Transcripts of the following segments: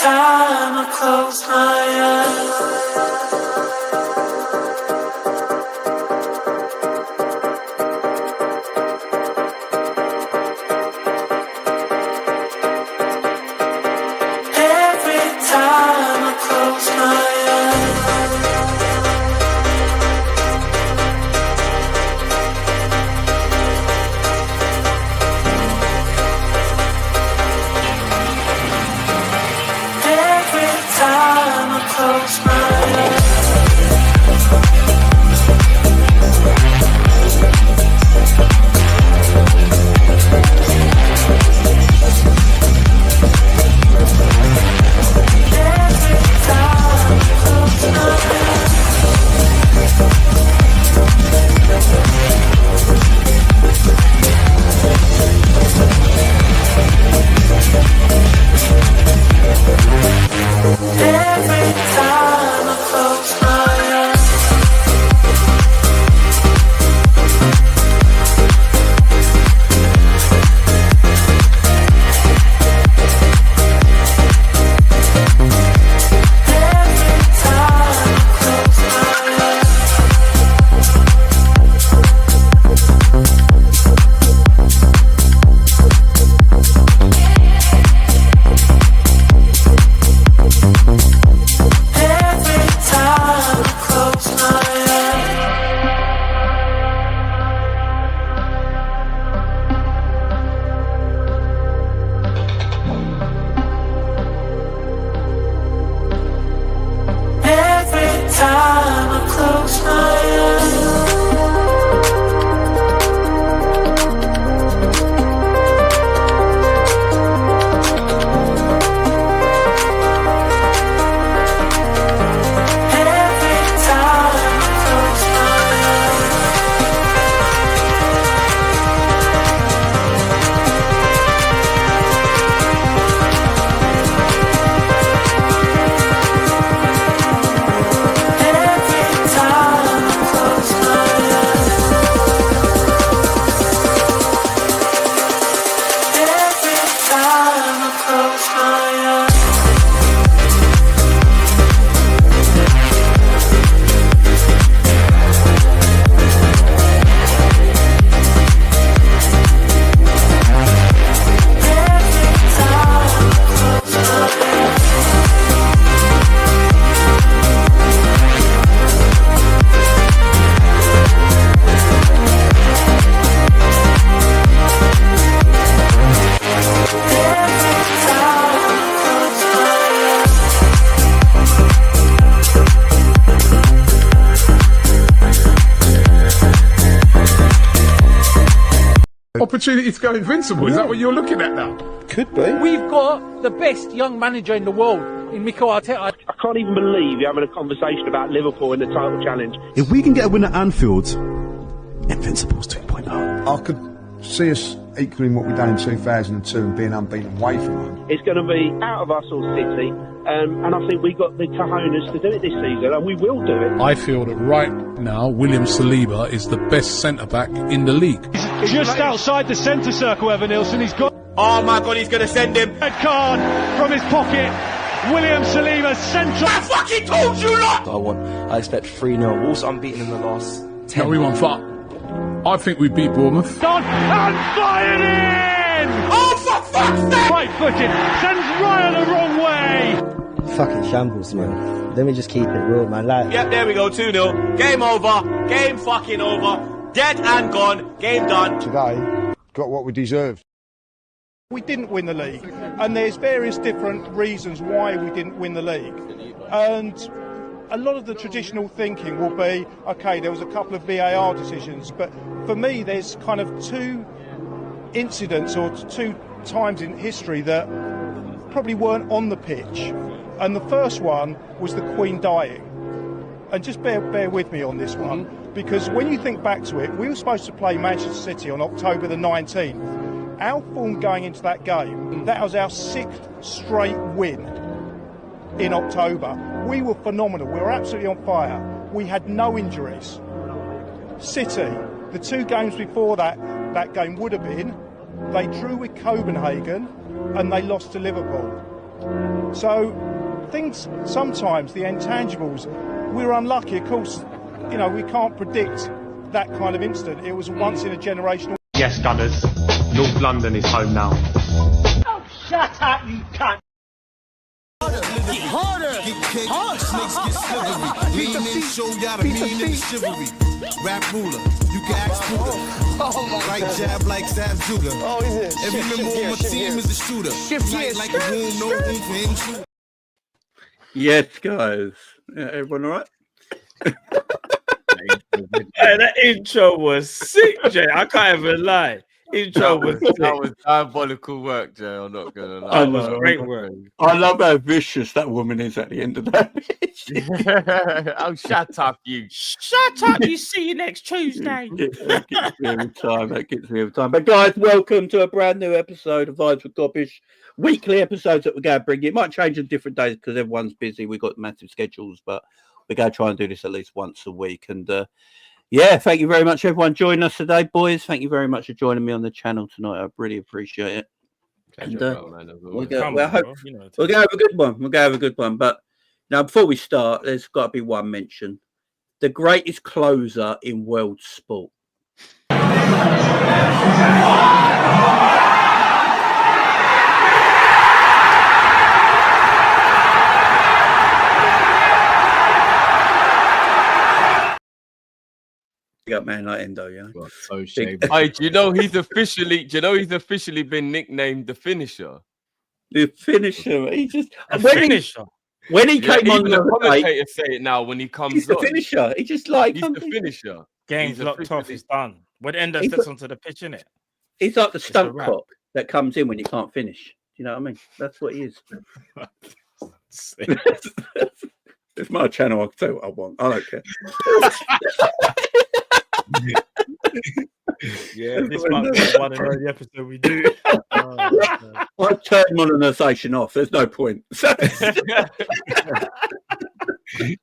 time I close my eyes. Every time I close my close my eyes. Opportunity to go invincible, is that what you're looking at now? Could be. We've got the best young manager in the world in Mikel Arteta. I can't even believe you're having a conversation about Liverpool in the title challenge. If we can get a win at Anfield, Invincibles 2.0. I could see us equaling what we done in 2002 and being unbeaten away from home. It's going to be out of us all City, and I think we've got the cojones to do it this season, and we will do it. I feel that right now William Saliba is the best centre-back in the league. Just outside the centre circle, Evan Nilsson. He's got... Oh my God, he's going to send him. Red card from his pocket. William Saliba, central. I fucking told you lot! I expect 3-0. Also unbeaten in the last 10. No, we won far. I think we beat Bournemouth. Done and fired in! Oh, for fuck's sake! Right footed, sends Ryan the wrong way. Fucking shambles, man. Let me just keep it real, man. Yep, there we go, 2-0. Game over. Game fucking over. Dead and gone. Game done. Today, got what we deserved. We didn't win the league, and there's various different reasons why we didn't win the league. And a lot of the traditional thinking will be, okay, there was a couple of VAR decisions, but for me there's kind of two incidents or two times in history that probably weren't on the pitch. And the first one was the Queen dying. And just bear with me on this one, because when you think back to it, we were supposed to play Manchester City on October the 19th. Our form going into that game, that was our 6th straight win in October. We were phenomenal. We were absolutely on fire. We had no injuries. City, the 2 games before that game would have been, they drew with Copenhagen and they lost to Liverpool. So things, sometimes the intangibles, we were unlucky. Of course, you know, we can't predict that kind of incident. It was once in a generational. Yes, Gunners. North London is home now. Oh, shut up, you cunt! Harder! Snakes get slivery. Lean in, show y'all the meaning of chivalry. Rap ruler, you can ask Buddha. Right jab like Sam Juga. Every member of my team is a shooter. Fight like a room, no room for intruder. Yes, guys. Yeah, everyone all right? Hey, that intro was sick, Jay. I can't even lie. Intro was that was diabolical work, Jay. I'm not gonna lie. That was great work. I love how vicious that woman is at the end of that. Oh, shut up, you. Shut up, you see you next Tuesday. That gets me every time. That gets me every time. But guys, welcome to a brand new episode of Vibes with Kopish. Weekly episodes that we're going to bring you. It might change on different days because everyone's busy. We've got massive schedules, but we're going to try and do this at least once a week. And yeah, thank you very much, everyone, joining us today, boys. Thank you very much for joining me on the channel tonight. I really appreciate it. And we're going to have a good one. We're going to have a good one. But now, before we start, there's got to be one mention. The greatest closer in world sport. Got man like Endo, yeah. God, so shame. Hey, do you know he's officially been nicknamed the finisher? The finisher. He just finisher. When he came on the commentator say it now when he comes he's the finisher. He just like he's the finisher. Game's locked off, it's done. When Endo steps onto the pitch, innit? He's like the stunt cock that comes in when you can't finish. Do you know what I mean? That's what he is. It's my channel. I'll tell you what I want. I don't care. Yeah, this might be one of the episode we do. I turn monetization off. There's no point.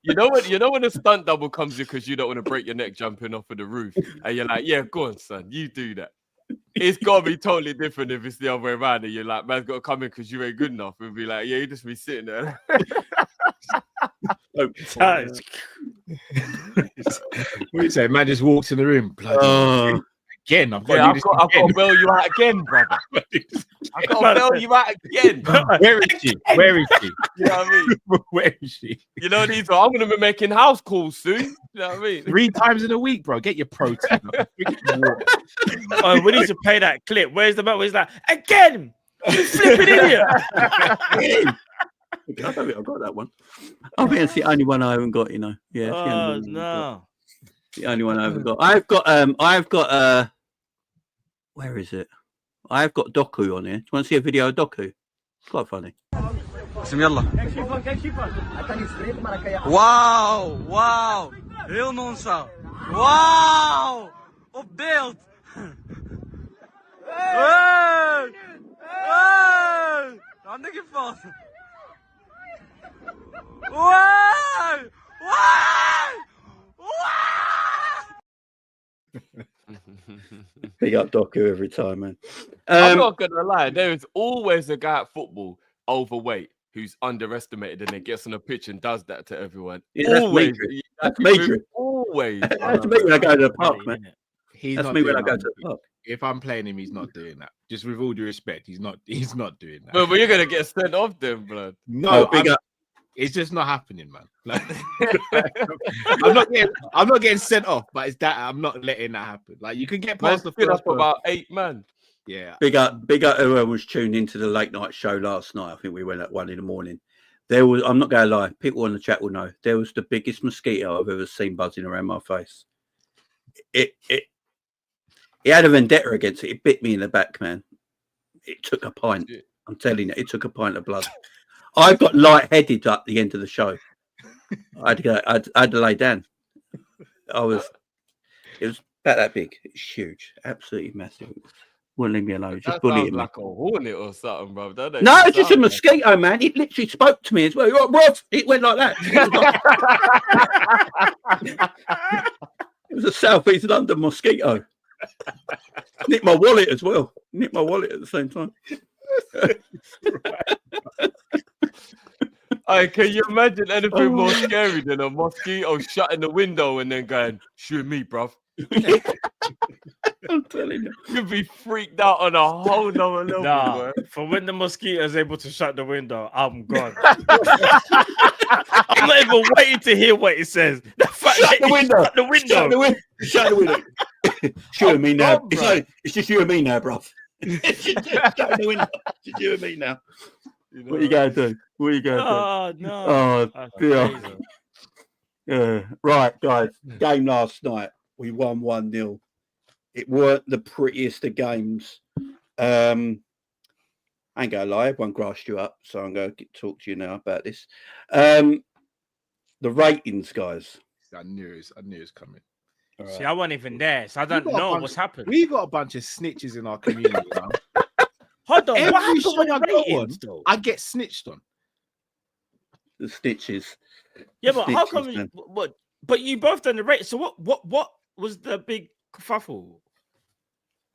You know when a stunt double comes in because you don't want to break your neck jumping off of the roof, and you're like, yeah, go on, son, you do that. It's got to be totally different if it's the other way around, and you're like, man's got to come in because you ain't good enough, and be like, yeah, you just be sitting there. What do you say? Man just walks in the room. Again, I've got to bail you out again, brother. I've got to bail you out again. Where is she? Where is she? You know what I mean? Where is she? You know these. I'm going to be making house calls soon. You know what I mean? 3 times in a week, bro. Get your protein. We need to play that clip. Where's the where's that? Again, you flipping idiot. I don't think I've got that one. I think it's the only one I haven't got, you know. Yeah. Oh, no. The only one I haven't got. I've got where is it? I've got Doku on here. Do you want to see a video of Doku? It's quite funny. Wauw, heel non-stop. Wauw, op beeld. Hey, handen ik vast. Big up Doku every time, man. I'm not gonna lie, there is always a guy at football overweight who's underestimated and then gets on a pitch and does that to everyone. Yeah, always. That's major. Always. That's me when I go to the park, man. That's me when I go to the park. If I'm playing him, he's not doing that. Just with all due respect, he's not doing that. But you're gonna get sent off then, blood. No, it's just not happening, man. Like, I'm not getting sent off, but it's that I'm not letting that happen. Like you can get past the first about 8 man. Yeah. Big up whoever was tuned into the late night show last night. I think we went at 1 a.m. There was, I'm not gonna lie, people in the chat will know, there was the biggest mosquito I've ever seen buzzing around my face. It had a vendetta against it. It bit me in the back, man. It took a pint. I'm telling you, it took a pint of blood. I got lightheaded at the end of the show. I had to lay down. It was about that big. It's huge, absolutely massive. Wouldn't leave me alone. Just bullying me. Like a hornet or something, bro. No, it's just a mosquito, man. It literally spoke to me as well. You're right, Rob. It went like that. It was a Southeast London mosquito. Nicked my wallet as well. Nicked my wallet at the same time. Hey, can you imagine anything more scary than a mosquito shutting the window and then going, shoot me, bruv? I'm telling you. You'd be freaked out on a whole nother level, Nah, boy. for when the mosquito is able to shut the window, I'm gone. I'm not even waiting to hear what it says. The fact Shut that the he window. shut the window. Shut the window. Shut the window. Shoot I'm me now. gone, It's just you and me now, bruv. Shut the window. It's just you and me now. What are you going to do? What are you going to do? Oh, no. Oh, That's dear. crazy. Yeah. Right, guys. Game last night. We won 1-0. It weren't the prettiest of games. I ain't gonna lie, everyone grassed you up, so I'm going to talk to you now about this. The ratings, guys. I knew it was coming. See, I wasn't even there, so I don't know what's happened. We got a bunch of snitches in our community now. Hold on, Every what happened show with I the go on, ratings, though? I get snitched on. The stitches. Yeah, The but how stitches, come? man. What? But you both done the rate. So what was the big kerfuffle?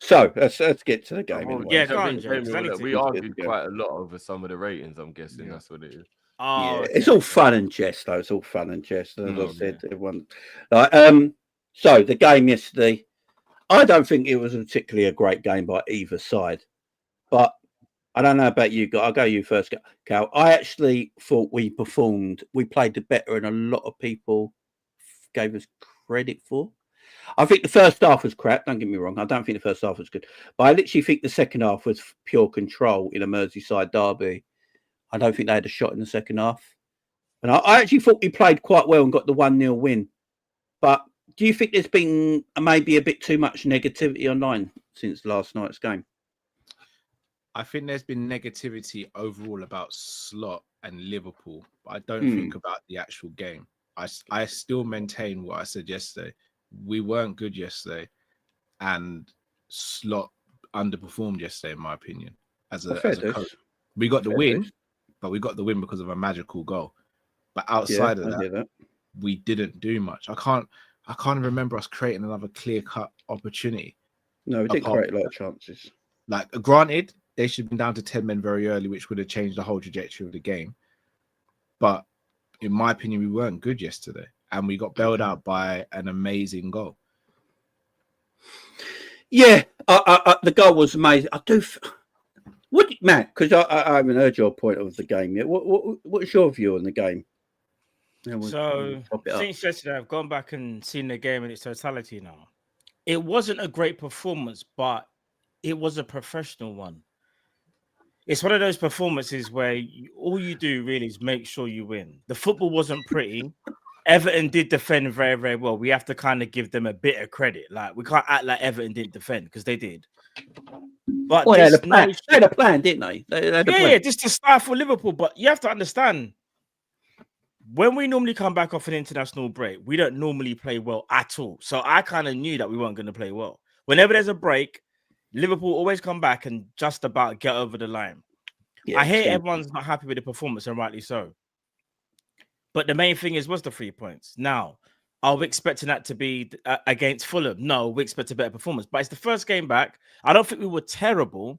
So let's get to the game. Oh, Anyway. Yeah, so go we- on, James, I need to- we Let's argued get to quite a lot over some of the ratings. I'm guessing that's what it is. Oh, Yeah, it's all fun and jest, though. It's all fun and jest. As I said, yeah. everyone. Like, so the game yesterday, I don't think it was particularly a great game by either side, but I don't know about you guys. I'll go you first, Cal. I actually thought we played it better than a lot of people gave us credit for. I think the first half was crap. Don't get me wrong. I don't think the first half was good, but I literally think the second half was pure control in a Merseyside derby. I don't think they had a shot in the second half. And I actually thought we played quite well and got the 1-0 win. But do you think there's been maybe a bit too much negativity online since last night's game? I think there's been negativity overall about Slot and Liverpool, but I don't think about the actual game. I still maintain what I said yesterday. We weren't good yesterday, and Slot underperformed yesterday, in my opinion. As a coach, we got the win, but we got the win because of a magical goal. But outside of that, we didn't do much. I can't remember us creating another clear-cut opportunity. No, we didn't create a lot of chances. Like, granted, they should have been down to 10 men very early, which would have changed the whole trajectory of the game. But in my opinion, we weren't good yesterday, and we got bailed out by an amazing goal. Yeah, the goal was amazing. Matt? Because I haven't heard your point of the game yet. What's your view on the game? So since yesterday, I've gone back and seen the game in its totality now. It wasn't a great performance, but it was a professional one. It's one of those performances where all you do really is make sure you win. The football wasn't pretty. Everton did defend very, very well. We have to kind of give them a bit of credit. Like, we can't act like Everton didn't defend, because they did. But they had a plan. They had a plan, didn't they? They had a plan. Yeah, just to stifle Liverpool. But you have to understand, when we normally come back off an international break, we don't normally play well at all. So I kind of knew that we weren't going to play well. Whenever there's a break, Liverpool always come back and just about get over the line. Yeah, I hear everyone's not happy with the performance, and rightly so. But the main thing was the 3 points. Now, are we expecting that to be against Fulham? No, we expect a better performance. But it's the first game back. I don't think we were terrible.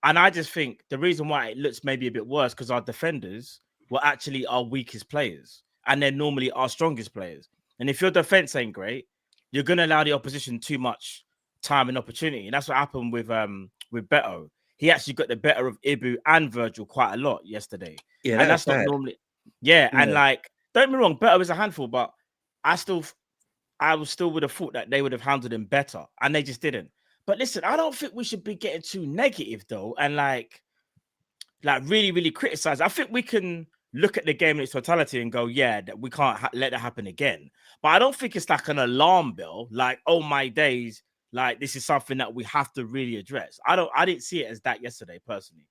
And I just think the reason why it looks maybe a bit worse, because our defenders were actually our weakest players. And they're normally our strongest players. And if your defense ain't great, you're going to allow the opposition too much time and opportunity. And that's what happened with Beto. He actually got the better of Ibu and Virgil quite a lot yesterday. Yeah, and that's not normally. Yeah, and like, don't get me wrong, Beto is a handful, but I still would have thought that they would have handled him better, and they just didn't. But listen, I don't think we should be getting too negative though, and like really, really criticize. I think we can look at the game in its totality and go, yeah, that we can't let that happen again. But I don't think it's like an alarm bell, like, oh my days, like this is something that we have to really address. I didn't see it as that yesterday, personally.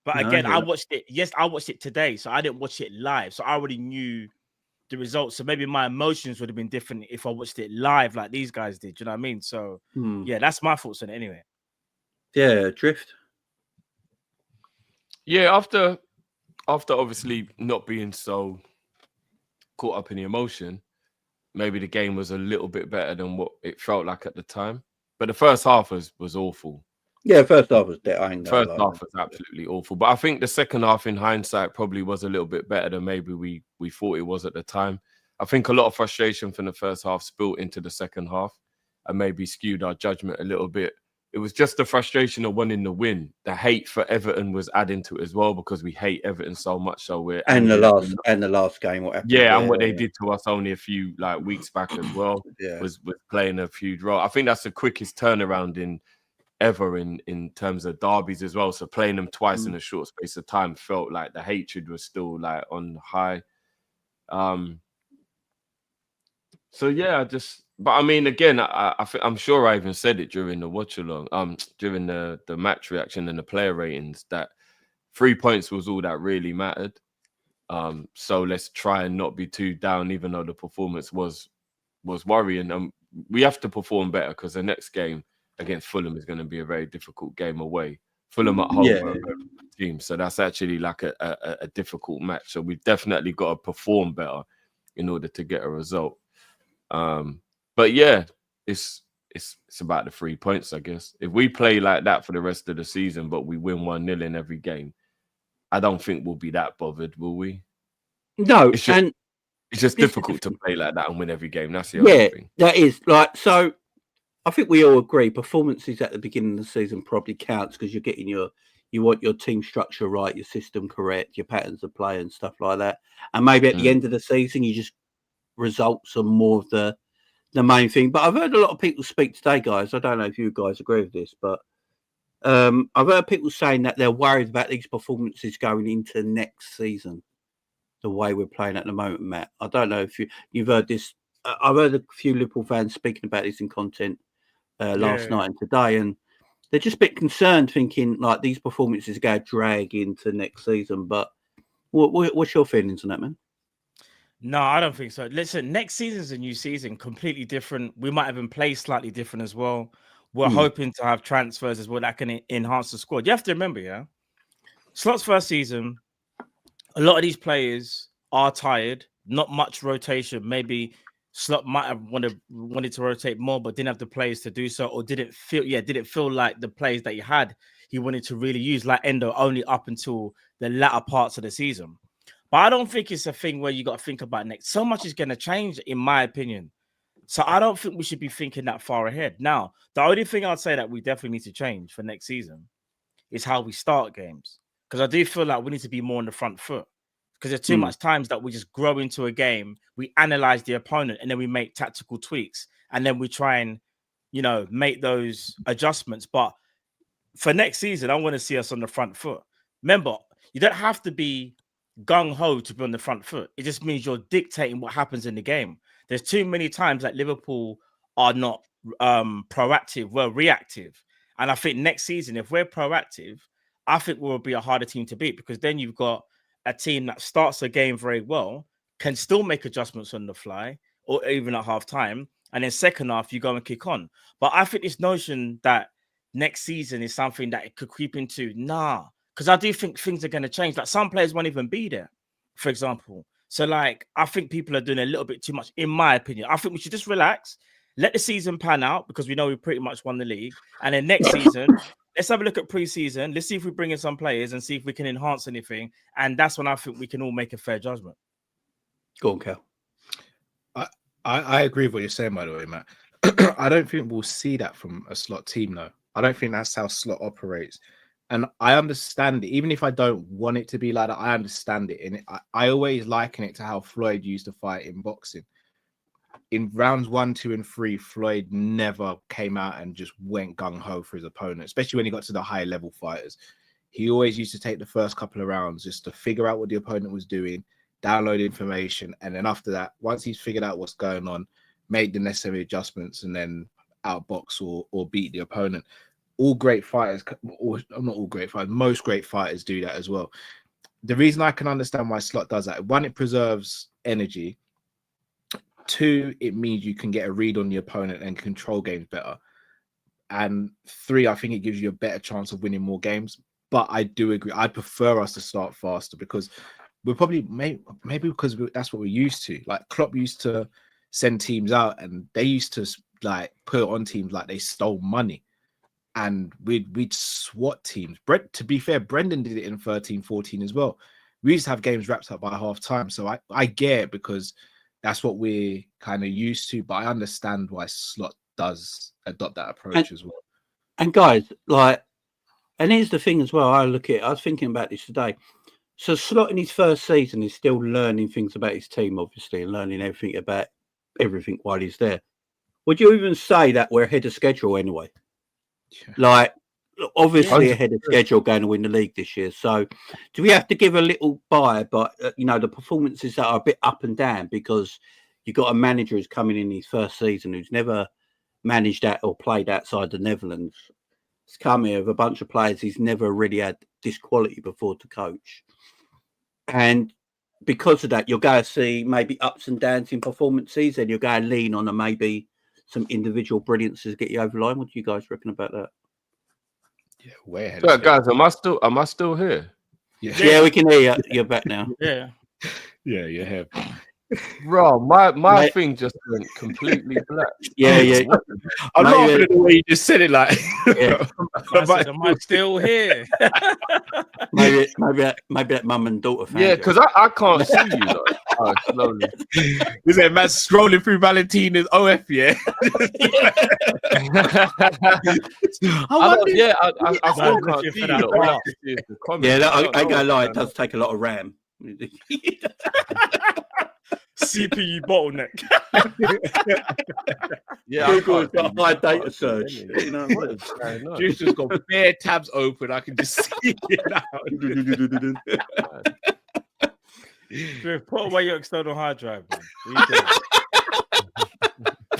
But again, I watched it. Yes, I watched it today, so I didn't watch it live. So I already knew the results. So maybe my emotions would have been different if I watched it live, like these guys did. You know what I mean? So yeah, that's my thoughts on it anyway. Yeah, Drift. Yeah, after obviously not being so caught up in the emotion, maybe the game was a little bit better than what it felt like at the time. But the first half was awful. Yeah, first half was dead. I ain't gonna First lie. half was absolutely awful, but I think the second half, in hindsight, probably was a little bit better than maybe we thought it was at the time. I think a lot of frustration from the first half spilled into the second half and maybe skewed our judgment a little bit. It was just the frustration of wanting to win. The hate for Everton was adding to it as well because we hate Everton so much. So we're And the angry last game, what happened? yeah, and what they did to us only a few weeks back as well Yeah. was playing a huge role. I think that's the quickest turnaround ever in terms of derbies as well. So playing them twice in a short space of time felt like the hatred was still like on high. So yeah, but I mean, again, I'm sure I even said it during the watch along, during the match reaction and the player ratings that 3 points was all that really mattered. So let's try and not be too down, even though the performance was worrying. We have to perform better because the next game against Fulham is going to be a very difficult game away. Fulham at home are a very good team, so that's actually like a difficult match. So we've definitely got to perform better in order to get a result. But yeah, it's about the 3 points, I guess. If we play like that for the rest of the season, but we win 1-0 in every game, I don't think we'll be that bothered, will we? No, it's just difficult to play like that and win every game. That's the only thing. That is like so. I think we all agree performances at the beginning of the season probably counts because you're getting you want your team structure right, your system correct, your patterns of play and stuff like that. And maybe at the end of the season, you just results are more of the main thing. But I've heard a lot of people speak today, guys. I don't know if you guys agree with this, but I've heard people saying that they're worried about these performances going into next season, the way we're playing at the moment, Matt. I don't know if you've heard this. I've heard a few Liverpool fans speaking about this in content last night and today, and they're just a bit concerned, thinking like these performances are going to drag into next season. But what's your feelings on that, man? No, I don't think so. Listen, next season's a new season, completely different. We might even play slightly different as well. We're hoping to have transfers as well that can enhance the squad. You have to remember, Slot's first season, a lot of these players are tired, not much rotation. Maybe Slot might have wanted to rotate more, but didn't have the players to do so, or didn't feel like the players that he wanted to really use, like Endo, only up until the latter parts of the season. But I don't think it's a thing where you got to think about next. So much is going to change, in my opinion. So I don't think we should be thinking that far ahead. Now, the only thing I'd say that we definitely need to change for next season is how we start games. Because I do feel like we need to be more on the front foot. Because there's too much times that we just grow into a game, we analyze the opponent, and then we make tactical tweaks. And then we try and, make those adjustments. But for next season, I want to see us on the front foot. Remember, you don't have to be gung-ho to be on the front foot. It just means you're dictating what happens in the game. There's too many times that Liverpool are not proactive, we're reactive. And I think next season, if we're proactive, I think we'll be a harder team to beat, because then you've got a team that starts a game very well, can still make adjustments on the fly or even at half time. And then second half, you go and kick on. But I think this notion that next season is something that it could creep into, because I do think things are going to change. Like some players won't even be there, for example. So like, I think people are doing a little bit too much, in my opinion. I think we should just relax, let the season pan out, because we know we pretty much won the league. And then next season, let's have a look at pre-season. Let's see if we bring in some players and see if we can enhance anything. And that's when I think we can all make a fair judgment. Go on, Cal. I agree with what you're saying, by the way, Matt. I don't think we'll see that from a Slot team, though. I don't think that's how Slot operates. And I understand it. Even if I don't want it to be like that, I understand it. And I always liken it to how Floyd used to fight in boxing. In rounds 1, 2, and 3, Floyd never came out and just went gung-ho for his opponent, especially when he got to the high-level fighters. He always used to take the first couple of rounds just to figure out what the opponent was doing, download information, and then after that, once he's figured out what's going on, make the necessary adjustments and then outbox or beat the opponent. All great fighters, or not all great fighters, most great fighters do that as well. The reason I can understand why Slot does that, 1, it preserves energy. 2, it means you can get a read on the opponent and control games better. And 3, I think it gives you a better chance of winning more games. But I do agree. I prefer us to start faster, because we're probably maybe because that's what we're used to. Like Klopp used to send teams out, and they used to like put on teams like they stole money. and we'd swat teams. To be fair, Brendan did it in 13-14 as well. We used to have games wrapped up by half time. So I get it because that's what we're kind of used to. But I understand why Slot does adopt that approach as well. And guys, like, and here's the thing as well. I was thinking about this today. So Slot in his first season is still learning things about his team, obviously, and learning everything while he's there. Would you even say that we're ahead of schedule anyway? Yeah. Like, obviously ahead of schedule going to win the league this year. So do we have to give a little buy? But, the performances that are a bit up and down because you've got a manager who's coming in his first season who's never managed that or played outside the Netherlands. He's come here with a bunch of players he's never really had this quality before to coach. And because of that, you're going to see maybe ups and downs in performances and you're going to lean on maybe some individual brilliances to get you over the line. What do you guys reckon about that? Yeah, way ahead. So, guys, am I still here? Yeah, we can hear you. You're back now. Yeah, you're here. Bro, my thing just went completely black. Yeah. I'm laughing at the way you just said it. Like, am I still here? maybe that mum and daughter. Yeah, because I can't see you. Like, slowly. Is that man scrolling through Valentina's OF? Yeah. I still can't see you. All I can see is the comments. Yeah, I ain't gonna lie. It does take a lot of RAM. CPU bottleneck. Google's got a high data surge. Juice has got bare tabs open. I can just see it now. Put away your external hard drive, man. I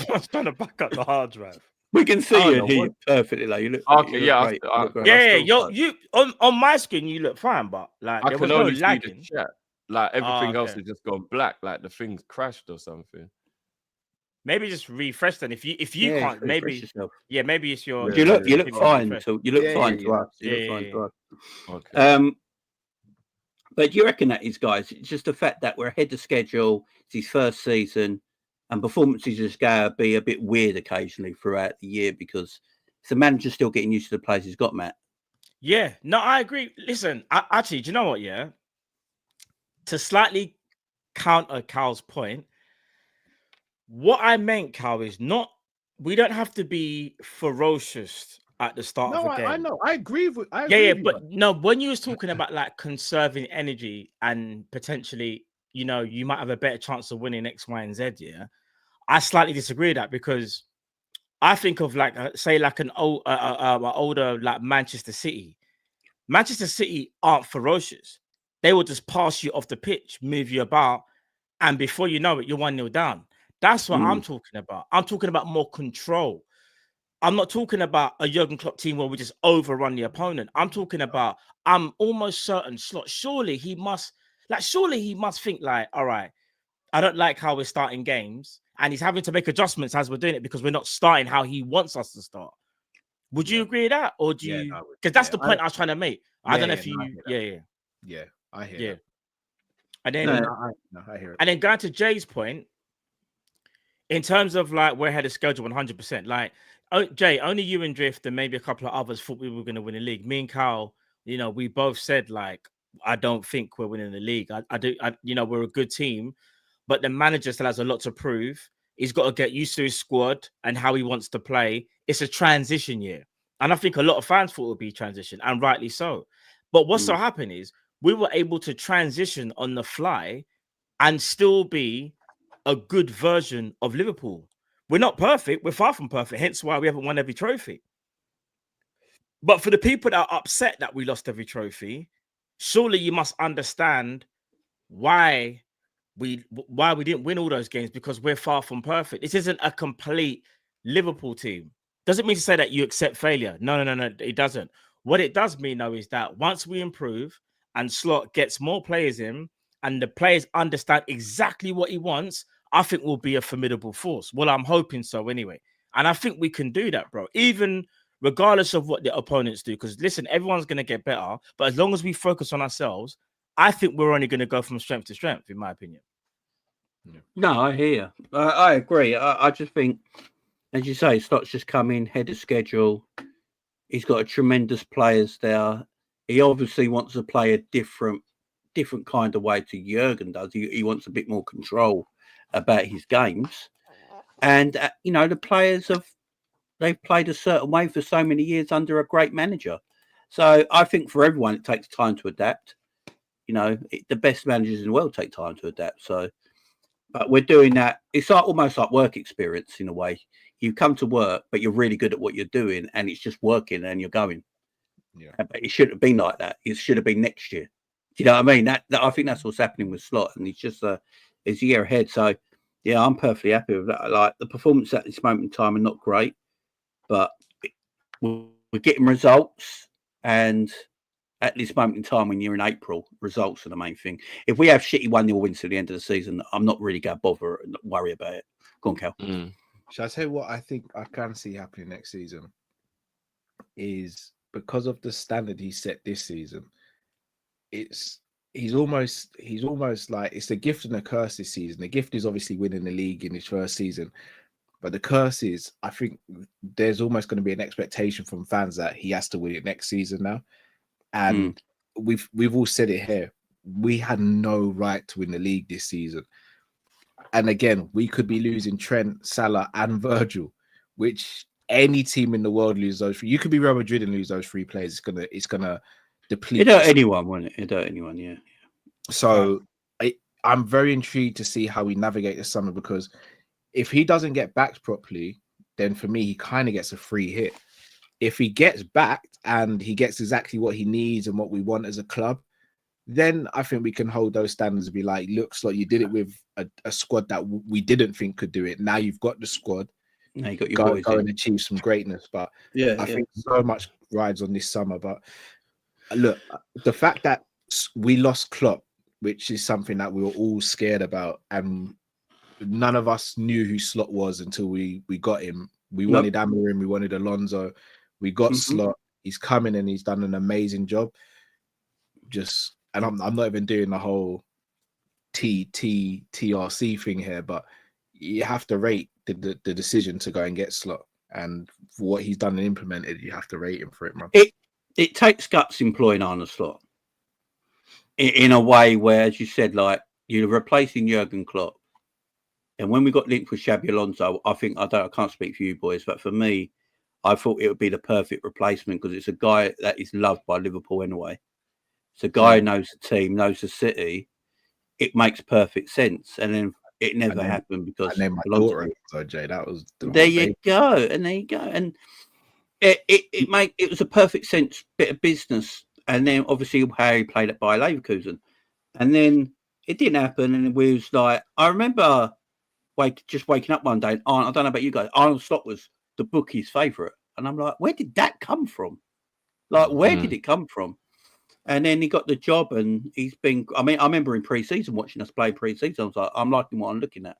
was trying to back up the hard drive. We can see you and hear you perfectly. Like you look. Okay, you on my screen you look fine, but like I there can was no only see lagging. the chat. Like everything else has just gone black. Like the thing's crashed or something. Maybe just refresh then. If you can't, maybe yourself. Maybe it's your. You look fine. So you look fine to us. You look fine to us. Okay. But do you reckon that is, guys? It's just the fact that we're ahead of schedule. It's his first season, and performances just going to be a bit weird occasionally throughout the year because the manager's still getting used to the players he's got, Matt. Yeah, no, I agree. Listen, actually, do you know what? Yeah, to slightly counter Cal's point, what I meant, Cal, is not we don't have to be ferocious at the start of a game. I know. I agree with. But no, when you was talking about like conserving energy and potentially, you might have a better chance of winning X, Y, and Z. Yeah, I slightly disagree with that because I think of like say like an older like Manchester City. Manchester City aren't ferocious. They will just pass you off the pitch, move you about, and before you know it, you're 1-0 down. That's what I'm talking about. I'm talking about more control. I'm not talking about a Jurgen Klopp team where we just overrun the opponent. I'm talking about, I'm almost certain Slot. Surely he must think like, all right, I don't like how we're starting games. And he's having to make adjustments as we're doing it because we're not starting how he wants us to start. Would you agree with that? Or do you? Because that's the point I was trying to make. I don't know if you, Yeah, I hear that. And then, I hear it. And then going to Jay's point, in terms of like we're ahead of schedule 100%. Like Jay, only you and Drift and maybe a couple of others thought we were going to win the league. Me and Kyle, we both said like I don't think we're winning the league. I do. We're a good team, but the manager still has a lot to prove. He's got to get used to his squad and how he wants to play. It's a transition year, and I think a lot of fans thought it would be transition, and rightly so. But what's so happened is we were able to transition on the fly and still be a good version of Liverpool. We're not perfect. We're far from perfect. Hence why we haven't won every trophy. But for the people that are upset that we lost every trophy, surely you must understand why we didn't win all those games, because we're far from perfect. This isn't a complete Liverpool team. Doesn't mean to say that you accept failure. No, it doesn't. What it does mean, though, is that once we improve and Slot gets more players in and the players understand exactly what he wants, I think we'll be a formidable force. Well, I'm hoping so anyway. And I think we can do that, bro, even regardless of what the opponents do. Because, listen, everyone's going to get better. But as long as we focus on ourselves, I think we're only going to go from strength to strength, in my opinion. No, I hear. I agree. I just think, as you say, Slot's just come in, head of schedule. He's got a tremendous players there. He obviously wants to play a different kind of way to Jurgen does. He wants a bit more control about his games. And, the players they've played a certain way for so many years under a great manager. So I think for everyone, it takes time to adapt. The best managers in the world take time to adapt. So, but we're doing that. It's almost like work experience in a way. You come to work, but you're really good at what you're doing, and it's just working, and you're going. Yeah. But it shouldn't have been like that. It should have been next year. Do you know what I mean? That I think that's what's happening with Slot, and he's just it's a year ahead. So, yeah, I'm perfectly happy with that. Like the performance at this moment in time are not great, but we're getting results, and at this moment in time, when you're in April, results are the main thing. If we have shitty 1-0 wins to the end of the season, I'm not really going to bother and worry about it. Go on, Cal. Shall I tell you what I think I can see happening next season? Is because of the standard he set this season, he's almost like it's a gift and a curse this season. The gift is obviously winning the league in his first season, but the curse is I think there's almost going to be an expectation from fans that he has to win it next season now. And we've all said it here. We had no right to win the league this season. And again, we could be losing Trent, Salah, and Virgil, which any team in the world lose those three. You could be Real Madrid and lose those 3 players. It's gonna deplete. It hurt anyone, won't it? It hurt anyone, yeah. So I'm very intrigued to see how we navigate this summer, because if he doesn't get backed properly, then for me, he kind of gets a free hit. If he gets backed and he gets exactly what he needs and what we want as a club, then I think we can hold those standards and be like, looks like you did it with a squad that we didn't think could do it. Now you've got the squad. Now you got your boys go and achieve some greatness. But I think so much rides on this summer. But look, the fact that we lost Klopp, which is something that we were all scared about, and none of us knew who Slot was until we got him. We wanted Amorim, we wanted Alonso. We got Slot. He's coming and he's done an amazing job. And I'm not even doing the whole TRC thing here, but you have to rate the decision to go and get Slot, and for what he's done and implemented, you have to rate him for it, man. It takes guts employing Arne Slot in a way where, as you said, like you're replacing Jurgen Klopp. And when we got linked with Xabi Alonso, I can't speak for you boys, but for me, I thought it would be the perfect replacement because it's a guy that is loved by Liverpool anyway. It's a guy who knows the team, knows the city. It makes perfect sense. And then it never happened because my daughter, so Jay, that was there you go. And it was a perfect sense bit of business. And then obviously how he played it by Leverkusen. And then it didn't happen. And we was like, I remember just waking up one day. And I don't know about you guys. Arnold Slot was the bookie's favourite. And I'm like, where did that come from? Like, where did it come from? And then he got the job and he's been, I remember in pre-season watching us play pre-season, I was like, I'm liking what I'm looking at.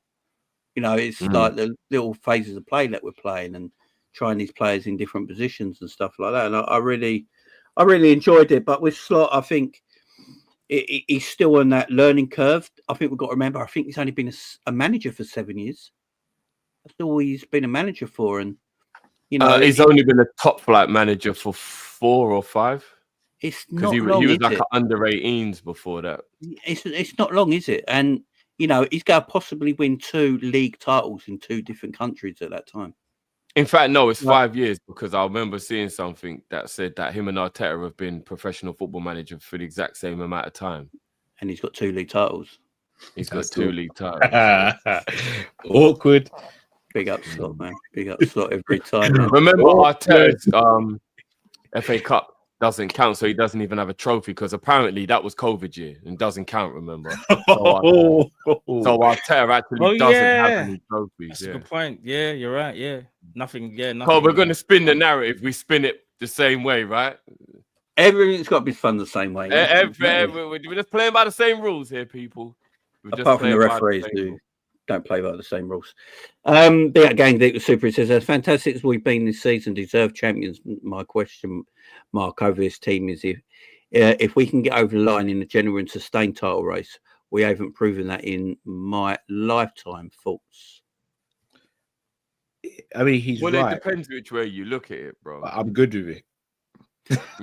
It's like the little phases of play that we're playing and trying these players in different positions and stuff like that. And I really enjoyed it. But with Slot, I think he's still on that learning curve. I think we've got to remember, I think he's only been a manager for 7 years. That's all he's been a manager for. And, he's only been a top flight manager for 4 or 5. It's not long, he was is like it? an under 18s before that. It's not long, is it? And he's going to possibly win 2 league titles in 2 different countries at that time. In fact, no, it's 5 years because I remember seeing something that said that him and Arteta have been professional football manager for the exact same amount of time, and he's got 2 league titles. He's got 2 league titles. Awkward. Big up Slot, man. Big up Slot every time. Man. Remember Arteta's FA Cup doesn't count, so he doesn't even have a trophy because apparently that was COVID year and doesn't count. Remember, so Arteta actually doesn't have any trophies. That's a good point. Yeah, you're right. Yeah, nothing. Yeah, nothing. So we're going to spin the narrative. We spin it the same way, right? Everything's got to be spun the same way. We're just playing by the same rules here, people. Apart from the referees who don't play by the same rules. Be out gang deep with Super. It says, as fantastic as we've been this season, deserved champions. My question mark over this team is if we can get over the line in a genuine sustained title race. We haven't proven that in my lifetime. Thoughts? I mean, he's right. It depends which way you look at it, bro. I'm good with it.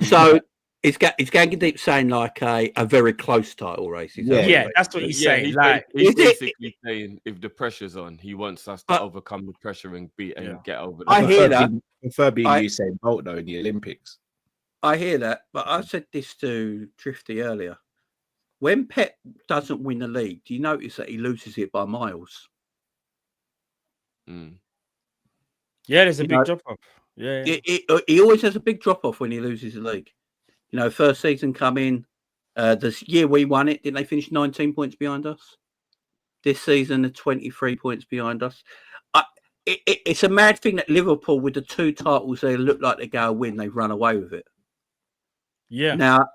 So it's going to keep saying like a very close title race. Yeah, that's what he's saying. He's basically saying if the pressure's on, he wants us to overcome the pressure and get over. I hear that. Prefer being Usain Bolt though in the Olympics. I hear that, but I said this to Drifty earlier. When Pep doesn't win the league, do you notice that he loses it by miles? Yeah, there's a big drop off. Yeah, he always has a big drop off when he loses the league. You know, first season come in, this year we won it. Didn't they finish 19 points behind us? This season, they're 23 points behind us. It's a mad thing that Liverpool, with the 2 titles, they look like they're going to win. They've run away with it. Yeah. Now,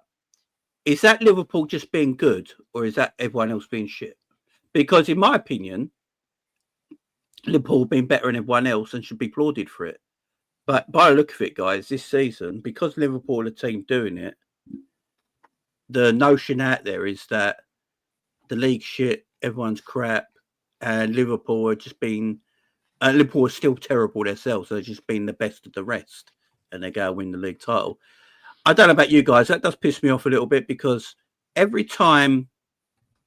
is that Liverpool just being good, or is that everyone else being shit? Because in my opinion, Liverpool have been better than everyone else and should be applauded for it. But by the look of it, guys, this season, because Liverpool are the team doing it, the notion out there is that the league's shit, everyone's crap, and Liverpool are just being... Liverpool are still terrible themselves. They're just being the best of the rest, and they go win the league title. I don't know about you guys. That does piss me off a little bit, because every time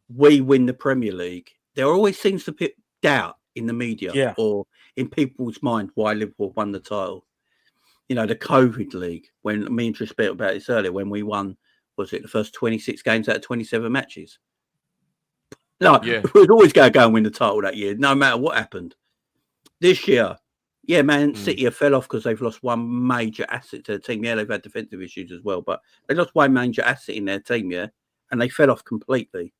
we win the Premier League, there always seems to be doubt in the media or in people's mind why Liverpool won the title. You know, the COVID league, when me and Trish spoke about this earlier, when we won, was it the first 26 games out of 27 matches? No, we'd always go and win the title that year, no matter what happened. This year, Man City have fell off because they've lost one major asset to the team. Yeah, they've had defensive issues as well, but they lost one major asset in their team, and they fell off completely.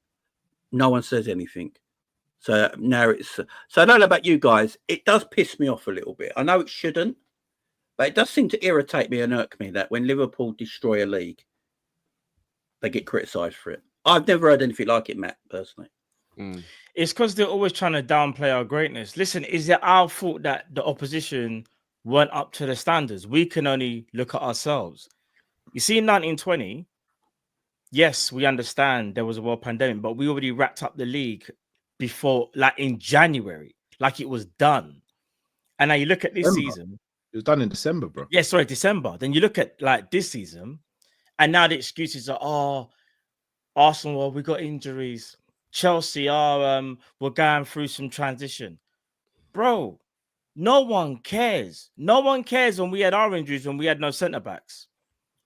No one says anything. So now so I don't know about you guys. It does piss me off a little bit. I know it shouldn't, but it does seem to irritate me and irk me that when Liverpool destroy a league, they get criticised for it. I've never heard anything like it, Matt, personally. It's because they're always trying to downplay our greatness. Listen, is it our fault that the opposition weren't up to the standards? We can only look at ourselves. You see, in 1920, yes, we understand there was a world pandemic, but we already wrapped up the league before, like in January, like it was done. And now you look at this season. It was done in December, bro. Yeah, sorry, December. Then you look at like this season, and now the excuses are, Arsenal, well, we got injuries. Chelsea we're going through some transition. Bro, no one cares. No one cares when we had our injuries, when we had no centre-backs.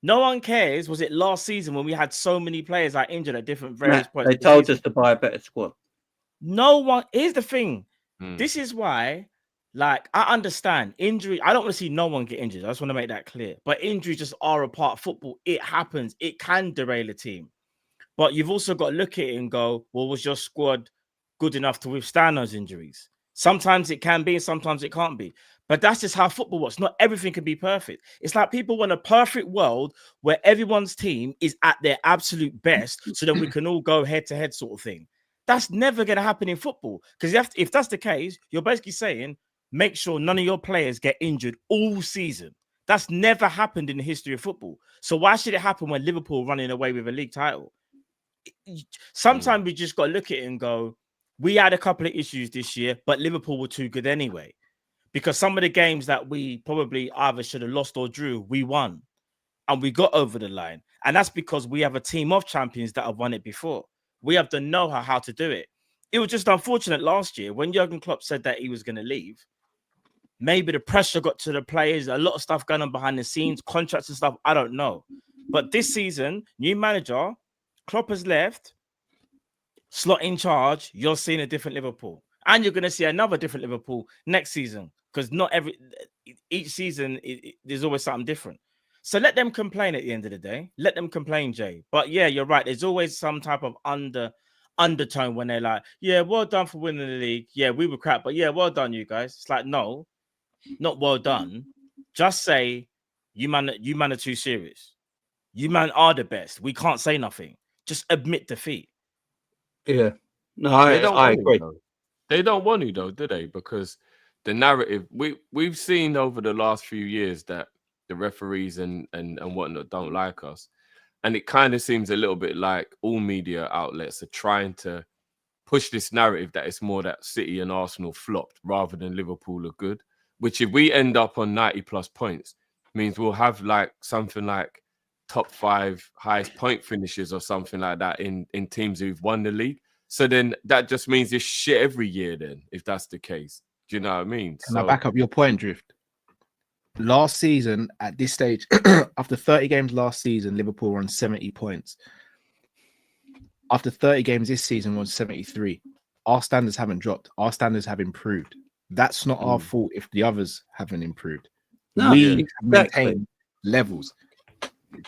No one cares. Was it last season when we had so many players like injured at different various points? They told us to buy a better squad. No one. Here's the thing. This is why, like, I understand injury. I don't want to see no one get injured. I just want to make that clear. But injuries just are a part of football. It happens. It can derail a team. But you've also got to look at it and go, well, was your squad good enough to withstand those injuries? Sometimes it can be, and sometimes it can't be. But that's just how football works. Not everything can be perfect. It's like people want a perfect world where everyone's team is at their absolute best so that we can all go head-to-head sort of thing. That's never going to happen in football. Because if that's the case, you're basically saying, make sure none of your players get injured all season. That's never happened in the history of football. So why should it happen when Liverpool running away with a league title? Sometimes we just got to look at it and go, we had a couple of issues this year, but Liverpool were too good anyway. Because some of the games that we probably either should have lost or drew, we won. And we got over the line. And that's because we have a team of champions that have won it before. We have the know-how how to do it. It was just unfortunate last year when Jurgen Klopp said that he was going to leave. Maybe the pressure got to the players, a lot of stuff going on behind the scenes, contracts and stuff, I don't know. But this season, new manager, Klopp has left, Slot in charge, you're seeing a different Liverpool. And you're going to see another different Liverpool next season. Because each season, there's always something different. So let them complain at the end of the day. Let them complain, Jay. But yeah, you're right. There's always some type of undertone when they're like, yeah, well done for winning the league. Yeah, we were crap, but yeah, well done, you guys. It's like, no, not well done. Just say, you man are too serious. You man are the best. We can't say nothing. Just admit defeat. Yeah. No, I agree. They don't want to, though, do they? Because the narrative, we've seen over the last few years that the referees and whatnot don't like us. And it kind of seems a little bit like all media outlets are trying to push this narrative that it's more that City and Arsenal flopped rather than Liverpool are good, which if we end up on 90 plus points means we'll have like something like top 5 highest point finishes or something like that in teams who've won the league. So then that just means it's shit every year then, if that's the case. Do you know what I mean? Can I back up your point, Drift? Last season, at this stage, after 30 games last season, Liverpool were on 70 points. After 30 games this season, we're on 73. Our standards haven't dropped. Our standards have improved. That's not our fault if the others haven't improved. No, We maintain levels.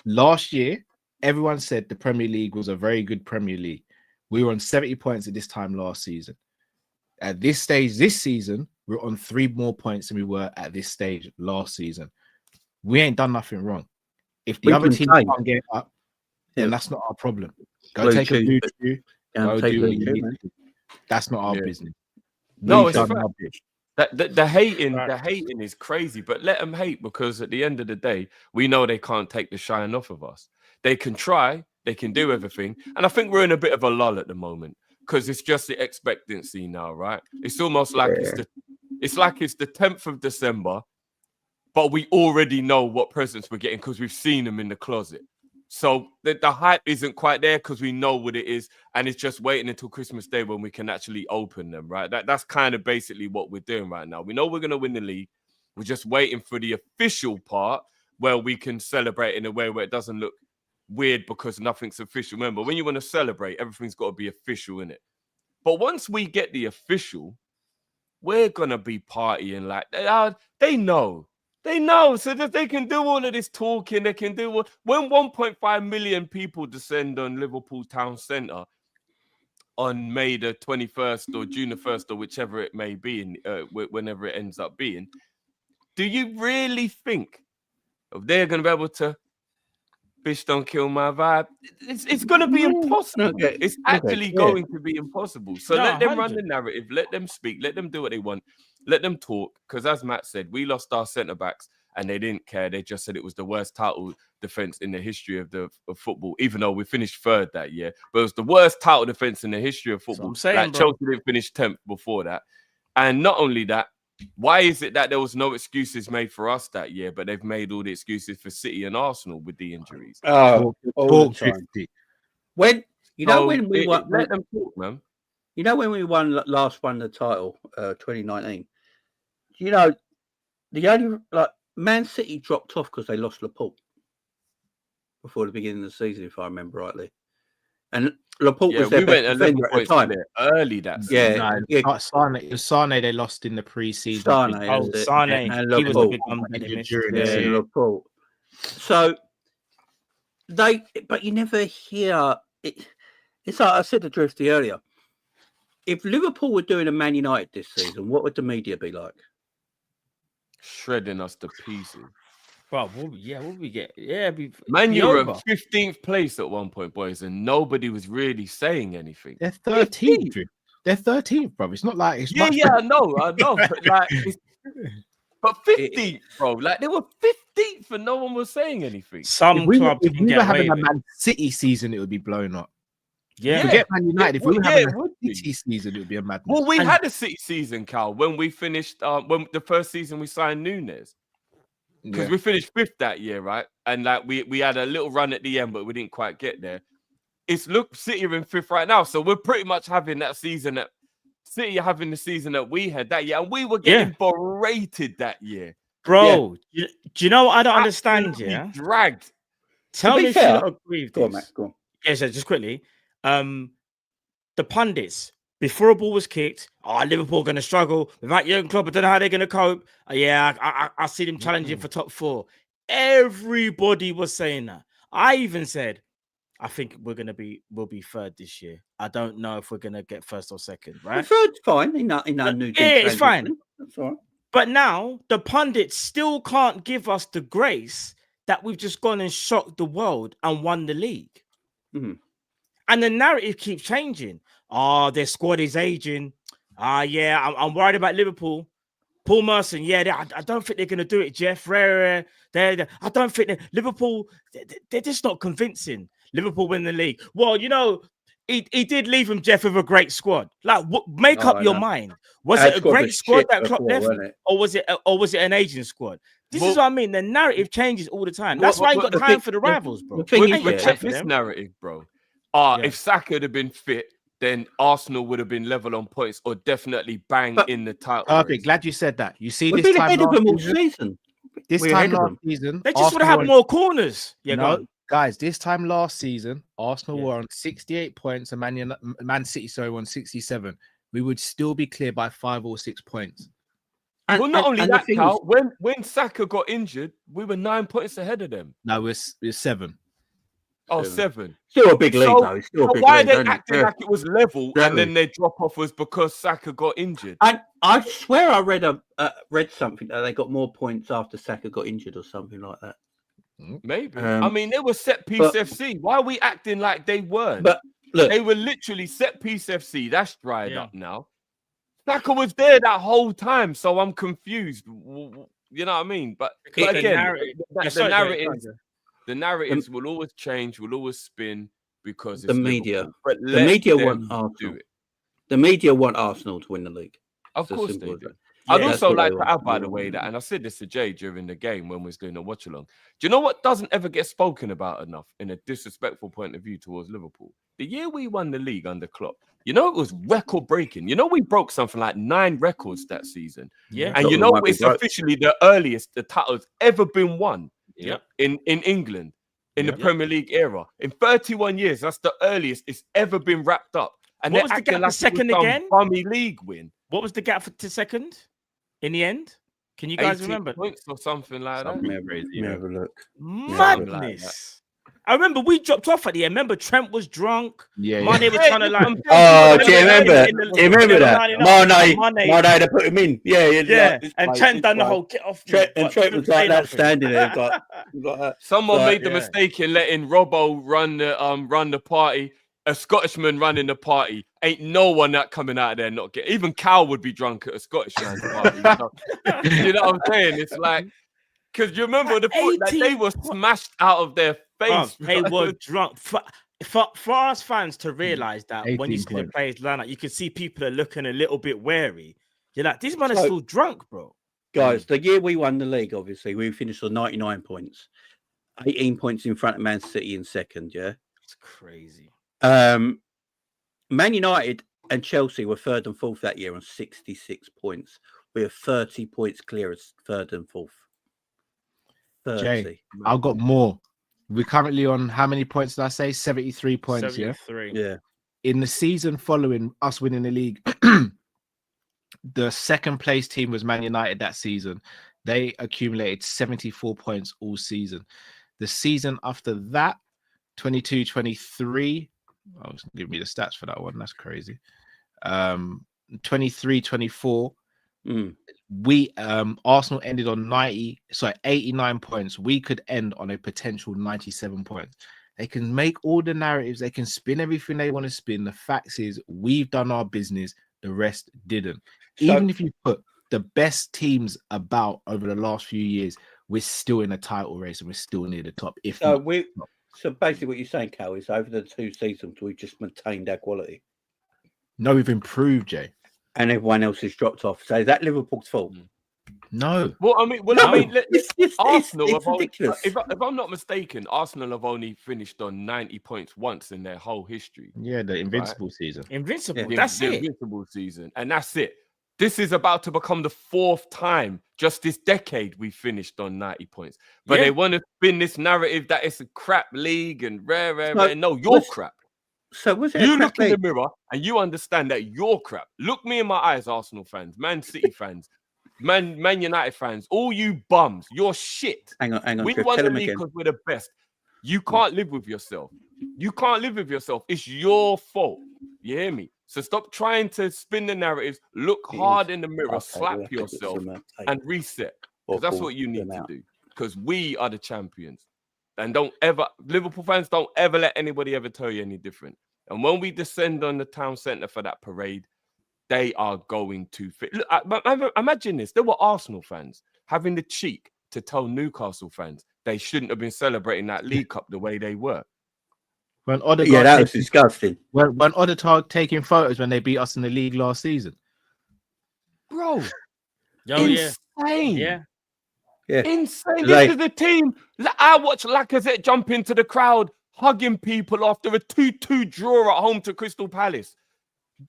Last year, everyone said the Premier League was a very good Premier League. We were on 70 points at this time last season. At this stage, this season, we're on 3 more points than we were at this stage last season. We ain't done nothing wrong. If the other team can't get up, then that's not our problem. Go take a blue chew. Go do what you need to do. That's not our business. No, it's the hating is crazy, but let them hate, because at the end of the day, we know they can't take the shine off of us. They can try, they can do everything, and I think we're in a bit of a lull at the moment because it's just the expectancy now, right? It's almost like it's the 10th of December, but we already know what presents we're getting because we've seen them in the closet. So the hype isn't quite there because we know what it is, and it's just waiting until Christmas Day when we can actually open them, right? That's kind of basically what we're doing right now. We know we're going to win the league. We're just waiting for the official part where we can celebrate in a way where it doesn't look weird because nothing's official. Remember, when you want to celebrate, everything's got to be official, innit? But once we get the official, we're going to be partying like they know. They know, so that they can do all of this talking. They can do when 1.5 million people descend on Liverpool Town Centre on May the 21st or June the 1st or whichever it may be, whenever it ends up being. Do you really think they're going to be able to? Bitch, don't kill my vibe. It's going to be impossible. Okay. It's actually going to be impossible. So let them run the narrative. Let them speak. Let them do what they want. Let them talk. Because as Matt said, we lost our centre-backs and they didn't care. They just said it was the worst title defence in the history of football, even though we finished 3rd that year. But it was the worst title defence in the history of football. Chelsea didn't finish 10th before that. And not only that, why is it that there was no excuses made for us that year, but they've made all the excuses for City and Arsenal with the injuries? All the time. When we won, let them talk, man. You know when we won the title, 2019. You know, the only Man City dropped off because they lost Laporte before the beginning of the season, if I remember rightly. And Laporte was their best defender at the time. Early that season. Sane they lost in the pre-season. Sane. He was a big during Laporte. So but you never hear it. It's like I said to Drifty earlier. If Liverpool were doing a Man United this season, what would the media be like? Shredding us to pieces. Well, what would we get? Yeah, Man, you were in 15th place at one point, boys, and nobody was really saying anything. They're 13th. They're 13th, bro. It's not like it's I know. But 15th, bro. Like they were 15th, and no one was saying anything. Some clubs if we were having a Man City season, it would be blown up. Yeah, forget Man United. If we were having a City season, it would be a madness. Well, we had a City season, Cal, when we finished. When the first season we signed Nunes. Because we finished 5th that year, right? And like we had a little run at the end, but we didn't quite get there. City are in 5th right now, so we're pretty much having that season that City are having the season that we had that year, and we were getting berated that year, bro. Do you know what I don't understand? Yeah, dragged. Tell me if you don't agree with this. Go on, Matt. Go on. Yeah, so just quickly, the pundits. Before a ball was kicked, Liverpool going to struggle without Jurgen Klopp. I don't know how they're going to cope. I see them challenging for top 4. Everybody was saying that. I even said, I think we'll be 3rd this year. I don't know if we're going to get 1st or 2nd. Right? 3rd's fine. In our new team. Yeah, it's fine. That's all right. But now the pundits still can't give us the grace that we've just gone and shocked the world and won the league. Mm-hmm. And the narrative keeps changing. Their squad is aging. I'm worried about Liverpool. Paul Merson, I don't think they're going to do it, Jeff. I don't think Liverpool, they're just not convincing. Liverpool win the league. Well, you know, he did leave him, Jeff, with a great squad. Like, make up your mind. Was it a great squad that Klopp left? Or was it an aging squad? This is what I mean. The narrative changes all the time. That's why I ain't got time for the rivals, bro. Check this narrative, bro. If Saka had been fit, then Arsenal would have been level on points or definitely bang in the title. Perfect. Glad you said that. You see, We've this been time ahead of them all season, season. this We're time ahead of last them. season, They just would have Arsenal had more corners. Yeah, no, go on. guys, this time last season, Arsenal were on 68 points and Man City, on 67. We would still be clear by 5 or 6 points. Well, not only that, Cal, when Saka got injured, we were 9 points ahead of them. No, we're 7. Oh, 7. Still a big lead, though. It's still a big why lead, are they isn't it? acting like it was level Exactly. and then their drop off was because Saka got injured? And I swear I read something that they got more points after Saka got injured or something like that. Maybe. I mean, they were set piece FC. Why are we acting like they weren't? But look, they were literally set piece FC. That's dried up now. Saka was there that whole time, so I'm confused. You know what I mean? But again, the narratives will always change, will always spin because it's the media. But the media want do Arsenal. it. The media want Arsenal to win the league. Of It's as course simple they as do. that. I'd Yeah, also that's what like they to want. add, by the way, that, and I said this to Jay during the game when we was doing a watch along. Do you know what doesn't ever get spoken about enough in a disrespectful point of view towards Liverpool? The year we won the league under Klopp, you know, it was record breaking. You know, we broke something like 9 records that season. Yeah. And you know, it's officially the earliest the title's ever been won in England in the Premier League era. In 31 years, that's the earliest it's ever been wrapped up. And What was the gap to second again? Bummy league win. What was the gap to second in the end? Can you guys remember? Points or something like that. Let me have a look. Madness. I remember we dropped off at the end. Remember, Trent was drunk. Yeah. Mane was trying to like. Oh, do you remember? Do you remember that? Mane, they put him in. Yeah. And Trent done the whole get off. Trent was like that, standing there. Someone made the mistake in letting Robbo run the party. A Scottishman running the party. Ain't no one that coming out of there not get. Even Cal would be drunk at a Scottish man's party. You know what I'm saying? It's like, because you remember they were smashed out of their face. They were drunk. For us fans to realize that when you see the players line up, you can see people are looking a little bit wary. You're like, these men are still drunk, bro. Guys, the year we won the league, obviously, we finished on 99 points. 18 points in front of Man City in second, yeah? It's crazy. Man United and Chelsea were third and fourth that year on 66 points. We are 30 points clear as third and fourth. 30. Jay, I've got more. We're currently on how many points did I say? 73 points. 73. Yeah. In the season following us winning the league, the second place team was Man United that season. They accumulated 74 points all season. The season after that, 22-23. I was giving me the stats for that one. That's crazy. 23-24. We Arsenal ended on 89 points. We could end on a potential 97 points. They can make all the narratives, they can spin everything they want to spin. The fact is, we've done our business, the rest didn't. Even if you put the best teams about over the last few years, we're still in a title race and we're still near the top. So basically what you're saying, Cal, is over the 2 seasons, we've just maintained our quality. No, we've improved, Jay. And everyone else has dropped off. So is that Liverpool's fault? No. Well, I mean, Arsenal. It's ridiculous. If I'm not mistaken, Arsenal have only finished on 90 points once in their whole history. Yeah, the invincible season. Invincible. Yeah, That's the it. invincible season, and that's it. This is about to become the 4th time just this decade we finished on 90 points. But they want to spin this narrative that it's a crap league and rare. No, you're crap. So was it you look in the mirror and you understand that you're crap. Look me in my eyes, Arsenal fans, Man City fans, Man United fans, all you bums, you're shit. Hang on. We won the league because we're the best. You can't live with yourself. You can't live with yourself. It's your fault. You hear me? So stop trying to spin the narratives. Look hard in the mirror, slap yourself, and reset. Because that's what you need to do. Because we are the champions. And Liverpool fans, don't ever let anybody ever tell you any different. And when we descend on the town centre for that parade, they are going to fit. Look, imagine this. There were Arsenal fans having the cheek to tell Newcastle fans they shouldn't have been celebrating that League Cup the way they were. When that was disgusting. When Odegaard taking photos when they beat us in the league last season. Bro. Insane. Yeah. Yeah. Insane. This is the team. I watched Lacazette jump into the crowd, hugging people after a 2-2 draw at home to Crystal Palace.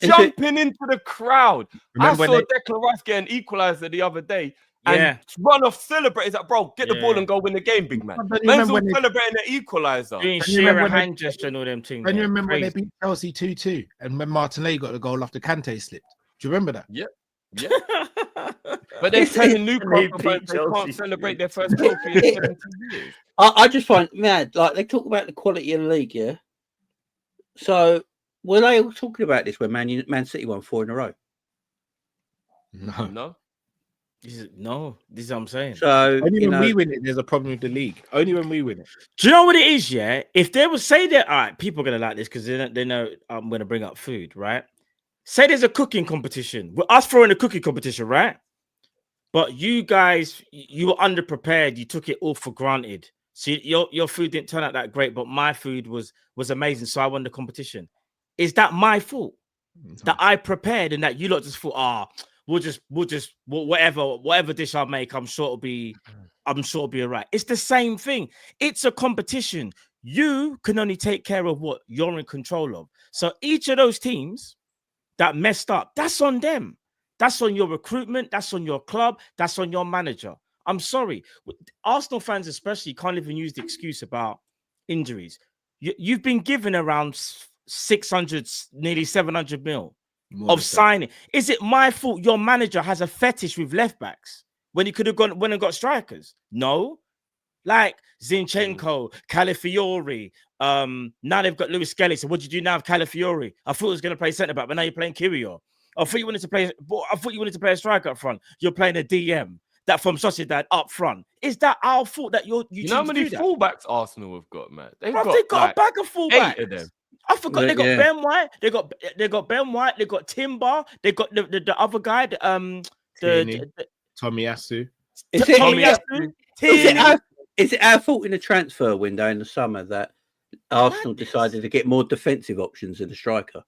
Jumping into the crowd. I saw Declan Rice get an equaliser the other day and run off, celebrate. He's like, bro, get the ball and go win the game, big man. Man's all celebrating the equaliser. Doing Shearer hand gesture and all them things. And you remember when they beat Chelsea 2-2 and when Martinelli got the goal after Kante slipped? Do you remember that? Yeah. Yeah. But they're telling Newcastle they can't celebrate their first trophy in 17 years. I just find mad. Like, they talk about the quality of the league, yeah? So, were they all talking about this when Man City won 4 in a row? No. This is what I'm saying. So only when we win it, there's a problem with the league. Only when we win it. Do you know what it is? Yeah, if they would say that, all right, people are gonna like this because they know I'm gonna bring up food, right? Say there's a cooking competition. We're us throwing a cooking competition, right? But you guys, you were underprepared. You took it all for granted. So your food didn't turn out that great, but my food was amazing. So I won the competition. Is that my fault that I prepared and that you lot just thought, we'll just whatever dish I make, I'm sure it'll be all right. It's the same thing. It's a competition. You can only take care of what you're in control of. So each of those teams that messed up, that's on them. That's on your recruitment. That's on your club. That's on your manager. I'm sorry. Arsenal fans especially can't even use the excuse about injuries. You've been given around 600, nearly 700 mil of signing. Is it my fault your manager has a fetish with left backs when he could have gone and got strikers? No. Like Zinchenko, Calafiori. Now they've got Lewis Skelly. So what do you do now with Calafiori? I thought he was going to play centre back, but now you're playing Kyrgios. I thought you wanted to play a striker up front. You're playing a DM that from Sociedad up front. Is that our fault that you know how many fullbacks Arsenal have got, man? They've got a bag of fullbacks. 8 of them. I forgot they got Ben White. They got Ben White. They got Timber. They got the other guy. Tomiyasu. Is it our fault in the transfer window in the summer that Arsenal decided to get more defensive options in the striker?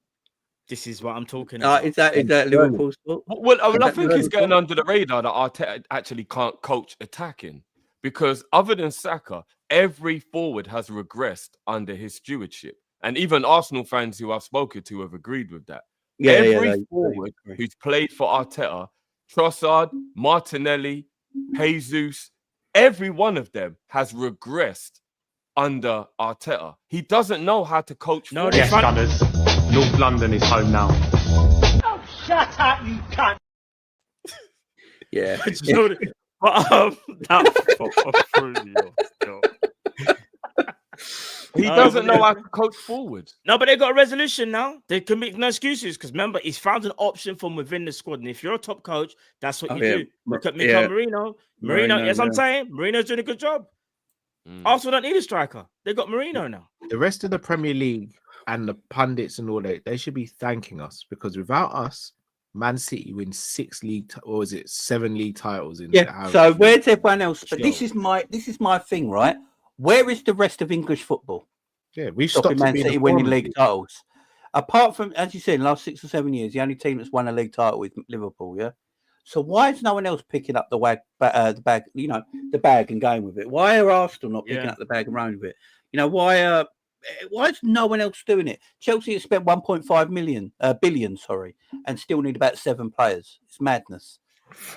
This is what I'm talking about. Is that Liverpool's fault? Well, I think it's getting under the radar that Arteta actually can't coach attacking because other than Saka, every forward has regressed under his stewardship. And even Arsenal fans who I've spoken to have agreed with that. Every forward who's played for Arteta, Trossard, Martinelli, Jesus, every one of them has regressed under Arteta. He doesn't know how to coach. No, yes, Gunners. North London is home now. Oh, shut up, you cunt. Yeah. He doesn't know how to coach forward. No, but they got a resolution now. They can make no excuses because remember, he's found an option from within the squad. And if you're a top coach, that's what you do. Look at Mikel Marino. Yes, I'm saying Marino's doing a good job. Arsenal don't need a striker. They got Marino now. The rest of the Premier League and the pundits and all that, they should be thanking us because without us, Man City wins 7 league titles in So where's everyone else? But this is my thing, right? Where is the rest of English football? Yeah, we've stopped Man City winning league titles. Apart from, as you said, in the last 6 or 7 years, the only team that's won a league title is Liverpool. Yeah. So why is no one else picking up the bag? You know, the bag and going with it. Why are Arsenal not picking up the bag and running with it? You know, why is no one else doing it? Chelsea has spent 1.5 billion, and still need about 7 players. It's madness.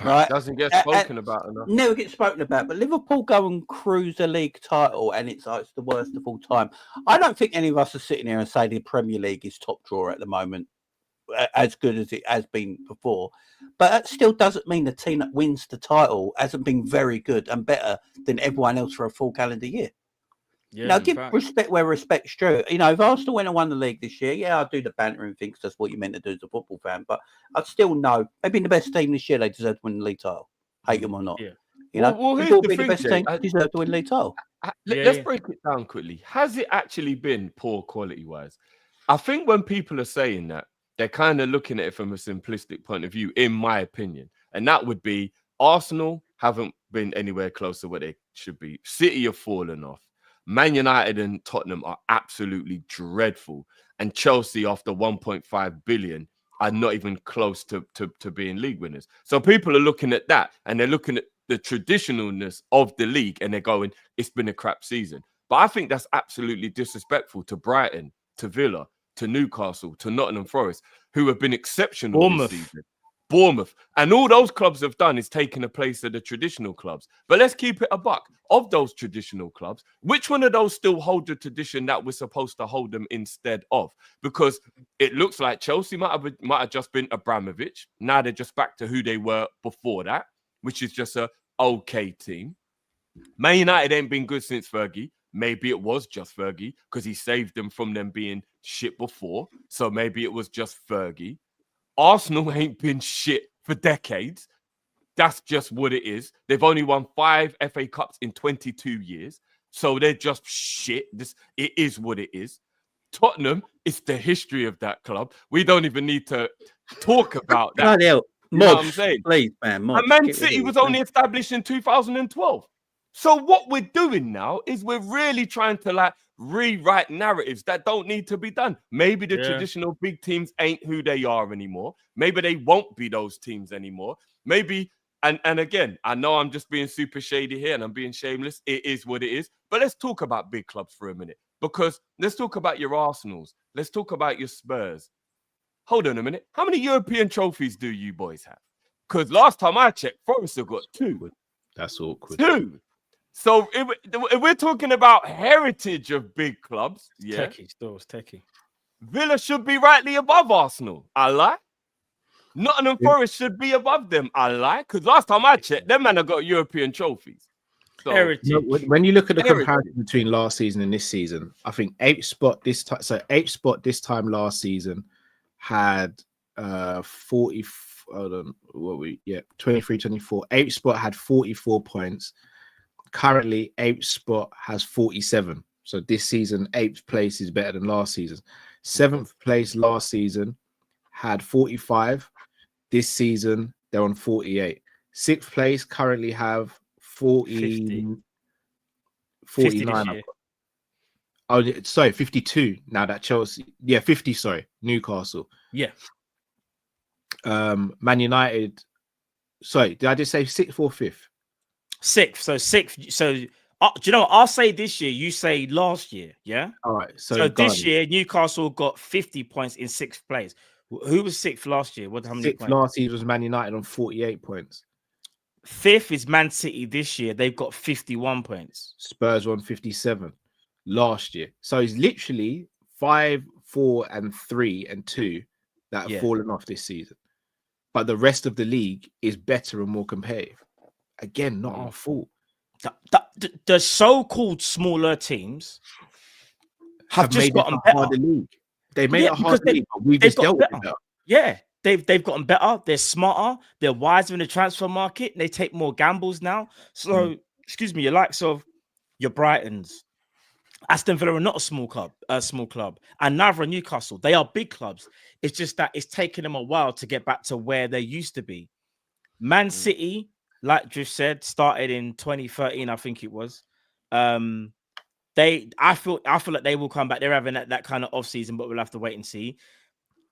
Right? Doesn't get spoken about enough. Never gets spoken about. But Liverpool go and cruise a league title, and it's the worst of all time. I don't think any of us are sitting here and say the Premier League is top drawer at the moment, as good as it has been before. But that still doesn't mean the team that wins the title hasn't been very good and better than everyone else for a full calendar year. Yeah, now, give respect where respect's due. You know, if Arsenal went and won the league this year, I'd do the banter and think that's what you meant to do as a football fan. But I'd still know they've been the best team this year. They deserve to win the league title. Hate them or not. Yeah. You know, here's the best team. Deserve to win the league title. Let's break it down quickly. Has it actually been poor quality-wise? I think when people are saying that, they're kind of looking at it from a simplistic point of view, in my opinion. And that would be Arsenal haven't been anywhere close to where they should be. City have fallen off. Man United and Tottenham are absolutely dreadful. And Chelsea, after 1.5 billion, are not even close to being league winners. So people are looking at that and they're looking at the traditionalness of the league, and they're going, it's been a crap season. But I think that's absolutely disrespectful to Brighton, to Villa, to Newcastle, to Nottingham Forest, who have been exceptional this season. Bournemouth. And all those clubs have done is taken the place of the traditional clubs. But let's keep it a buck. Of those traditional clubs, which one of those still hold the tradition that we're supposed to hold them instead of? Because it looks like Chelsea might have just been Abramovich. Now they're just back to who they were before that, which is just a okay team. Man United ain't been good since Fergie. Maybe it was just Fergie because he saved them from them being shit before. So maybe it was just Fergie. Arsenal ain't been shit for decades. That's just what it is. They've only won 5 FA Cups in 22 years. So they're just shit. It is what it is. Tottenham, it's the history of that club. We don't even need to talk about that. You know what I'm saying? Please, man. And Man City was only established in 2012. So what we're doing now is we're really trying to rewrite narratives that don't need to be done. Maybe the traditional big teams ain't who they are anymore. Maybe they won't be those teams anymore. Maybe, and again, I know I'm just being super shady here and I'm being shameless. It is what it is. But let's talk about big clubs for a minute. Because let's talk about your Arsenals. Let's talk about your Spurs. Hold on a minute. How many European trophies do you boys have? Because last time I checked, Forest have got 2. That's awkward. 2. So if we're talking about heritage of big clubs, Techie, still it's techie. Villa should be rightly above Arsenal. I lie. Nottingham Forest should be above them. I lie. Because last time I checked, them man have got European trophies. So, when you look at the comparison between last season and this season, I think 8th spot this time. So 8th spot this time last season had 40. Hold on, 23-24. 8th spot had 44 points. Currently, 8th spot has 47. So this season, 8th place is better than last season. 7th place last season had 45. This season, they're on 48. 6th place currently have 49. Oh, sorry, 52. Now that Chelsea, 50. Sorry, Newcastle. Yeah. Man United. Sorry, did I just say 6th or 5th? 6th. So 6th. So do you know what? I'll say this year. You say last year. Yeah. All right. So this year, Newcastle got 50 points in 6th place. Who was 6th last year? How many 6th points? last year was Man United on 48 points. 5th is Man City this year. They've got 51 points. Spurs won 57 last year. So it's literally 5, 4, and 3 and 2 that have fallen off this season. But the rest of the league is better and more competitive. Again, not our fault. The so-called smaller teams have just gotten better. League. They made it a hard league, but we've just dealt with it. Yeah, they've gotten better. They're smarter. They're wiser in the transfer market. They take more gambles now. So, excuse me, your likes of your Brightons, Aston Villa are not a small club, and neither are Newcastle. They are big clubs. It's just that it's taken them a while to get back to where they used to be. Man City, like Drift said, started in 2013, I think it was. I feel like they will come back. They're having that kind of off season, but we'll have to wait and see.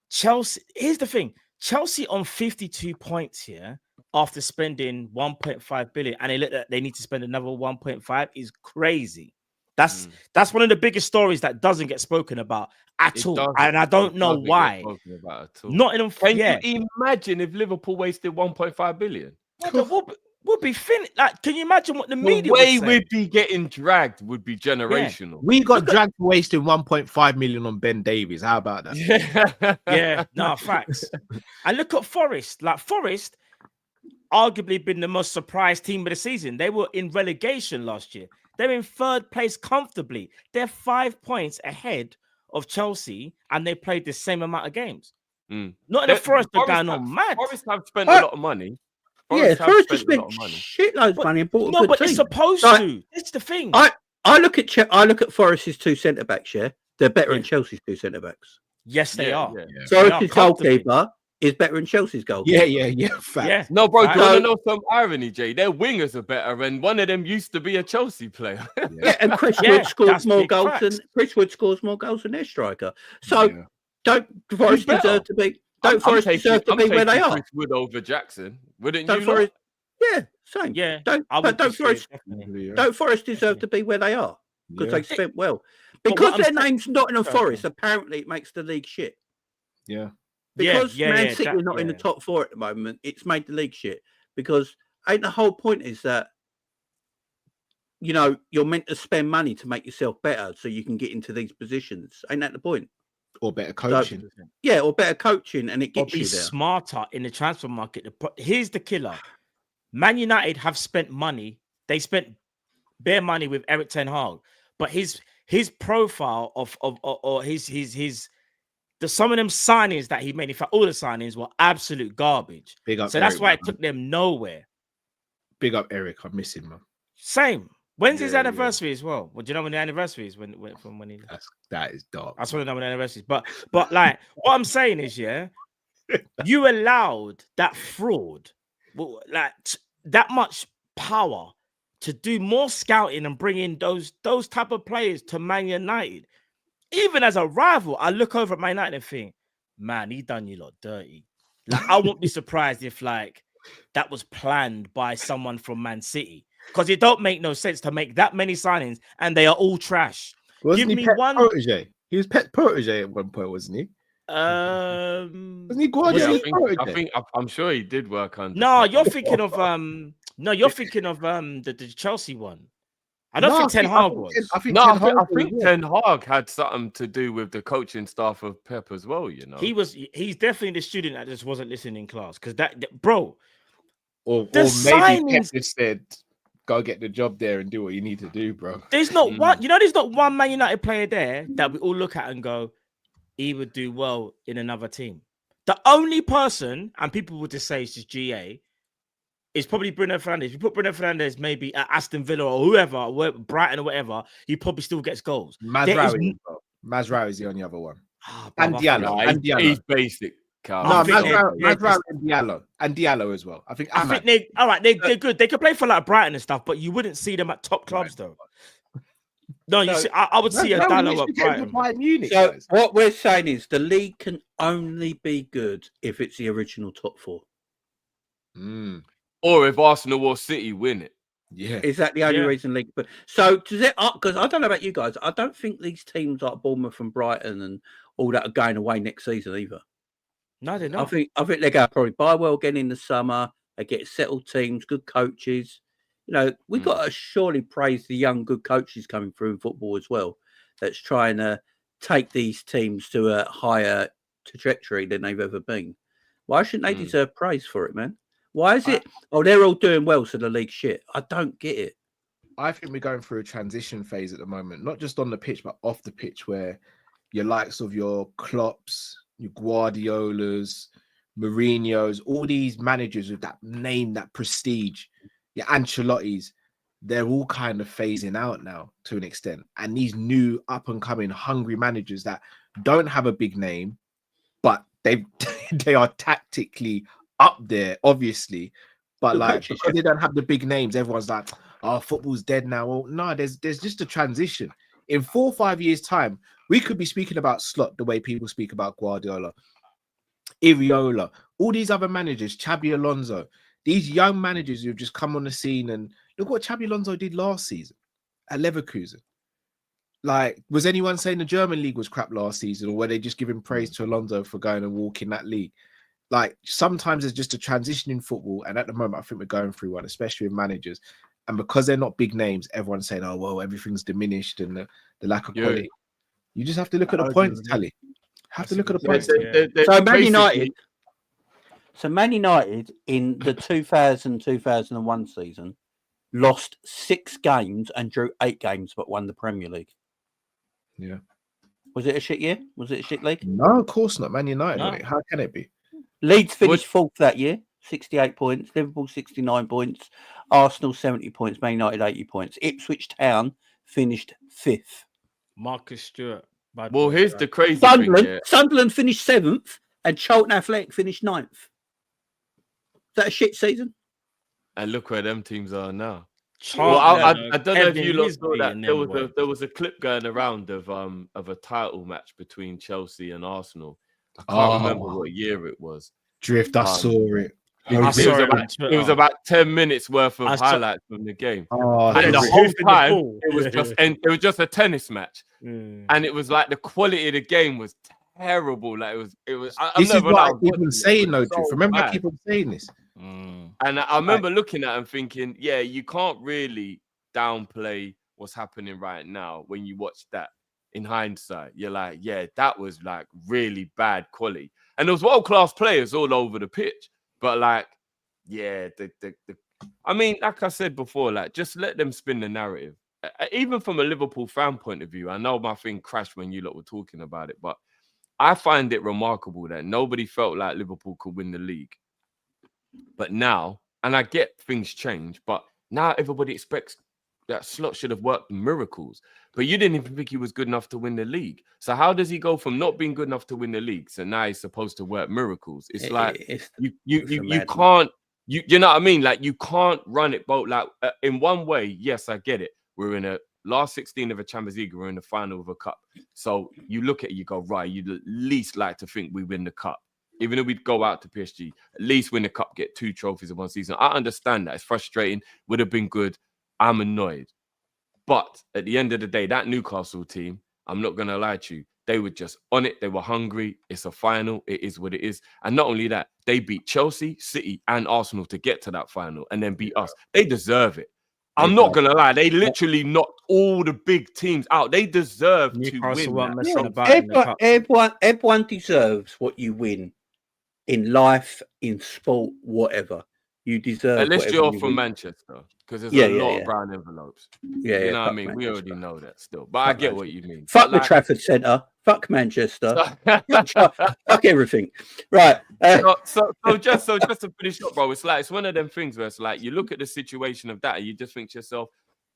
Chelsea, here's the thing: Chelsea on 52 points here after spending 1.5 billion, and they look at they need to spend another 1.5 is crazy. That's one of the biggest stories that doesn't get spoken about at all, and I don't know why. Not in. Can you imagine if Liverpool wasted 1.5 billion? Would be finished. Like, can you imagine what the media the way would say? we'd be getting dragged would be generational. Yeah. We got dragged for wasting 1.5 million on Ben Davies. How about that? Yeah, no, facts. And look at Forest. Like Forest, arguably been the most surprised team of the season. They were in relegation last year. They're in 3rd place comfortably. They're 5 points ahead of Chelsea, and they played the same amount of games. Not in the Forest are going on mad. Forest have spent a lot of money. Forest has spent shitloads of money and bought a good but team. it's supposed to. It's the thing. I look at Forest's 2 centre backs. Yeah, they're better than Chelsea's 2 centre backs. Yes, they are. Forest's goalkeeper is better than Chelsea's goalkeeper. Fact. No, bro, do you want to know some irony, Jay? Their wingers are better, and one of them used to be a Chelsea player. And Chris Wood scores more goals than their striker. So don't Forest deserve to be? Don't Forest deserve to be where they are? Chris Wood over Jackson, wouldn't don't you? Forest, Yeah, same. Yeah, Don't Forest deserve to be where they are because they spent well. Because their name's Nottingham Forest, apparently it makes the league shit. Yeah. Because Man City are not in the top 4 at the moment, it's made the league shit. Because ain't the whole point is that you're meant to spend money to make yourself better so you can get into these positions. Ain't that the point? Or better coaching. So, or better coaching, and it gets you you there. Smarter in the transfer market. Here's the killer. Man United have spent money. They spent bare money with Eric Ten Hag, but his profile or his some of them signings that he made, in fact, all the signings were absolute garbage. Big up so Eric, that's why it took them nowhere. Big up Eric. I miss him, man. Same. When's his anniversary as well? Well, do you know when the anniversary is? When he? That is dark. I just want to know when the anniversary is. But like what I'm saying is, you allowed that fraud, like that much power to do more scouting and bring in those type of players to Man United. Even as a rival, I look over at Man United and think, man, he done you lot dirty. Like I won't be surprised if like that was planned by someone from Man City. Because it don't make no sense to make that many signings and they are all trash. Wasn't he Pep protege? He was Pep protege at one point, wasn't he? Wasn't he Guardiola? I'm sure he did work on. No, you're thinking of the Chelsea one. I don't think Ten Hag was. I think Ten Hag had something to do with the coaching staff of Pep as well. He's definitely the student that just wasn't listening in class because bro. Or maybe Pep just said, go get the job there and do what you need to do, bro. There's not one, there's not one Man United player there that we all look at and go, he would do well in another team. The only person, and people would just say it's just GA, is probably Bruno Fernandes. If you put Bruno Fernandes maybe at Aston Villa or whoever, Brighton or whatever, he probably still gets goals. Mazraoui is the only other one. And Diallo. He's basic. No, Mazraoui and Diallo as well. I think they're good. They could play for like Brighton and stuff, but you wouldn't see them at top clubs though. No, you see, I would see a Diallo at Brighton. Munich, so what we're saying is the league can only be good if it's the original top 4. Or if Arsenal or City win it. Yeah. Is that the only reason league? But so does it up? Because I don't know about you guys. I don't think these teams like Bournemouth and Brighton and all that are going away next season either. No, they're not. I think they're going to probably buy well again in the summer. They get settled teams, good coaches. We've got to surely praise the young, good coaches coming through in football as well. That's trying to take these teams to a higher trajectory than they've ever been. Why shouldn't they deserve praise for it, man? Why is it? They're all doing well, so the league's shit. I don't get it. I think we're going through a transition phase at the moment, not just on the pitch, but off the pitch, where your likes of your Klopps, your Guardiolas, Mourinho's, all these managers with that name, that prestige, your Ancelottis, they're all kind of phasing out now to an extent. And these new up-and-coming hungry managers that don't have a big name, but they are tactically up there, obviously. But because they don't have the big names, everyone's like, oh, football's dead now. Well, no, there's just a transition. In 4 or 5 years' time, we could be speaking about Slot the way people speak about Guardiola, Iriola, all these other managers, Xabi Alonso, these young managers who've just come on the scene. And look what Xabi Alonso did last season at Leverkusen. Like, was anyone saying the German league was crap last season, or were they just giving praise to Alonso for going and walking that league? Like, sometimes it's just a transition in football. And at the moment, I think we're going through one, especially with managers. And because they're not big names, everyone's saying, oh, well, everything's diminished and the lack of quality. You just have to look at the points tally. Have to look at the points. So Man United in the 2000-2001 season lost 6 games and drew 8 games, but won the Premier League. Yeah. Was it a shit year? Was it a shit league? No, of course not. Man United. No. Mate. How can it be? Leeds finished 4th that year, 68 points. Liverpool 69 points. Arsenal 70 points. Man United 80 points. Ipswich Town finished 5th. Marcus Stewart. Well, here's the crazy thing. Yeah. Sunderland finished 7th and Charlton Athletic finished 9th. Is that a shit season? And look where them teams are now. I don't know if you lot saw that. There was a clip going around of a title match between Chelsea and Arsenal. I can't remember what year it was. Drift, I saw it. It was about 10 minutes worth of highlights from the game. And the whole time it was just a tennis match. And it was like the quality of the game was terrible. Like it was. This is what I keep on saying, though, Truth. Remember, I keep on saying this. And I remember looking at it and thinking, yeah, you can't really downplay what's happening right now when you watch that. In hindsight, you're like, yeah, that was like really bad quality. And there was world-class players all over the pitch. But like, yeah, I mean, like I said before, like just let them spin the narrative. Even from a Liverpool fan point of view, I know my thing crashed when you lot were talking about it, but I find it remarkable that nobody felt like Liverpool could win the league. But now, and I get things change, but now everybody expects that Slot should have worked miracles. But you didn't even think he was good enough to win the league. So how does he go from not being good enough to win the league? So now he's supposed to work miracles. It's like you can't, you know what I mean? Like you can't run it both. Like in one way, yes, I get it. We're in a last 16 of a Champions League. We're in the final of a cup. So you look at it, you go, right, you'd at least like to think we win the cup. Even if we'd go out to PSG, at least win the cup, get 2 trophies in one season. I understand that. It's frustrating. Would have been good. I'm annoyed. But at the end of the day, that Newcastle team, I'm not going to lie to you, they were just on it. They were hungry. It's a final. It is what it is. And not only that, they beat Chelsea, City, and Arsenal to get to that final and then beat us. They deserve it. I'm not going to lie. They literally knocked all the big teams out. They deserve to win. Everyone deserves what you win in life, in sport, whatever. You deserve. Unless you're from Manchester, because there's a lot of brown envelopes. Yeah, you know what I mean. We already know that still, but I get what you mean. Fuck the Trafford Centre. Fuck Manchester. Fuck everything. Right. So just to finish up, bro. It's one of them things where it's like you look at the situation of that, and you just think to yourself,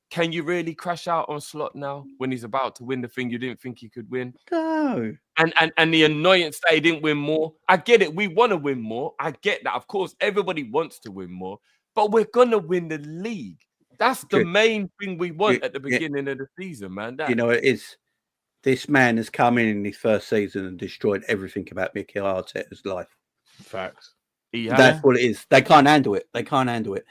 can you really crash out on Slot now when he's about to win the thing you didn't think he could win? No. And the annoyance that he didn't win more. I get it. We want to win more. I get that. Of course, everybody wants to win more, but we're gonna win the league. That's the main thing we want at the beginning of the season, man. You know, it is. This man has come in his first season and destroyed everything about Mikel Arteta's life. Facts. That's what it is. They can't handle it. They can't handle it.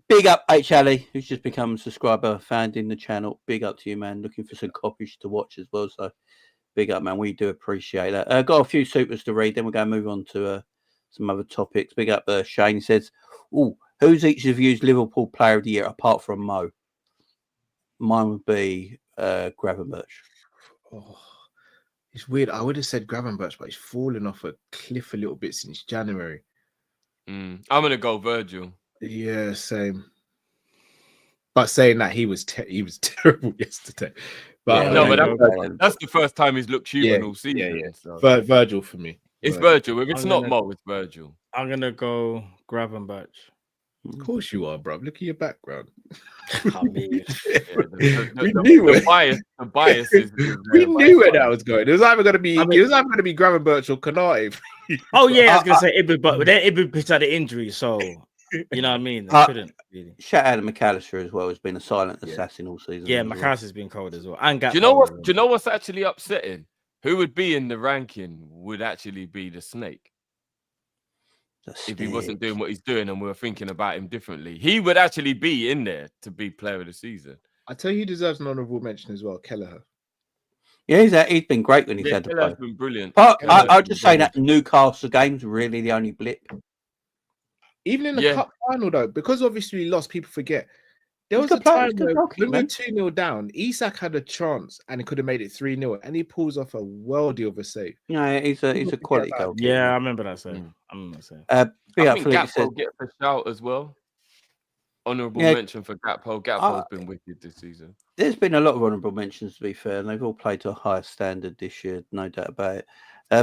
Big up H. Ali, who's just become a subscriber, found in the channel. Big up to you, man. Looking for some kopish to watch as well. So big up, man. We do appreciate that. Got a few supers to read. Then we're going to move on to some other topics. Big up Shane. He says, who's each of you's Liverpool player of the year apart from Mo? Mine would be Gravenberch. Oh, it's weird. I would have said Gravenberch, but he's fallen off a cliff a little bit since January. I'm going to go Virgil. Yeah, same. But saying that he was terrible yesterday. But that's the first time he's looked human all season. Yeah. So. Virgil for me. It's Virgil. If it's not Mo, it's Virgil. I'm gonna go Gravenberch. Of course you are, bro. Look at your background. I mean, the bias is. We knew where that was going. It was either going to be Gravenberch or Kanate. Oh yeah, I was gonna say Ibra, but then Ibra had an injury, so. You know what I mean? I couldn't really. Shout out to McAllister as well. Has been a silent assassin all season. Yeah, McAllister's been cold as well. And do you know what? Do you know what's actually upsetting? Who would be in the ranking would actually be the Snake. If he wasn't doing what he's doing and we were thinking about him differently, he would actually be in there to be player of the season. I tell you, he deserves an honourable mention as well, Kelleher. Yeah, he's been great when he's had to play. Kelleher's been brilliant. But I'll just say that Newcastle game's really the only blip. Even in the cup final, though, because obviously we lost, people forget. There was a time where we were 2-0 down. Isak had a chance and he could have made it 3-0, and he pulls off a worldie of a save. Yeah, he's a quality goal. Yeah, I remember that save. I think Gakpo gets a shout as well. Honourable mention for Gakpo. Gakpo's been wicked this season. There's been a lot of honourable mentions, to be fair, and they've all played to a higher standard this year, no doubt about it.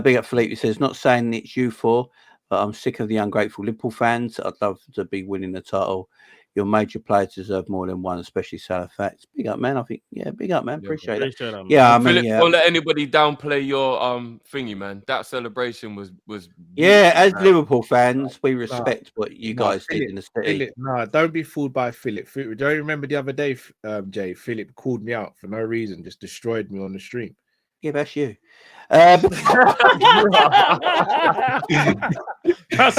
Big up Philippe, he says, not saying it's you four, but I'm sick of the ungrateful Liverpool fans. I'd love to be winning the title. Your major players deserve more than one, especially Salah. Facts. Big up, man. I think, big up, man. Appreciate it. Yeah, I mean, Philip, don't let anybody downplay your thingy, man. That celebration was. Yeah, as Liverpool fans, we respect what you guys did in the city. Don't be fooled by Philip. Don't you remember the other day, Jay? Philip called me out for no reason, just destroyed me on the stream. Yeah, that's you. That's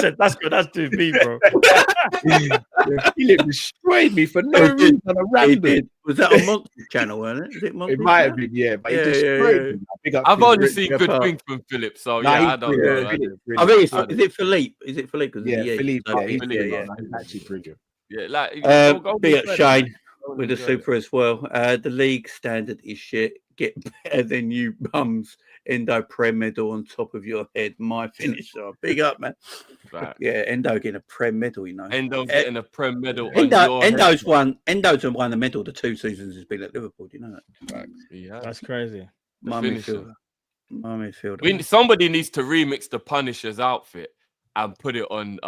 it. That's good. That's too me, bro. He destroyed me for no reason. He did. Was that on Monster Channel, wasn't it? Is it Monster It might have Channel? been, yeah. But Yeah, he destroyed me. Big up I've Philip. only seen good apart. things from Philip, so Nah, yeah, I he's don't brilliant. know. Philip, I think brilliant. is it Philippe? Is it Philippe? Yeah, Philippe. So Yeah, he's Philippe, brilliant. yeah. He's actually brilliant. Yeah, like go Be at with Shane Fred, man. with the super as well. The league standard is shit. Get better than you bums. Endo Prem medal on top of your head. My finisher. Big up, man. Right. Yeah, Endo getting a Prem medal, you know. Endo's getting a Prem medal on your Endo's head. won the medal the 2 seasons he's been at Liverpool. Do you know that? Yeah. That's crazy. My finisher. midfielder. Somebody needs to remix the Punisher's outfit and put it on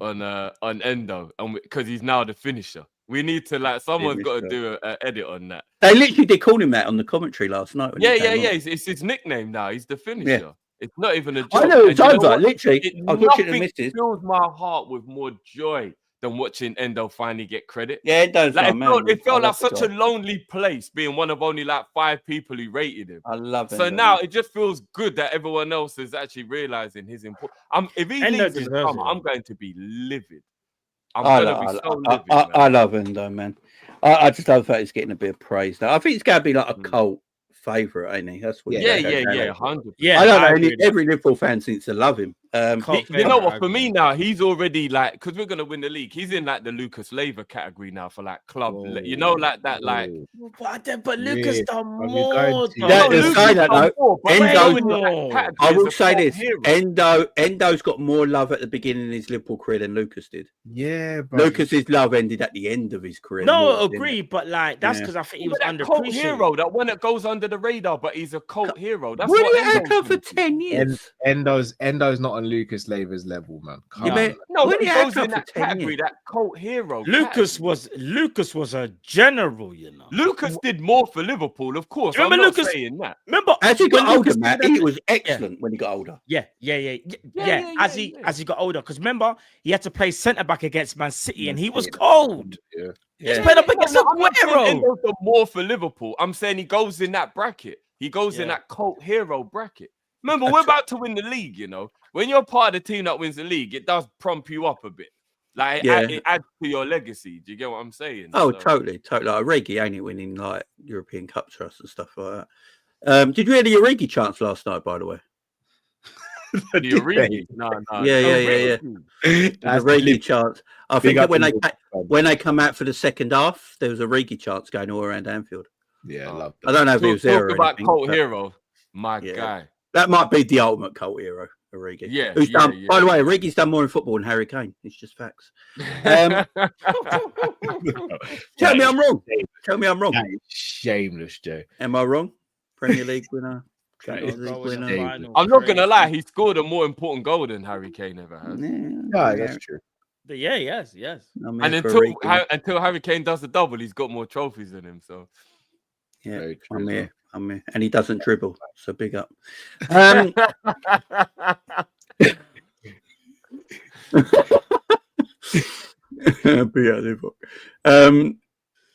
Endo, and because he's now the finisher. We need to someone's got to do an edit on that. They literally did call him that on the commentary last night. Yeah. It's his nickname now. He's the finisher. Yeah. It's not even a joke. I know it's And you over. what? Literally, I was watching the Nothing missus. fills my heart with more joy than watching Endo finally get credit. Yeah, Endo's Like, my man. it I felt like love the such a guy. lonely place being one of only 5 people who rated him. I love So Endo, now man. it just feels good that everyone else is actually realizing his importance. If he Endo leaves in deserves summer, it. I'm going to be livid. I'm I going to be so livid. I love Endo, man. I just love that he's getting a bit of praise now. I think it's going to be like a cult favourite, ain't he? That's what. Yeah, 100%. Yeah, I don't I know. agree with Every Liverpool fan seems to love him. You know what? For me now, he's already because we're gonna win the league. He's in the Lucas Leiva category now for club. You know, that. But Lucas Yeah. done Are we more. going to- though. Yeah, Lucas to say that done though, more, but Endo's we're going in that I category will as a say cult this: hero. Endo's got more love at the beginning of his Liverpool career than Lucas did. Yeah, bro. Lucas's love ended at the end of his career. No, more than- agree, but that's Yeah. because I think he was That cult underappreciated. hero, that one that goes under the radar, but he's a cult hero. That's What what did he Endo's have for gonna do. 10 years? Endo's not on Lucas Leiva's level, man. You Calm mean- down. No, What but did he he goes have in for that 10 category, years? that cult hero. Lucas category. was a general, you know. Lucas did more for Liverpool, of course. Remember I'm not Lucas- saying that. Remember As he when got older, Lucas Matt, did he that- was excellent when he got older. Yeah. As he got older, because remember he had to play centre back against Man City, and he was cold. Yeah. He's played up against I'm not saying Aguero. Endo's done more for Liverpool. I'm saying he goes in that bracket. He goes in Yeah. that cult hero bracket. Remember, we're about to win the league, you know. When you're part of the team that wins the league, it does prompt you up a bit. It adds to your legacy. Do you get what I'm saying? Oh, So- totally. Like Origi ain't it winning European Cups for us and stuff like that. Did you hear the Origi chants last night, by the way? The Origi? No. Yeah. The Origi chants. I think that when they come out for the second half, there was a Origi chants going all around Anfield. Yeah, I love that. I don't know if he was there. Talk or about anything, cult but hero, my guy. That might be the ultimate cult hero, Origi. Yeah, Who's yeah, done? yeah. By the way, Origi's done more in football than Harry Kane. It's just facts. Tell me I'm wrong. Tell me I'm wrong. That is shameless, Joe. Am I wrong? Premier League winner. That Champions is League winner. I'm not gonna lie, he scored a more important goal than Harry Kane ever has. Yeah, that's true. Yeah, yes. And until Harry Kane does the double, he's got more trophies than him. So yeah, I'm here, and he doesn't dribble. So big up.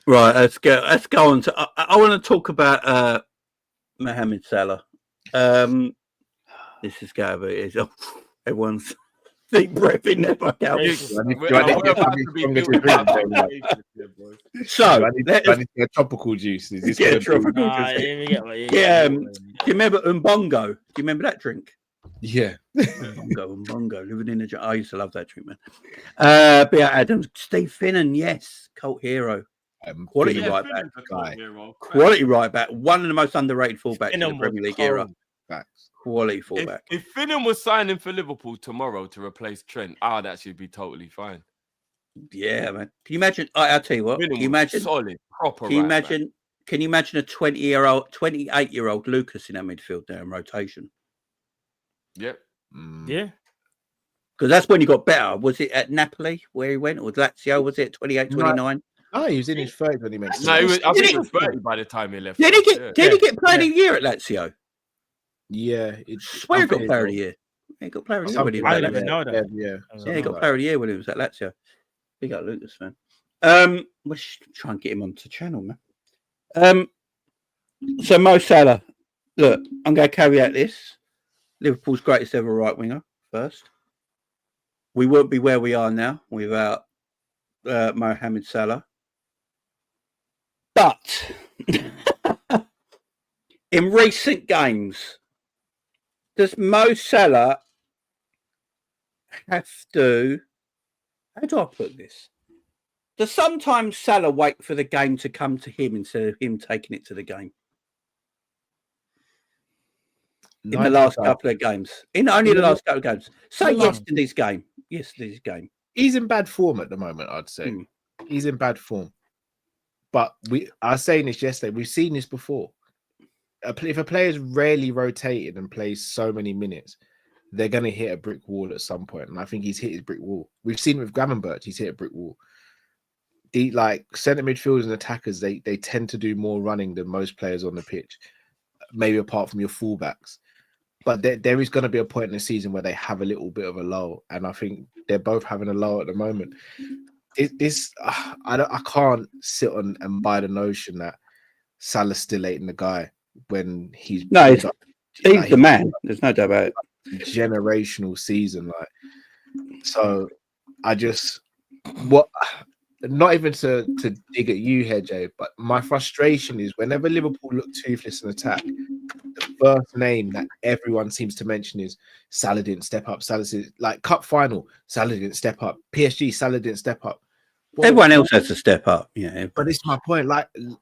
Right, let's go on to. I want to talk about Mohamed Salah. This is going to be everyone's deep breath in their back out. So, I need to get tropical juice. Is this Yeah, gonna be- tropical juice. Yeah, do you remember Umbongo? Do you remember that drink? Yeah. Umbongo, living in the. I used to love that drink, man. Beat Adams, Steve Finnan, yes, cult hero. Quality right back. Quality right back. One of the most underrated fullbacks in the Premier League era. Quality fullback. If Finnan was signing for Liverpool tomorrow to replace Trent, I'd actually be totally fine. Yeah, man. Can you imagine? I'll tell you what. Can you imagine? Solid, proper. Can you imagine? Can you imagine a 28-year-old Lucas in our midfield there in rotation? Yep. Yeah. Because that's when he got better. Was it at Napoli where he went, or Lazio? Was it 28, 29? Oh, he was in his 30s when he made. No, I think he was 30 by the time he left. Did he get player of the year at Lazio? Yeah, Swear he got player of the year. He got player of the year when he was at Lazio. Yeah, he got player of the year when he was at Lazio. Big up Lucas, man. We should try and get him onto the channel, man. So Mo Salah, Look, I'm going to carry out this. Liverpool's greatest ever right winger first. We won't be where we are now without Mohamed Salah. But in recent games, does Mo Salah have to... How do I put this? Does sometimes Salah wait for the game to come to him instead of him taking it to the game? In the last couple of games. In only the last couple of games. Say yesterday's game. Yesterday's game. He's in bad form at the moment, I'd say. He's in bad form. But I was saying this yesterday. We've seen this before. If a player's rarely rotated and plays so many minutes, they're going to hit a brick wall at some point. And I think he's hit his brick wall. We've seen with Gravenberch, he's hit a brick wall. The centre midfielders and attackers, they tend to do more running than most players on the pitch, maybe apart from your fullbacks. But there is going to be a point in the season where they have a little bit of a lull, and I think they're both having a lull at the moment. I can't sit on and buy the notion that Salah's still hating the guy when he's he's the man. There's no doubt about it. Generational season, so I just not even to dig at you here, Jay, but my frustration is whenever Liverpool look toothless in attack, the first name that everyone seems to mention is Salah didn't step up. Cup final, Salah didn't step up. PSG, Salah didn't step up. Everyone else has to step up. Yeah, but it's my point.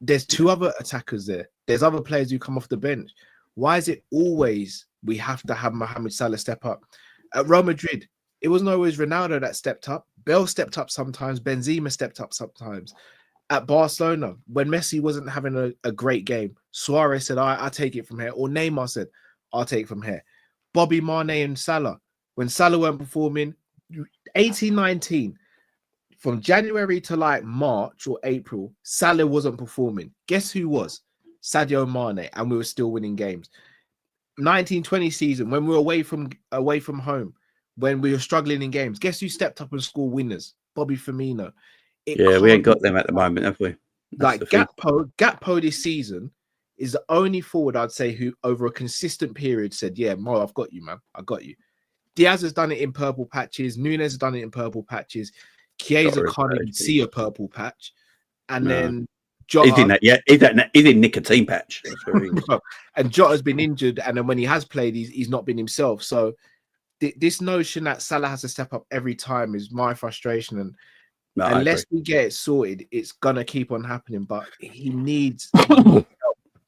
There's two other attackers there. There's other players who come off the bench. Why is it always we have to have Mohamed Salah step up? At Real Madrid, it wasn't always Ronaldo that stepped up. Bale stepped up sometimes. Benzema stepped up sometimes. At Barcelona, when Messi wasn't having a great game, Suarez said, I'll take it from here. Or Neymar said, I'll take it from here. Bobby, Mane and Salah. When Salah weren't performing, 18-19, from January to March or April, Salah wasn't performing. Guess who was? Sadio Mane, and we were still winning games. 19-20 season, when we were away from home, when we were struggling in games, guess who stepped up and scored winners? Bobby Firmino. We ain't got them at the moment, have we? Gakpo this season is the only forward I'd say who, over a consistent period, said, "Yeah, Mo, I've got you, man. I got you." Diaz has done it in purple patches. Nunez has done it in purple patches. Chiesa can't even see a purple patch, and then Jota, he's in that. Yeah, he's in nicotine patch. And Jota's been injured, and then when he has played, he's not been himself. So this notion that Salah has to step up every time is my frustration, and unless we get it sorted, it's gonna keep on happening. But he needs help.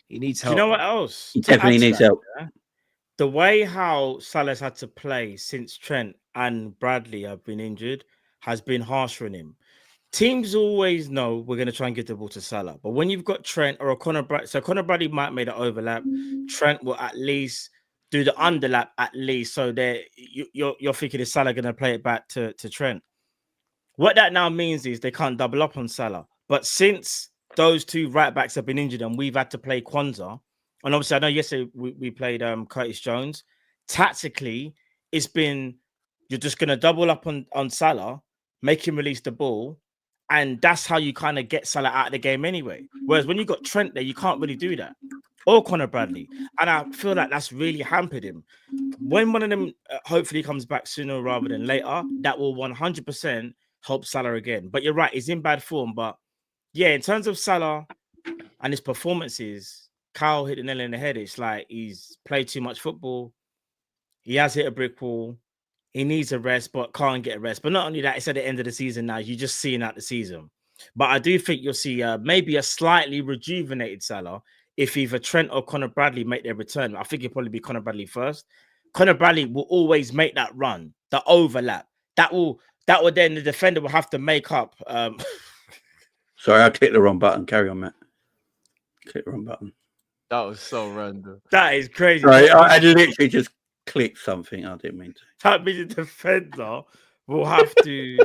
He needs help. You know what else? He definitely needs help. Yeah? The way how Salah's had to play since Trent and Bradley have been injured has been harsh on him. Teams always know we're going to try and get the ball to Salah. But when you've got Trent or a Conor Bradley, so Conor Bradley might make an overlap. Trent will at least do the underlap at least. So you're thinking, is Salah going to play it back to Trent? What that now means is they can't double up on Salah. But since those two right backs have been injured and we've had to play Kwanzaa, and obviously I know yesterday we played Curtis Jones, tactically it's been you're just going to double up on Salah, make him release the ball, and that's how you kind of get Salah out of the game anyway. Whereas when you got Trent there, you can't really do that. Or Conor Bradley. And I feel like that's really hampered him. When one of them hopefully comes back sooner rather than later, that will 100% help Salah again. But you're right, he's in bad form. But yeah, in terms of Salah and his performances, Kyle hit the nail in the head. It's like he's played too much football. He has hit a brick wall. He needs a rest, but can't get a rest. But not only that, it's at the end of the season now. You're just seeing out the season. But I do think you'll see maybe a slightly rejuvenated Salah if either Trent or Conor Bradley make their return. I think it'll probably be Conor Bradley first. Conor Bradley will always make that run, the overlap. That will then the defender will have to make up. Sorry, I clicked the wrong button. Carry on, Matt. Click the wrong button. That was so random. That is crazy. Right, I literally just clicked something. I didn't mean to. That means the defender will have to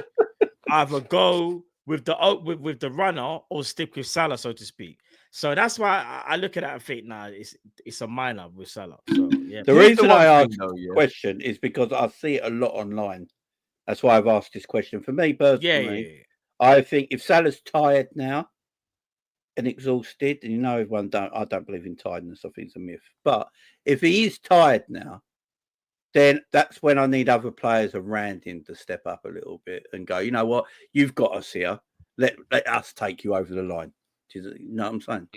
either go with the runner or stick with Salah, so to speak. So that's why I look at that and think, nah, it's a minor with Salah. So, yeah. The reason I asked the question is because I see it a lot online. That's why I've asked this question. For me personally, I think if Salah's tired now, and exhausted, and you know everyone I don't believe in tiredness. I think it's a myth. But if he is tired now, then that's when I need other players around him to step up a little bit and go, you know what, you've got us here. Let us take you over the line. You know what I'm saying?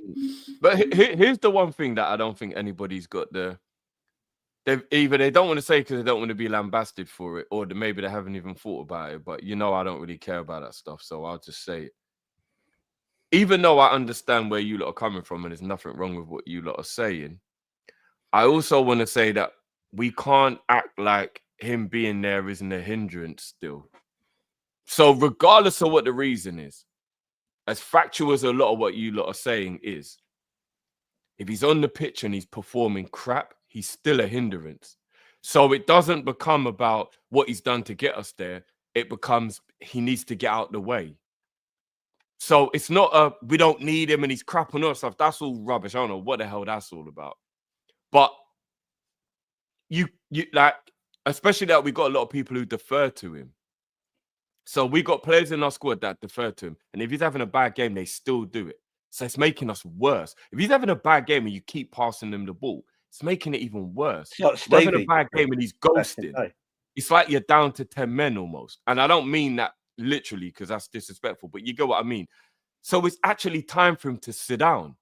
But here's the one thing that I don't think anybody's got they don't want to say because they don't want to be lambasted for it, or maybe they haven't even thought about it. But I don't really care about that stuff, so I'll just say it. Even though I understand where you lot are coming from and there's nothing wrong with what you lot are saying, I also want to say that we can't act like him being there isn't a hindrance still. So regardless of what the reason is, as factual as a lot of what you lot are saying is, if he's on the pitch and he's performing crap, he's still a hindrance. So it doesn't become about what he's done to get us there. It becomes he needs to get out the way. So it's not we don't need him and he's crap on us stuff. That's all rubbish. I don't know what the hell that's all about. But you like, especially that we got a lot of people who defer to him. So we got players in our squad that defer to him. And if he's having a bad game, they still do it. So it's making us worse. If he's having a bad game and you keep passing him the ball, it's making it even worse. If he's having a bad game and he's ghosting, it's like you're down to 10 men almost. And I don't mean that literally because that's disrespectful, but you get what I mean. So it's actually time for him to sit down.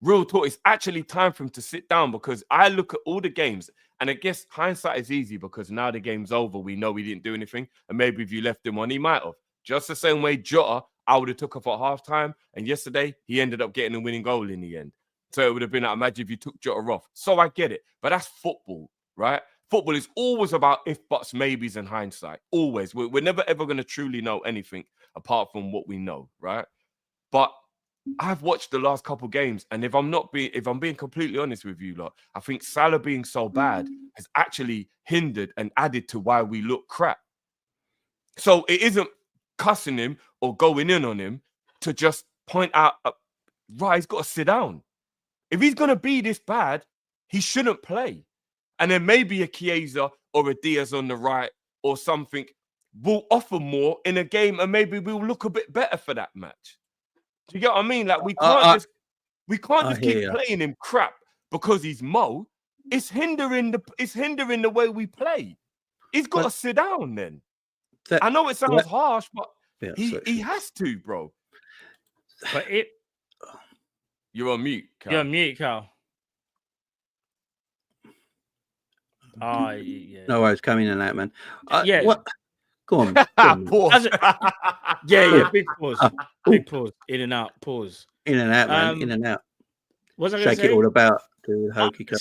Real talk, it's actually time for him to sit down, because I look at all the games, and I guess hindsight is easy because now the game's over. We know he didn't do anything, and maybe if you left him on, he might have. Just the same way Jota, I would have took off at halftime, and yesterday he ended up getting a winning goal in the end. So it would have been like, imagine if you took Jota off. So I get it, but that's football, right? Football is always about if, buts, maybes, and hindsight. Always. We're never ever going to truly know anything apart from what we know, right? But I've watched the last couple games, and if I'm being completely honest with you lot, I think Salah being so bad has actually hindered and added to why we look crap. So it isn't cussing him or going in on him to just point out, right, he's got to sit down. If he's going to be this bad, he shouldn't play. And then maybe a Chiesa or a Diaz on the right or something will offer more in a game, and maybe we'll look a bit better for that match. Do you get what I mean? Like we can't just keep playing him crap because he's Mo. It's hindering the way we play. He's got to sit down then. I know it sounds harsh, but he has to, bro. But you're on mute, Cal. You're on mute, Cal. Oh, yeah. No worries, coming in and out, man. Yeah. What? Go on. Pause. Yeah. Big pause. Big pause. In and out. Pause. In and out, man. In and out. What's I Shake say? It all about the hokey club.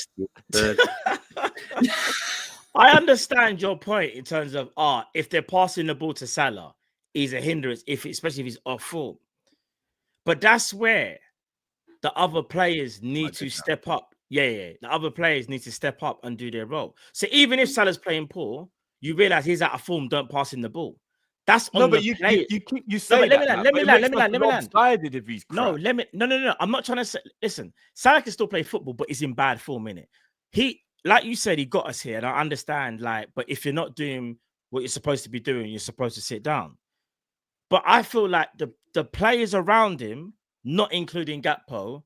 I understand your point in terms of if they're passing the ball to Salah, he's a hindrance, especially if he's off form. But that's where the other players need to step up. Yeah. The other players need to step up and do their role. So even if Salah's playing poor, you realize he's out of form, don't pass him the ball. That's on the player. You say that. Let me land. If he's crap. No. I'm not trying to say. Listen, Salah can still play football, but he's in bad form, innit? He, like you said, he got us here, and I understand. But if you're not doing what you're supposed to be doing, you're supposed to sit down. But I feel like the players around him, not including Gakpo,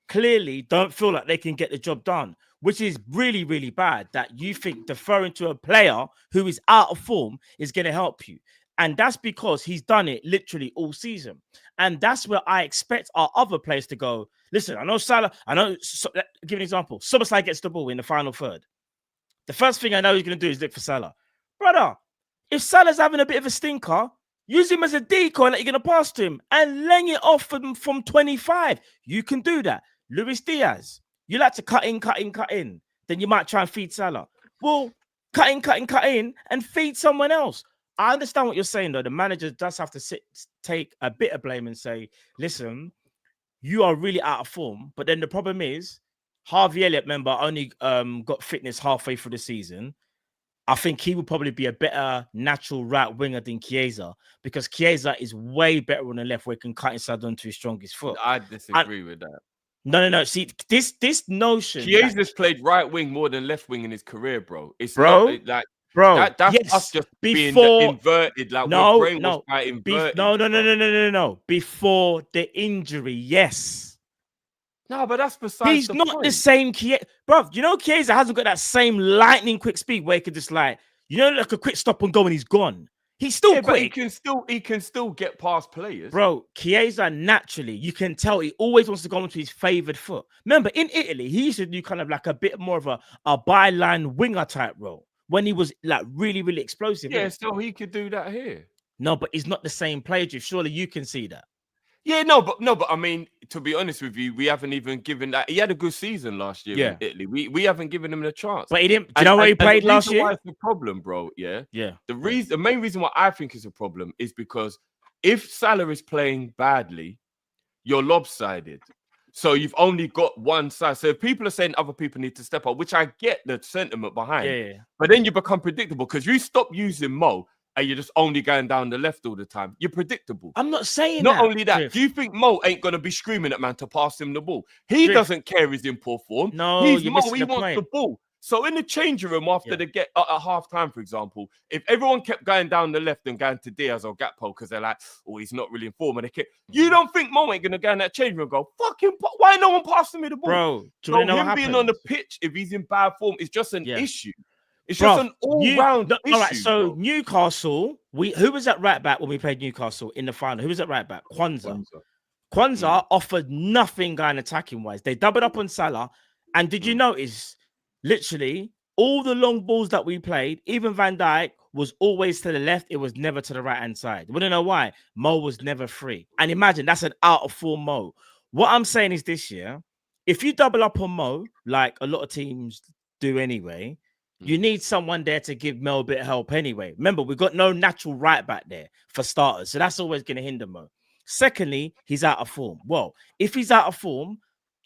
clearly don't feel like they can get the job done, which is really, really bad. That you think deferring to a player who is out of form is going to help you. And that's because he's done it literally all season. And that's where I expect our other players to go. Listen, I know Salah, give an example. Soboslai gets the ball in the final third. The first thing I know he's going to do is look for Salah. Brother, if Salah's having a bit of a stinker, use him as a decoy that you're going to pass to him and laying it off from 25. You can do that. Luis Diaz, you like to cut in. Then you might try and feed Salah. Well, cut in and feed someone else. I understand what you're saying, though. The manager does have to take a bit of blame and say, listen, you are really out of form. But then the problem is, Harvey Elliott, remember, only got fitness halfway through the season. I think he would probably be a better natural right winger than Chiesa, because Chiesa is way better on the left where he can cut inside onto his strongest foot. I disagree with that. No. See, this notion. Chiesa's played right wing more than left wing in his career, bro. It's bro. Not, like bro. That's yes, us just being before inverted. Like my brain was quite inverted. No. Before the injury, yes. No, but that's besides He's the not point. the same Chiesa. Bro, you know Chiesa hasn't got that same lightning quick speed where he can just like, like a quick stop and go and he's gone. He's still quick. But he can still get past players. Bro, Chiesa naturally, you can tell he always wants to go into his favoured foot. Remember, in Italy, he used to do kind of like a bit more of a byline winger type role when he was like really, really explosive. Yeah, so he could do that here. No, but he's not the same player, Jeff. Surely you can see that. Yeah, no, but I mean, to be honest with you, we haven't even given that. He had a good season last year in Italy. We haven't given him the chance. But he didn't. Do you know where he played last year? Why it's the problem, bro. Yeah. The main reason why I think it's a problem is because if Salah is playing badly, you're lopsided. So you've only got one side. So if people are saying other people need to step up, which I get the sentiment behind, but then you become predictable because you stop using Mo. And you're just only going down the left all the time. You're predictable. I'm not saying Not that. only that, do you think Mo ain't going to be screaming at man to pass him the ball? He doesn't care he's in poor form. No, he's you're Mo. missing He wants point. the ball. So in the changing room after they get at half time, for example, if everyone kept going down the left and going to Diaz or Gakpo because they're like, oh, he's not really in form, and they kept, you don't think Mo ain't going to go in that changing room and go, fucking, why no one passing me the ball? Bro, do you so know him what being happens? on the pitch, if he's in bad form, it's just an issue. It's just an all-round issue. All right, so Newcastle, who was at right back when we played Newcastle in the final? Who was at right back? Kwanzaa offered nothing going attacking-wise. They doubled up on Salah. And did you notice, literally, all the long balls that we played, even Van Dijk was always to the left. It was never to the right-hand side. We don't know why. Mo was never free. And imagine, that's an out-of-form Mo. What I'm saying is this year, if you double up on Mo, like a lot of teams do anyway, you need someone there to give Mo a bit of help anyway. Remember, we've got no natural right back there for starters. So that's always going to hinder Mo. Secondly, he's out of form. Well, if he's out of form,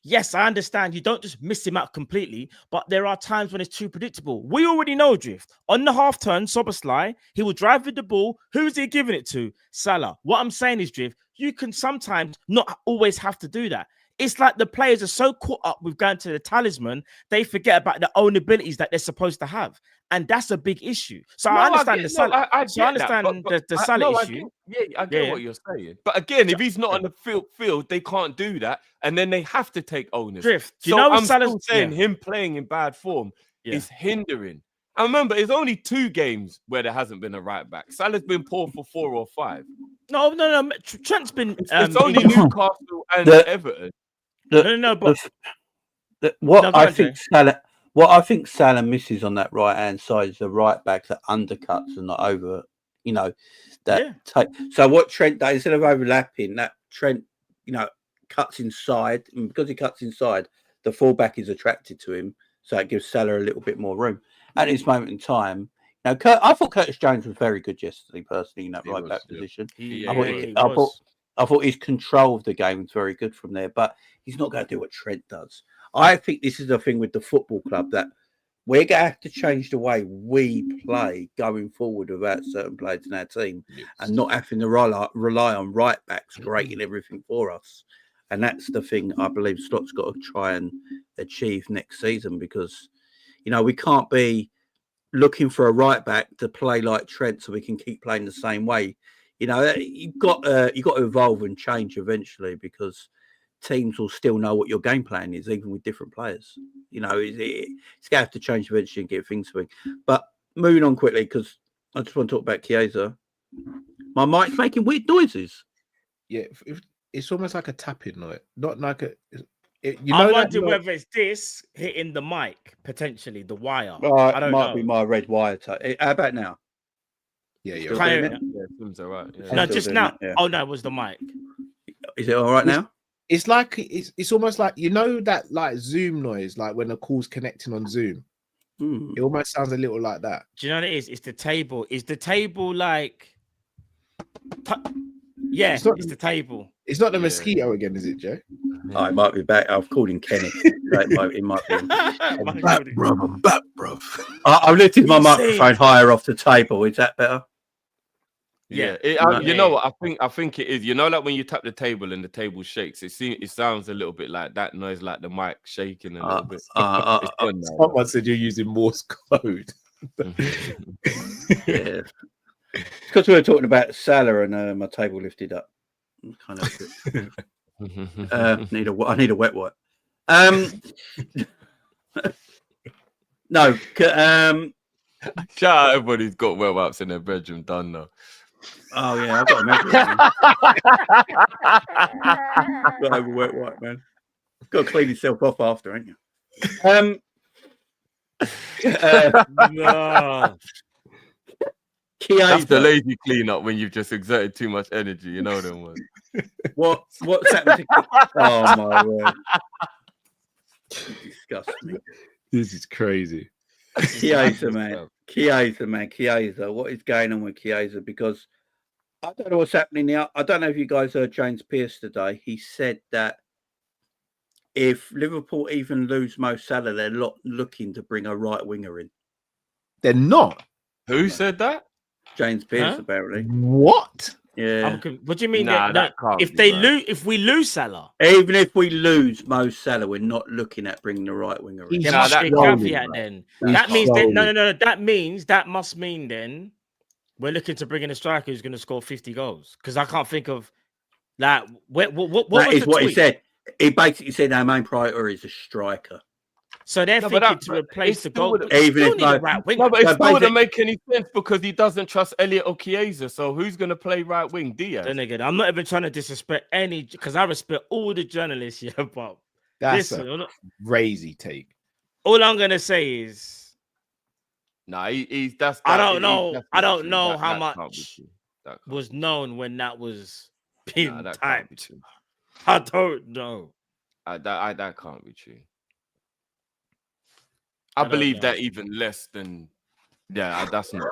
yes, I understand you don't just miss him out completely, but there are times when it's too predictable. We already know, Drift. On the half turn, Soboslai, he will drive with the ball. Who's he giving it to? Salah. What I'm saying is, Drift, you can sometimes not always have to do that. It's like the players are so caught up with going to the talisman, they forget about their own abilities that they're supposed to have. And that's a big issue. So I understand the Salah. I understand the Salah issue. I get what you're saying. But again, if he's not on the field, they can't do that. And then they have to take ownership. Drift. So I'm still saying him playing in bad form is hindering. And remember, it's only 2 games where there hasn't been a right back. Salah's been poor for 4 or 5. No. Trent's been. It's only Newcastle and Everton. What I think Salah misses on that right hand side is the right back that undercuts and not over. So what Trent does, instead of overlapping, that Trent cuts inside, and because he cuts inside, the fullback is attracted to him, so it gives Salah a little bit more room. At this moment in time, I thought Curtis Jones was very good yesterday, personally, in that right back position. I thought his control of the game was very good from there, but he's not going to do what Trent does. I think this is the thing with the football club, that we're going to have to change the way we play going forward without certain players in our team and not having to rely on right backs creating everything for us. And that's the thing I believe Slott's got to try and achieve next season, because, we can't be looking for a right back to play like Trent so we can keep playing the same way. You've got to evolve and change eventually, because teams will still know what your game plan is, even with different players. It's going to have to change eventually and get things swing. But moving on quickly, because I just want to talk about Chiesa. My mic's making weird noises. Yeah, it's almost like a tapping noise, not like a. I'm wondering whether it's this hitting the mic, potentially the wire. I don't know. It might be my red wire. How about now? Yeah. It seems all right. Yeah. No, just now. Yeah. Oh no, it was the mic. Is it all right now? It's like it's almost like that like Zoom noise, like when the call's connecting on Zoom. It almost sounds a little like that. Do you know what it is? It's the table. Is the table like? It's the table. It's not the mosquito again, is it, Joe? Oh, it might be back. I've called him Kenny. It might be. I'm back, bruv. I've lifted my microphone higher off the table. Is that better? Yeah. You know what? I think it is. Like when you tap the table and the table shakes, it sounds a little bit like that noise, like the mic shaking a little bit. Someone said you're using Morse code. Yeah. Because we were talking about Salah and my table lifted up. Kind of. I need a wet wipe. No. Shout out everybody who's got wet wipes in their bedroom done now. Oh yeah, I've got to remember it. Got to have a wet wipe, man. Got to clean yourself off after, ain't you? No. That's the lazy cleanup when you've just exerted too much energy. You know them ones. What's happened to? Oh my word! Disgusting. This is crazy. Chiesa, man. Chiesa. What is going on with Chiesa? Because I don't know what's happening now. I don't know if you guys heard James Pearce today. He said that if Liverpool even lose Mo Salah, they're not looking to bring a right winger in. They're not. Who said that? James Pearce, apparently. What? Yeah. What do you mean? Nah, that can't if be they right. lose, if we lose Salah, Even if we lose Mo Salah, we're not looking at bringing the right winger in. there Nah, must that be a can't be caveat right. then. He's That means trolling. no. That must mean then we're looking to bring in a striker who's going to score 50 goals. Because I can't think of like what That was is the what he tweet? said. He basically said our main priority is a striker. So they're No, but thinking that- to but replace it's the still goal. wouldn't- But you Even still if need a no- right winger. No, but it So still wouldn't basic- make any sense because he doesn't trust Elliot or Chiesa. So who's going to play right wing? Diaz. Then again, I'm not even trying to disrespect any because I respect all the journalists here, but That's listen, a crazy take. all I'm gonna say is Nah, he's that's. I that- don't he- know. that's I not don't true. know That- how that can't be much true. That can't- was known when that was being nah, that can't be typed. true. I don't know. That can't be true. I don't believe know. that even less than. Yeah, that's not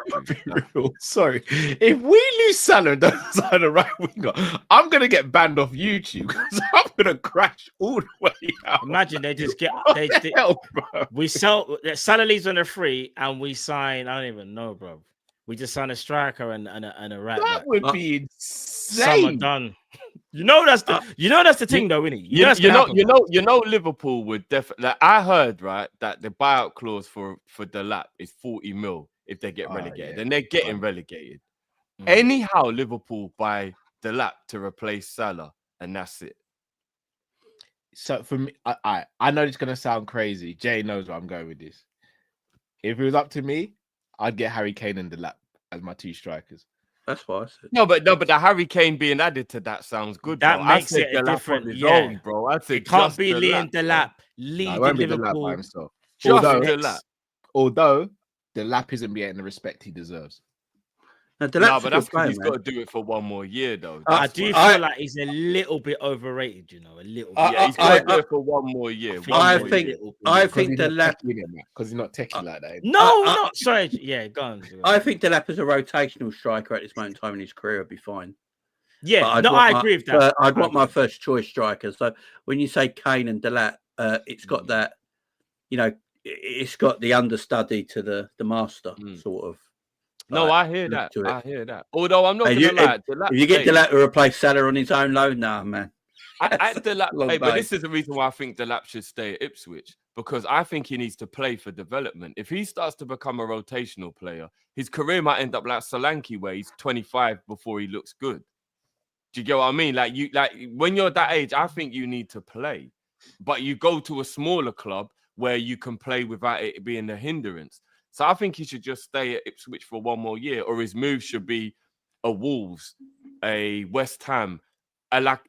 true. Sorry. If we lose Salah and don't sign a right winger, I'm going to get banned off YouTube because I'm going to crash all the way out. Imagine they just get What they, the they- hell, bro? we sell Salah leaves on a free and we sign. I don't even know, bro. We just sign a striker and a right That back. would be Summer insane. done. You know that's the thing though, innit? You know, Liverpool would definitely. Like, I heard right that the buyout clause for Delap is 40 mil if they get relegated, and they're getting relegated. Anyhow, Liverpool buy Delap to replace Salah, and that's it. So for me, I know it's going to sound crazy. Jay knows where I'm going with this. If it was up to me, I'd get Harry Kane and Delap as my two strikers. That's what I said. No, but the Harry Kane being added to that sounds good. That bro. makes I said it a Delap different. on his Yeah, own, bro. I said it can't just be Liam bro. Delap No, leading it won't be Delap Liverpool. by himself. Just Although, Delap. Delap isn't getting the respect he deserves. No, No, but that's because he's got to do it for one more year, though. I That's do why. feel like he's a little bit overrated, you know, a little bit. Yeah, he's got to do it for one more year. I think Delap because he's not techie like that. No, sorry. Yeah, go on. I think Delap as a rotational striker at this moment in time in his career would be fine. Yeah, But I'd no, want I my- agree with that. I'd want my first choice striker. So when you say Kane and Delap, it's got that, you know, it's got the understudy to the master sort of. No, like, I hear look that. to it. I hear that. Although I'm not If going you, to lie. if you get Delap to replace Salah on his own loan, nah, man. Delap, long hey, but day. this is the reason why I think Delap should stay at Ipswich, because I think he needs to play for development. If he starts to become a rotational player, his career might end up like Solanke, where he's 25 before he looks good. Do you get what I mean? Like when you're that age, I think you need to play, but you go to a smaller club where you can play without it being a hindrance. So I think he should just stay at Ipswich for one more year, or his move should be a Wolves, a West Ham, like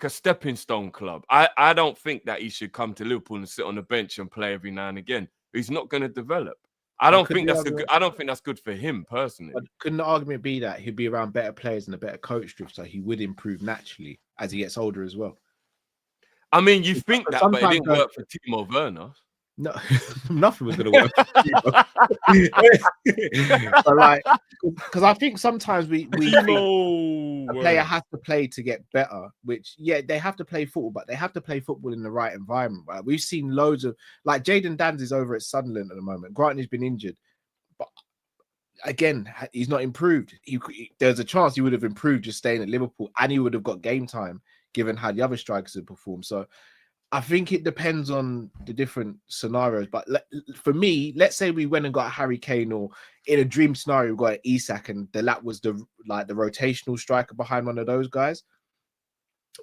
a stepping stone club. I don't think that he should come to Liverpool and sit on the bench and play every now and again. He's not going to develop. I don't think that's good for him personally. But couldn't the argument be that he'd be around better players and a better coach, so he would improve naturally as he gets older as well? I mean, you think that, but it Sometimes didn't work for Timo Werner. No, nothing was going to work. But like, because I think sometimes we think a player has to play to get better. Which they have to play football, but they have to play football in the right environment. Right? We've seen loads of like Jadon Danns is over at Sunderland at the moment. Granted, he's been injured, but again, he's not improved. There's a chance he would have improved just staying at Liverpool, and he would have got game time given how the other strikers have performed. So I think it depends on the different scenarios. But for me, let's say we went and got a Harry Kane, or in a dream scenario, we got an Isak, and Delap was the rotational striker behind one of those guys.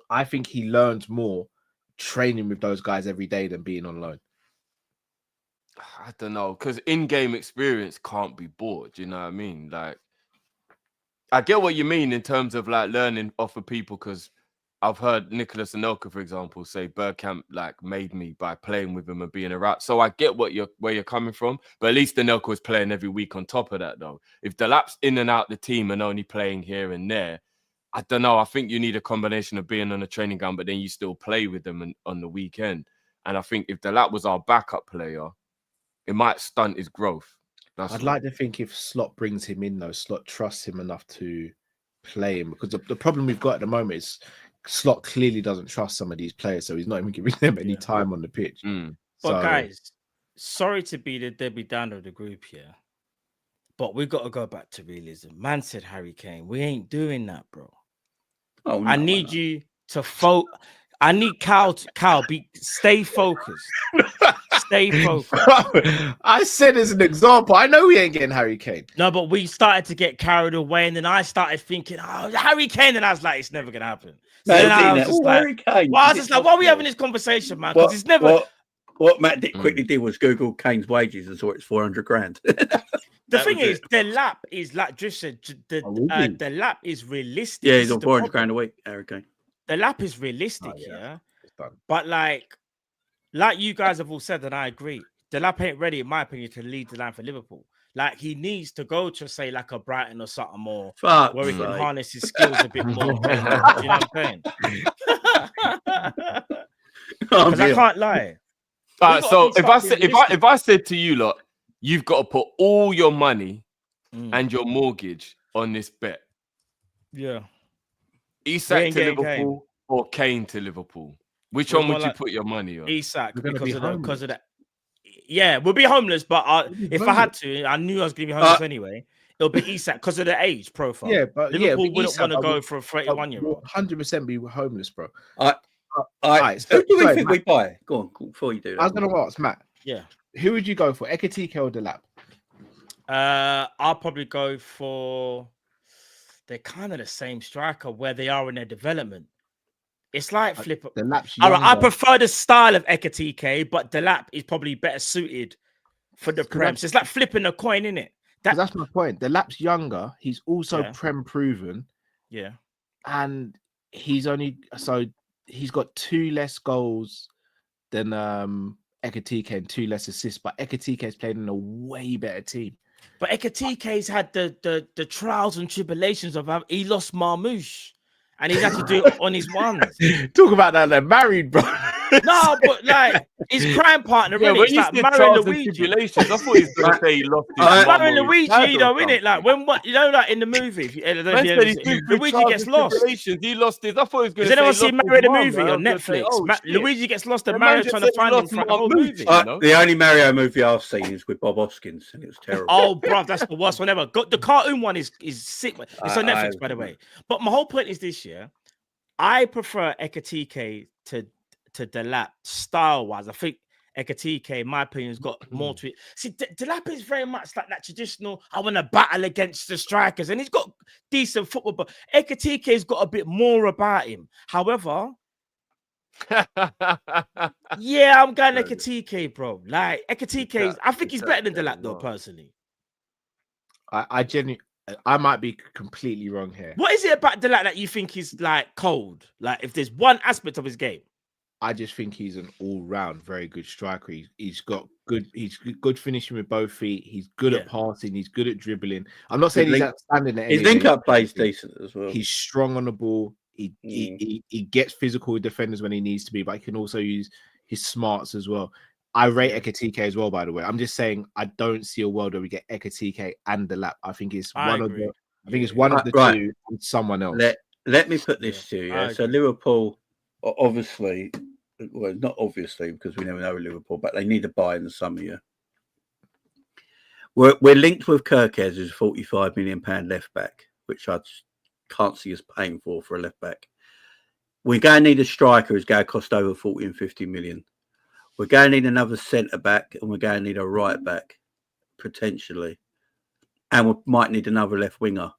I think he learns more training with those guys every day than being on loan. I don't know, because in-game experience can't be bought. Do you know what I mean? Like, I get what you mean in terms of like learning off of people, because I've heard Nicholas Anelka, for example, say Bergkamp like made me by playing with him and being around. So I get where you're coming from, but at least Anelka was playing every week on top of that, though. If Delap's in and out the team and only playing here and there, I don't know. I think you need a combination of being on a training ground, but then you still play with them on the weekend. And I think if Delap was our backup player, it might stunt his growth. I'd like to think if Slot brings him in, though, Slot trusts him enough to play him, because the problem we've got at the moment is Slot clearly doesn't trust some of these players, so he's not even giving them any time on the pitch. But guys, sorry to be the Debbie Downer of the group here, but we've got to go back to realism. Man said Harry Kane. We ain't doing that, bro. Oh, I need you to I need Cal to stay focused. Stay focused. I said as an example, I know we ain't getting Harry Kane. No, but we started to get carried away, and then I started thinking, oh, Harry Kane, and I was like, it's never gonna happen. So then I was just like, why are we having this conversation, man? Because it's never. What Matt quickly did was Google Kane's wages and saw it's 400 grand. The thing is, the lap is like Drift said. The lap is realistic. Yeah, he's on 400 grand a week, Harry Kane. The lap is realistic, but like you guys have all said, and I agree. The lap ain't ready, in my opinion, to lead the line for Liverpool. Like, he needs to go to, say, like a Brighton or something more, where he can harness his skills a bit more. You know what I'm saying? Because I can't lie. So if I said to you, lot, you've got to put all your money and your mortgage on this bet. Yeah. Isak to Liverpool or Kane to Liverpool? Which one would you put your money on? Isak, because of that. Yeah, we'll be homeless, but if I had to, I knew I was going to be homeless anyway. It'll be Isak because of the age profile. Yeah, but Liverpool wouldn't want to go for a 31-year-old. 100% be homeless, bro. Who do we think we buy? Go on, before you do that. I was going to ask Matt. Yeah. Who would you go for, Ekitike or Delap? I'll probably go for. They're kind of the same striker where they are in their development. It's like flip. The Lap's all right, I prefer the style of Ekitike, but the Lap is probably better suited for the Prem. So it's like flipping a coin, isn't it? That's my point. The Lap's younger. He's also Prem proven. Yeah. And he's got 2 less goals than Ekitike and 2 less assists, but Ekitike's played in a way better team. But Ekitike's had the trials and tribulations of he lost Marmouche. And he's had to do it on his ones. Talk about that, they're married, bro. No, but like his crime partner, yeah, really, it's like marrying Luigi. I thought he was going to say he lost his marrying Luigi, though, innit? Like when like in the movie, Luigi gets lost. He lost his. I thought he was going to say. Does anyone see Married the movie on Netflix? Luigi gets lost and Mario trying to find him for the whole movie. The only Mario movie I've seen is with Bob Hoskins, and it was terrible. Oh, bro, that's the worst one ever. The cartoon one is sick. It's on Netflix, by the way. But my whole point is this: I prefer Ekitike to Delap style-wise. I think Ekitike, in my opinion, has got more to it. See, Delap is very much like that traditional, I want to battle against the strikers, and he's got decent football, but Ekitike's got a bit more about him. However, yeah, I'm going Ekitike, bro. Like, Ekitike, I think he's better than Delap, though, personally. I genuinely... I might be completely wrong here. What is it about Delap that you think is like cold? Like, if there's one aspect of his game, I just think he's an all-round very good striker. He's got good finishing with both feet. He's good at passing. He's good at dribbling. I'm not saying he's outstanding at anything. His link-up plays decent as well. He's strong on the ball. He gets physical with defenders when he needs to be, but he can also use his smarts as well. I rate Ekitike as well, by the way. I'm just saying I don't see a world where we get Ekitike and Delap. I think it's one of the two and someone else. Let me put this to you. So Liverpool, obviously, well, not obviously because we never know with Liverpool, but they need a buy in the summer. Yeah, we're linked with Kirkez, who's a £45 million left back, which I can't see us paying for a left back. we're going to need a striker who's going to cost over 40 and 50 million. We're going to need another centre back, and we're going to need a right back potentially, and we might need another left winger.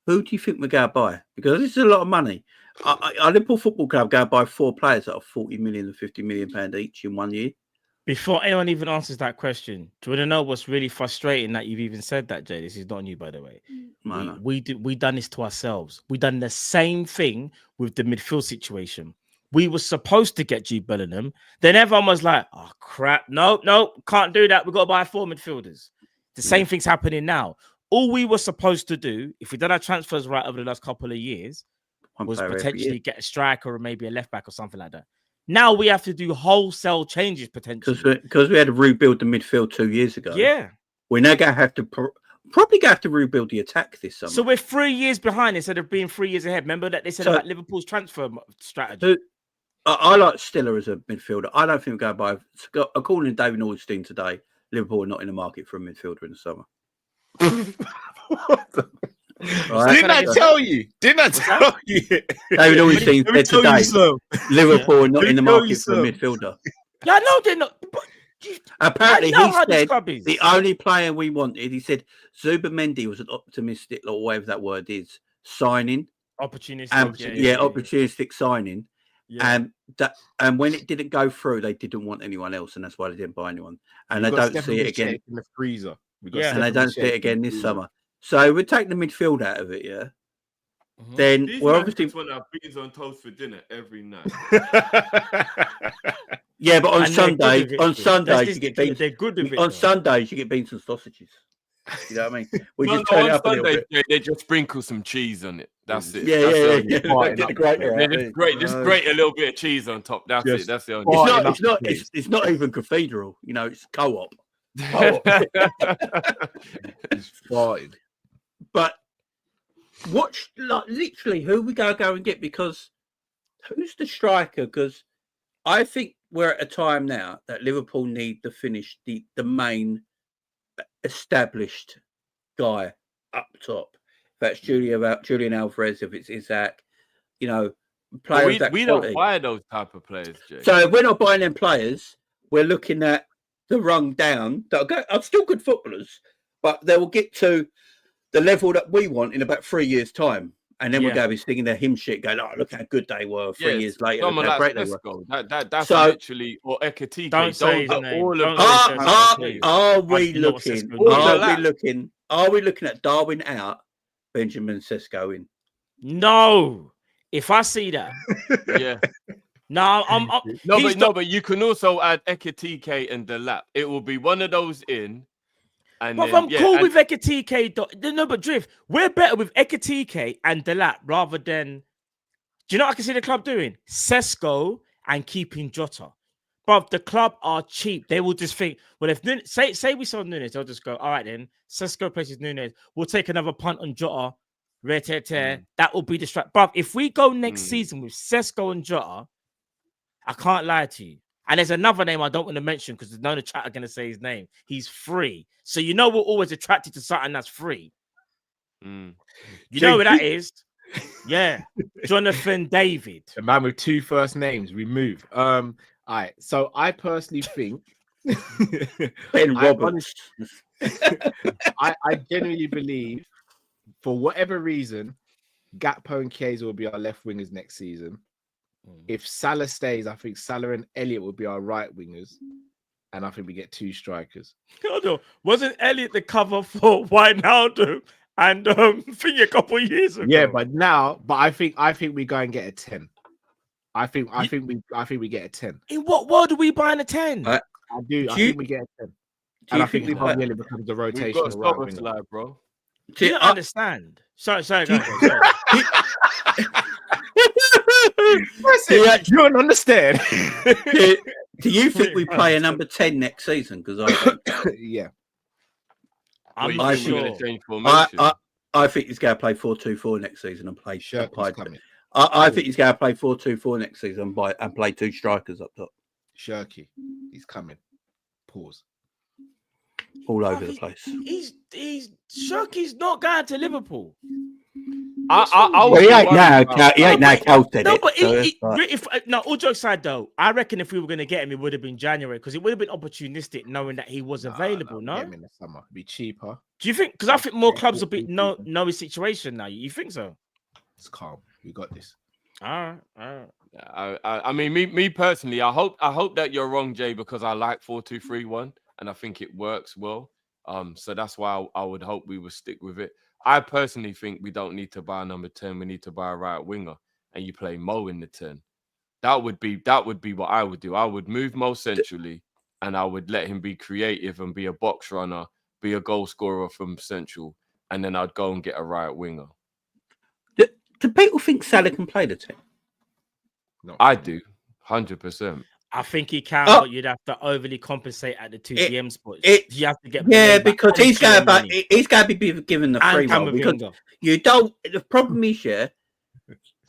Who do you think we're going to buy? Because this is a lot of money. Our Liverpool Football Club go buy 4 players that are 40 million and 50 million pound each in 1 year. Before anyone even answers that question, do you want to know what's really frustrating that you've even said that, Jay? This is not new, by the way. No. We done this to ourselves. We done the same thing with the midfield situation. We were supposed to get Jude Bellingham. Then everyone was like, oh, crap. No, can't do that. We've got to buy 4 midfielders. The same thing's happening now. All we were supposed to do, if we done our transfers right over the last couple of years, was potentially get a striker or maybe a left back or something like that. Now we have to do wholesale changes potentially. Because we had to rebuild the midfield 2 years ago. Yeah. We're now going to have to probably going to have to rebuild the attack this summer. So we're 3 years behind instead of being 3 years ahead. Remember that they said about Liverpool's transfer strategy? I like Stiller as a midfielder. I don't think we're going to buy... According to David Ornstein today, Liverpool are not in the market for a midfielder in the summer. Right? Didn't I tell you? David Ornstein said today, Liverpool are not in the market for a midfielder. Yeah, no, they're not. Apparently, he said the only player we wanted, he said Zubimendi was an optimistic, or whatever that word is, signing. Opportunistic. Opportunistic signing. Yeah. And when it didn't go through, they didn't want anyone else, and that's why they didn't buy anyone. And they don't see it again in the freezer. And they don't see it again this summer. So we take the midfield out of it, yeah. Then we're obviously want to have beans on toast for dinner every night. Yeah, but on Sundays you get beans. They're good with it. On Sundays you get beans and sausages. You know what I mean? We just turn it up Sunday, a little bit. they just sprinkle some cheese on it. That's it. Yeah. Get the grater. Just grate a little bit of cheese on top. That's it. That's the only. It's not even cathedral. You know, it's co-op. It's fine. But watch, like, literally who we go and get, because who's the striker? Because I think we're at a time now that Liverpool need to finish the main established guy up top. If that's Julian Alvarez, if it's Isaac, you know, players we don't buy those type of players, Jay. So if we're not buying them players, we're looking at the rung down that are still good footballers, but they will get to the level that we want in about 3 years' time. And then we'll go be singing their hymn shit, going, oh, look how good they were 3 years later. Someone look how like great they were. That's literally, or Ekatike. Don't say his name. Are we looking at Darwin out, Benjamin Sesko in? No. If I see that. Yeah. No, but you can also add Ekatike and Delap. It will be one of those in. And but I'm cool with Ekatike. No, but Drift, we're better with Ekatike and Delap rather than. Do you know what I can see the club doing? Sesko and keeping Jota. But the club are cheap. They will just think, well, if say we sell Nunes, they'll just go, all right then. Sesko places Nunes. We'll take another punt on Jota. That will be the strike. But if we go next season with Sesko and Jota, I can't lie to you. And there's another name I don't want to mention because none of the chat are going to say his name. He's free. So you know we're always attracted to something that's free. You know who that is? Yeah. Jonathan David. A man with 2 first names removed. All right. So I personally think Ben Roberts. I genuinely believe, for whatever reason, Gakpo and Chiesa will be our left wingers next season. If Salah stays, I think Salah and Elliott will be our right wingers, and I think we get 2 strikers. God, wasn't Elliott the cover for Wijnaldum and thing a couple of years ago? Yeah, but I think we go and get a 10. I think we get a 10. In what world are we buying a 10? I think we get a 10. And I think Liverpool becomes a rotation. We've got to stop us, bro. Do you understand? Sorry. Go. You don't understand. Do you think we play a number 10 next season? Because yeah, I'm sure. I think he's going to play 4-2-4 next season and play. I think he's going to play 4-2-4 next season and play 2 strikers up top. Shirky, he's coming. Pause. All over the place. He's Shirky's not going to Liverpool. Well, he ain't now. He ain't now. Cal said No, it. but so it's like- if no, all jokes aside, though, I reckon if we were going to get him, it would have been January because it would have been opportunistic, knowing that he was available. No, Get him in the summer. It'd be cheaper. do you think? Because I think more clubs will be know his situation now. You think so? It's calm. We got this. All right. I mean, me personally, I hope that you're wrong, Jay, because I like 4-2-3-1 and I think it works well. So that's why I would hope we would stick with it. I personally think we don't need to buy a number 10. We need to buy a right winger, and you play Mo in the 10. That would be what I would do. I would move Mo centrally, and I would let him be creative and be a box runner, be a goal scorer from central, and then I'd go and get a right winger. Do people think Salah can play the 10? No, I do, 100%. I think he can, but you'd have to overly compensate at the 2 DM spots. You have to get because he's going to be given the free role because you don't. The problem is,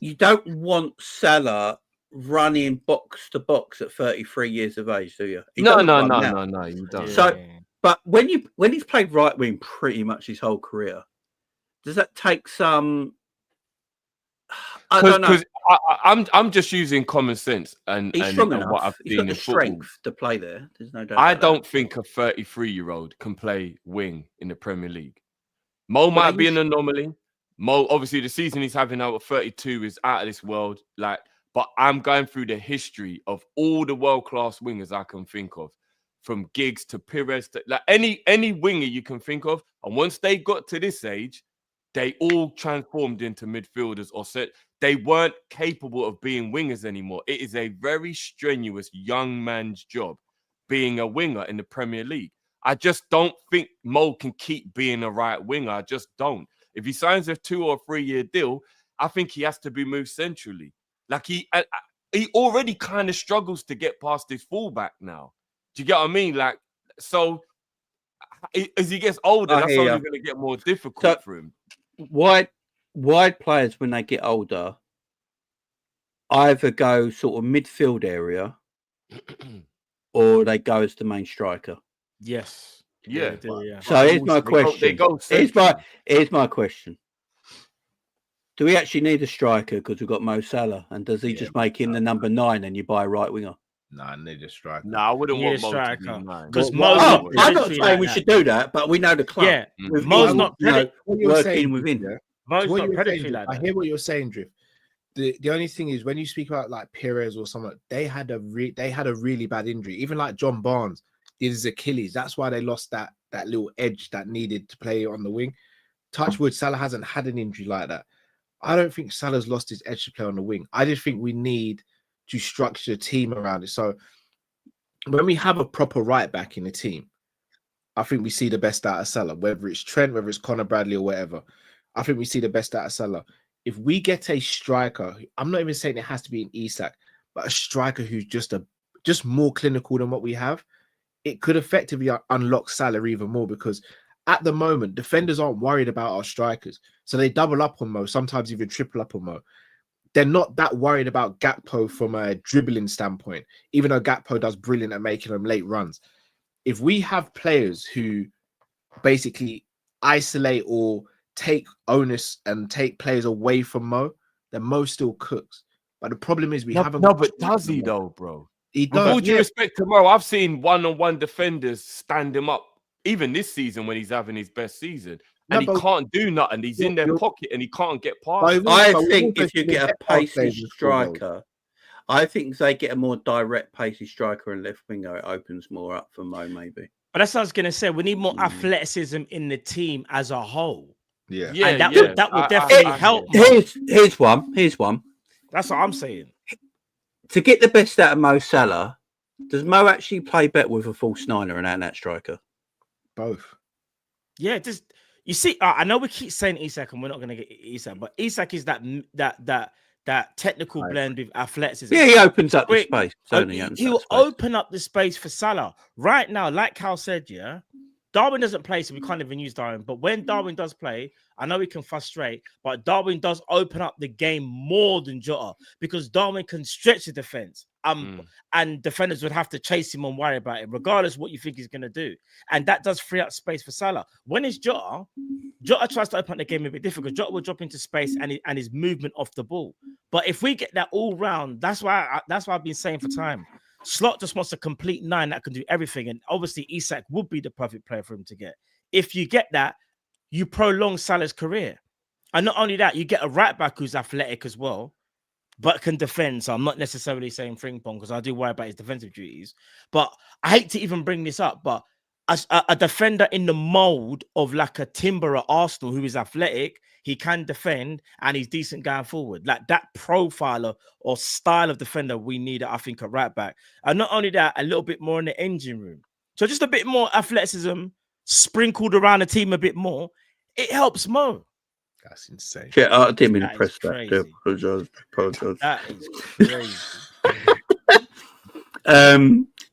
you don't want Salah running box to box at 33 years of age, do you? No, you don't. So, but when he's played right wing pretty much his whole career, does that take some? I don't know. I'm just using common sense and strong enough. What I've He's seen got the in football. strength to play there. There's no doubt. I don't think a 33-year-old can play wing in the Premier League. Mo might be an anomaly. Mo, obviously, the season he's having now at 32 is out of this world. But I'm going through the history of all the world-class wingers I can think of, from Giggs to Pires to any winger you can think of. And once they got to this age, they all transformed into midfielders or set. They weren't capable of being wingers anymore. It is a very strenuous young man's job being a winger in the Premier League. I just don't think Mo can keep being a right winger. I just don't. If he signs a 2 or 3 year deal, I think he has to be moved centrally. Like he already kind of struggles to get past his fullback now. Do you get what I mean? Like, so as he gets older, that's only going to get more difficult for him. Wide players, when they get older, either go sort of midfield area or they go as the main striker. Yes. Yeah. So here's my question. Here's my question. Do we actually need a striker because we've got Mo Salah? And does he just make him the number 9 and you buy a right winger? No, I need a striker. No, I wouldn't want Mo striker. to be 9. Because I'm not saying we should do that, but we know the club. Yeah, Mo's not working within. Mo's not predatory like that. I hear what you're saying, Drift. The only thing is when you speak about like Pires or someone, they had a really bad injury. Even like John Barnes did his Achilles. That's why they lost that little edge that needed to play on the wing. Touchwood, Salah hasn't had an injury like that. I don't think Salah's lost his edge to play on the wing. I just think we need to structure a team around it. So when we have a proper right back in the team, I think we see the best out of Salah, whether it's Trent, whether it's Conor Bradley or whatever. I think we see the best out of Salah. If we get a striker, I'm not even saying it has to be an Isak, but a striker who's just more clinical than what we have, it could effectively unlock Salah even more because at the moment, defenders aren't worried about our strikers. So they double up on Mo, sometimes even triple up on Mo. They're not that worried about Gakpo from a dribbling standpoint, even though Gakpo does brilliant at making them late runs. If we have players who basically isolate or take onus and take players away from Mo, then Mo still cooks. But the problem is we haven't. No, but does he though, bro? He does. With all due respect to Mo, I've seen one-on-one defenders stand him up, even this season when he's having his best season. And he can't do nothing. He's in their pocket and he can't get past. I think if you get a pacey striker, I think they get a more direct pacey striker and left winger, it opens more up for Mo, maybe. But that's what I was going to say. We need more athleticism in the team as a whole. Yeah. And that would definitely help. Here's one. That's what I'm saying. To get the best out of Mo Salah, does Mo actually play better with a false 9 and out that striker? Both. Yeah, you see, I know we keep saying Isak and we're not going to get Isak, but Isak is that technical blend with athleticism. Yeah, he opens up the space. He will open up the space for Salah. Right now, like Cal said, Darwin doesn't play, so we can't even use Darwin. But when Darwin does play, I know he can frustrate, but Darwin does open up the game more than Jota because Darwin can stretch the defense. And defenders would have to chase him and worry about it, regardless of what you think he's going to do. And that does free up space for Salah. When it's Jota tries to open up the game a bit difficult. Jota will drop into space and his movement off the ball. But if we get that all round, that's why I've been saying for time. Slot just wants a complete 9 that can do everything. And obviously, Isak would be the perfect player for him to get. If you get that, you prolong Salah's career. And not only that, you get a right back who's athletic as well, but can defend. So I'm not necessarily saying Frimpong because I do worry about his defensive duties. But I hate to even bring this up, but as a defender in the mold of like a Timber at Arsenal who is athletic, he can defend and he's decent going forward. Like that profile or style of defender we need, I think, at right back. And not only that, a little bit more in the engine room. So just a bit more athleticism sprinkled around the team a bit more. It helps Mo. That's insane. Yeah, I didn't mean to press that. Apologize. That is crazy.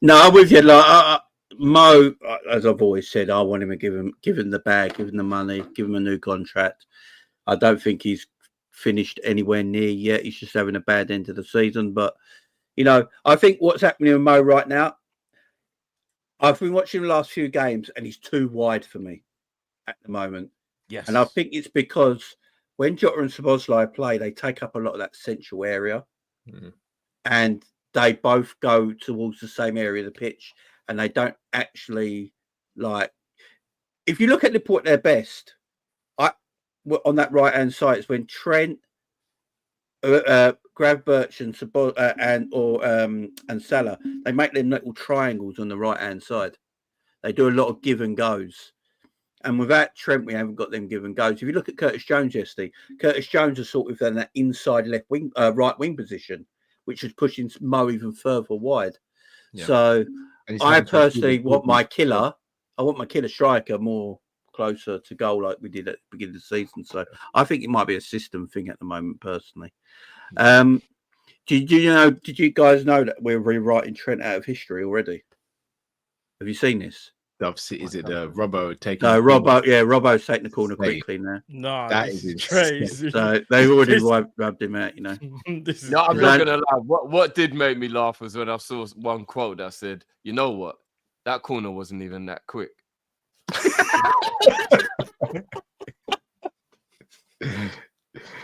No, I'm with you. Like Mo, as I've always said, I want him to give him the bag, give him the money, give him a new contract. I don't think he's finished anywhere near yet. He's just having a bad end of the season. But I think what's happening with Mo right now, I've been watching the last few games, and he's too wide for me at the moment. Yes. And I think it's because when Jota and Szoboszlai play, they take up a lot of that central area. And they both go towards the same area of the pitch. And they don't actually, like... If you look at Liverpool at their best, on that right-hand side, it's when Trent, Gravenberch and Salah, they make them little triangles on the right-hand side. They do a lot of give and goes. And without Trent, we haven't got them give and goes. If you look at Curtis Jones yesterday, Curtis Jones is sort of in that inside left wing, right wing position, which is pushing Mo even further wide. Yeah. So I personally want my killer. I want my killer striker more closer to goal like we did at the beginning of the season. So I think it might be a system thing at the moment, personally. Did you guys know that we're rewriting Trent out of history already? Have you seen this? Obviously, is it Robbo taking? No, Robbo's taking the corner quickly now. No, that is crazy. So they've already rubbed him out, No, I'm not gonna lie. What did make me laugh was when I saw one quote that said, "You know what? That corner wasn't even that quick."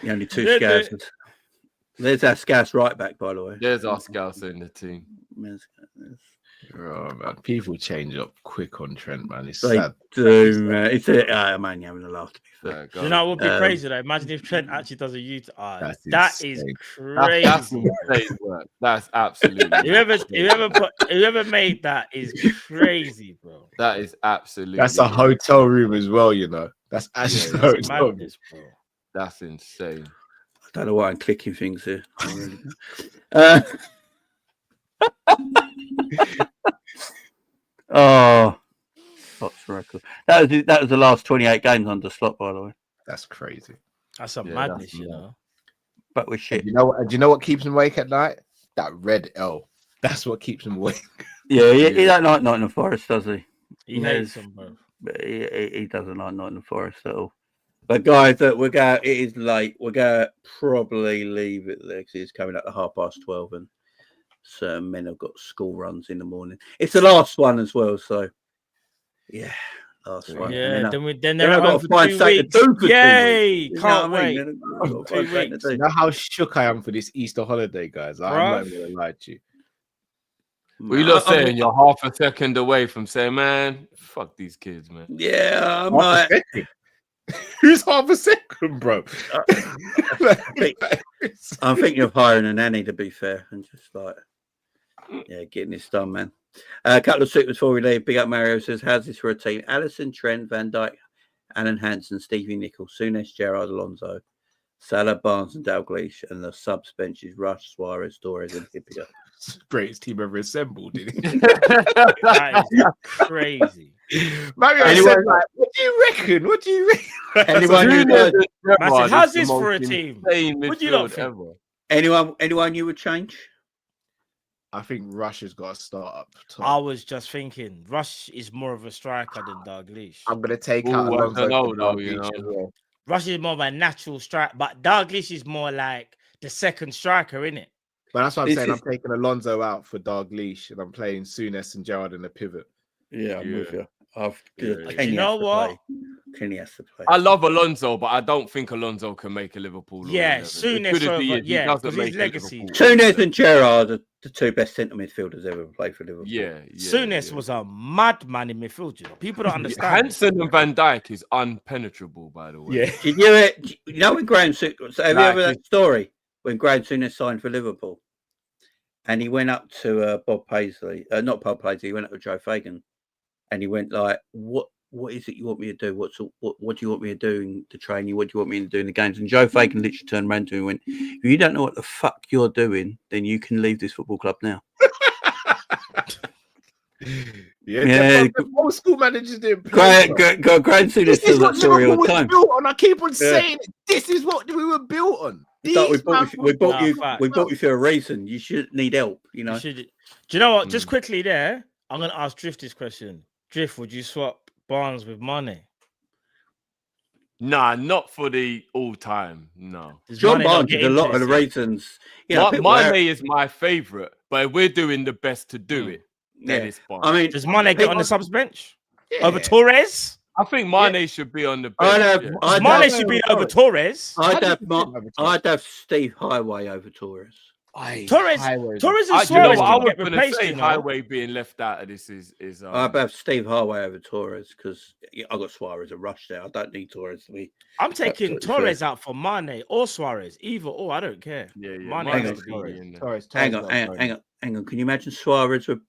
Only two Scousers. There's our Scouse right back, by the way. There's our Scouser in the team. Oh, man. People change up quick on Trent, man. It's they sad. Do, man. I'm only having a laugh, to be fair. You know what would be crazy, though? Imagine if Trent actually does a U-turn. That is crazy. That's insane work. That's absolutely whoever made that is crazy, bro. That is absolutely. That's a hotel room as well, you know. That's actually madness, bro. That's insane. I don't know why I'm clicking things here. Oh, Slot's record. That was the last 28 games under Slot, by the way. That's crazy. That's a madness, you know. But we're shit. Do you know what keeps him awake at night? That red L. That's what keeps him awake. Yeah, he don't like Nottingham Forest, does he? He hates them, bro. He doesn't like Nottingham Forest at all. But guys, it is late. We're going to probably leave it there because it's coming up to 12:30 and certain men have got school runs in the morning. It's the last one as well, so yeah, last one. Yeah, then they're out for 2 weeks. Yay! Can't wait. You know how shook I am for this Easter holiday, guys. I'm not even gonna lie to you. Well, you're not saying you're half a second away from saying, man, fuck these kids, man. Yeah, I might. Who's half a second, bro? I'm thinking of hiring a nanny, to be fair, and just getting this done, man. A couple of supers before we leave. Big up Mario says, how's this for a team? Alisson, Trent, Van Dijk, Alan Hansen, Stevie Nicol, Souness, Gerrard, Alonso, Salah, Barnes, and Dalglish, and the subs benches: Rush, Suarez, Torres, and Hippier. Greatest team ever assembled, didn't he? That is crazy. Mario said, like, what do you reckon? What do you reckon? Anyone how's this for a team? What do you not think? Anyone you would change? I think Rush has got to start up top. I was just thinking Rush is more of a striker than Dalglish. I'm gonna take out Alonso. Rush is more of a natural striker, but Dalglish is more like the second striker, innit? But that's what I'm This saying. is- I'm taking Alonso out for Dalglish, and I'm playing Souness and Gerrard in the pivot. Yeah, I'm with you. Do you know what? Kenny has to play. I love Alonso, but I don't think Alonso can make a Liverpool. Yeah, Souness over, he doesn't because make his a legacy. Liverpool. Souness and Gerrard are the two best centre midfielders ever played for Liverpool. Souness was a madman in midfield. You know? People don't understand. Hansen and Van Dijk is unpenetrable, by the way. Yeah. Did you know when Graham Souness? Have you ever that story when Graham Souness signed for Liverpool, and he went up to Bob Paisley, not Bob Paisley, he went up to Joe Fagan, and he went like, "What is it you want me to do? What do you want me to do in the training? What do you want me to do in the games?" And Joe Fagan literally turned around to him and went, "If you don't know what the fuck you're doing, then you can leave this football club now." Yeah, old school managers didn't play. Graham Souness tells that story all the time. Built on. I keep on saying it. This is what we were built on. We bought you for a reason. You shouldn't need help, you know. Do you know what? Just quickly there, I'm going to ask Drift this question. Drift, would you swap Barnes with Mane? Nah, not for the all time. No. John Barnes did a lot of the reasons. Mane is my favourite, but if we're doing the best to do it, then it's Barnes. I mean, does Mane get on the subs bench over Torres? I think Mane should be on the bench. Mane should be over Torres. I'd have Steve Highway over Torres. Torres and Suarez I was get going to replaced. say Highway being left out of this is. I'd have Steve Highway over Torres because I got Suarez a rush there. I don't need Torres to be. I'm taking Torres out for Mane or Suarez, either or. I don't care. Yeah. Mane has to be in there. Hang on. Can you imagine Suarez with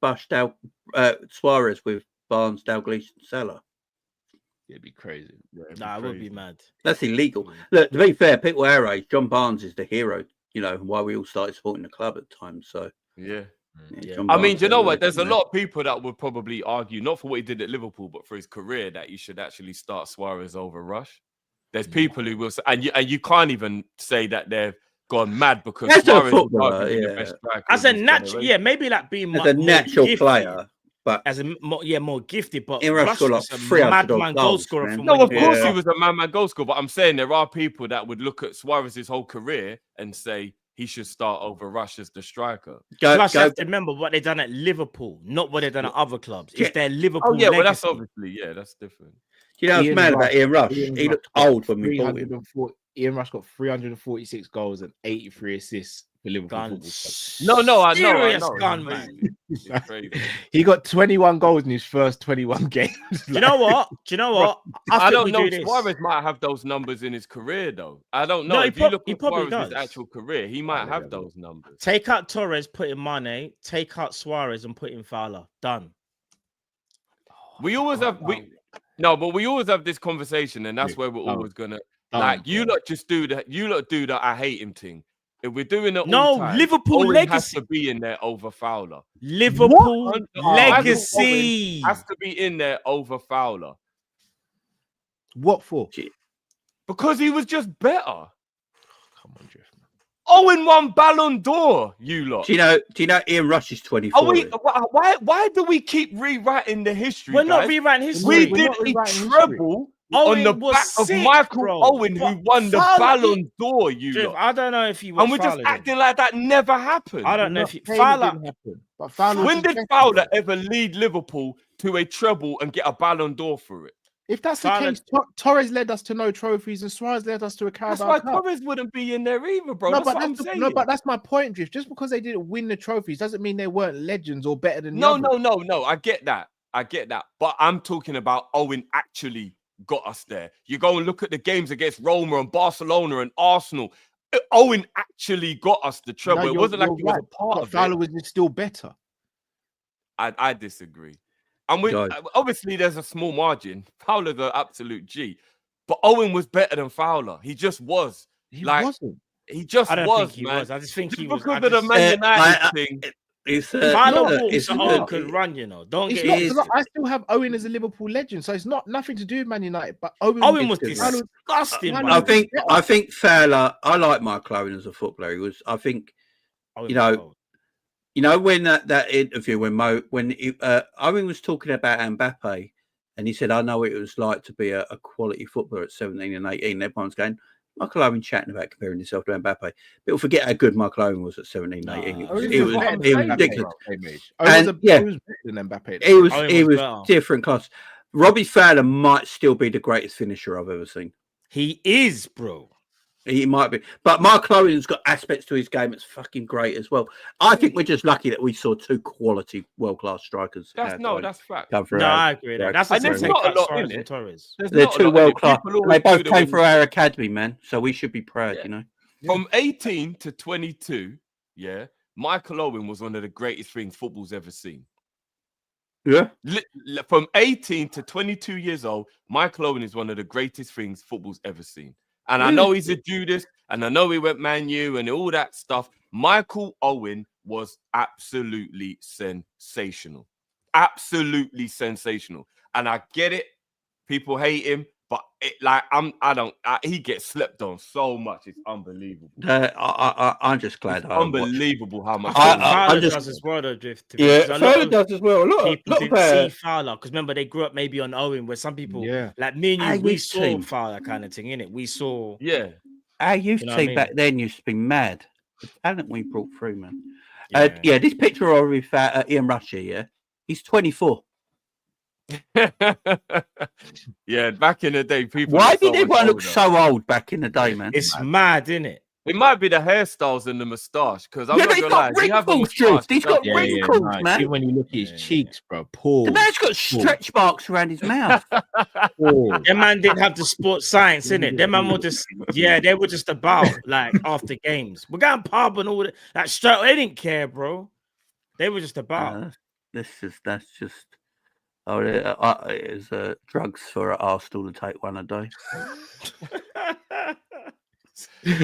Suarez with Barnes, Dalglish, and Salah? It'd be crazy. It would be mad. That's illegal. Look, to be fair, people our age, John Barnes is the hero. You know why we all started supporting the club at the time. So I mean, do you know what? There's a lot of people that would probably argue, not for what he did at Liverpool, but for his career, that you should actually start Suarez over Rush. There's people who will say, and you can't even say that they've gone mad because Suarez is arguably the best striker. As a natural, maybe like being as a natural player. But as a more gifted, but Rush got like 300 goal scorer. No, of course he was a man goal scorer. But I'm saying there are people that would look at Suarez's whole career and say he should start over Rush as the striker. Plus, you have to remember what they've done at Liverpool, not what they've done at other clubs. It's their Liverpool. Oh, well, that's obviously that's different. You know what's mad about Ian Rush? He looked old when we bought him. Ian Rush got 346 goals and 83 assists for Liverpool. I know. Gun, man. He got 21 goals in his first 21 games. Do you know what? I don't know. Suarez might have those numbers in his career, though. I don't know. If you look at Suarez's actual career, he might have those numbers. Take out Torres, put in Mane. Take out Suarez and put in Fowler. Done. We always have we always have this conversation, and that's where we're always gonna you lot just do that. You lot do that. I hate him thing. If we're doing it, Liverpool Owen legacy has to be in there over Fowler. Liverpool legacy has to be in there over Fowler. What for? Because he was just better. Come on, Jeff. Owen won Ballon d'Or. You lot. Do you know Ian Rush is 24? Why do we keep rewriting the history? We're not rewriting history. We did a treble. On the back of Michael Owen, who won the Ballon d'Or, I don't know if he was. And we're just acting like that never happened. I don't know if Fowler didn't happen. But Fowler when did Fowler ever lead Liverpool to a treble and get a Ballon d'Or for it? If that's the case, Torres led us to no trophies and Suarez led us to a Carabao That's Cup. why Torres wouldn't be in there either, bro. No, That's what I'm saying. No, but that's my point, Drift. Just because they didn't win the trophies doesn't mean they weren't legends or better than No. I get that. But I'm talking about Owen actually got us there. You go and look at the games against Roma and Barcelona and Arsenal. Owen actually got us the treble. It wasn't like he was a part of it. Fowler was still better. I disagree. And obviously there's a small margin. Fowler's an absolute G. But Owen was better than Fowler. He just was. He wasn't. He just I don't was, think he man. was. I just think he because was. of the Man United thing. Owen could run, you know. Don't get it. I still have Owen as a Liverpool legend, so it's not nothing to do with Man United. But Owen was disgusting. I think Fowler. I like Michael Owen as a footballer. He was. I think you know when that interview when Owen was talking about Mbappe, and he said, "I know what it was like to be a quality footballer at 17 and 18." Everyone's going, Michael Owen chatting about comparing himself to Mbappe. People forget how good Michael Owen was at 17, 18. He was ridiculous. And yeah, he was better than Mbappe. He was different class. Robbie Fowler might still be the greatest finisher I've ever seen. He is, bro. He might be, but Michael Owen's got aspects to his game that's fucking great as well. I think we're just lucky that we saw two quality world-class strikers. That's fact. No, I agree. That's the there's not a lot in it. They're two world-class. They both came through our academy, man. So we should be proud, you know. From 18 to 22, Michael Owen was one of the greatest things football's ever seen. Yeah. From 18 to 22 years old, Michael Owen is one of the greatest things football's ever seen. And I know he's a Judas, and I know he went Man U and all that stuff. Michael Owen was absolutely sensational. Absolutely sensational. And I get it. People hate him, but he gets slept on so much. It's unbelievable. I'm just glad. Unbelievable how much. Fowler does as well, though, Drift. Fowler does as well. People didn't see Fowler because remember they grew up maybe on Owen, where some people like me and you, we saw Fowler kind of thing in it. We saw, our youth team back then used to be mad. The talent we brought through, man. This picture of Ian Rush here, he's 24. Back in the day, people. Why did everyone look so old back in the day, man? It's mad, isn't it? It might be the hairstyles and the moustache, because I'm not gonna lie. He's got wrinkles, man. Even when you look at his cheeks, bro, poor. The man's got stretch marks around his mouth. That man didn't have the sports science in it. That man were just, they were just about like after games. We're going pub and all that. Like straight, they didn't care, bro. They were just about. That's just. It's drugs for Arsenal to take one a day.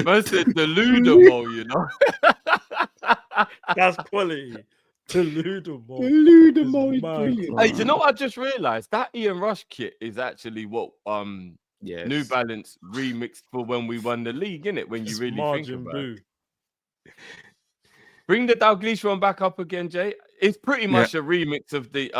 Most of the Ludamo, you know. That's quality. The Ludamo. Hey, you know what I just realised? That Ian Rush kit is actually what New Balance remixed for when we won the league, innit? When you really think about it. Bring the Dalglish one back up again, Jay. It's pretty much a remix of the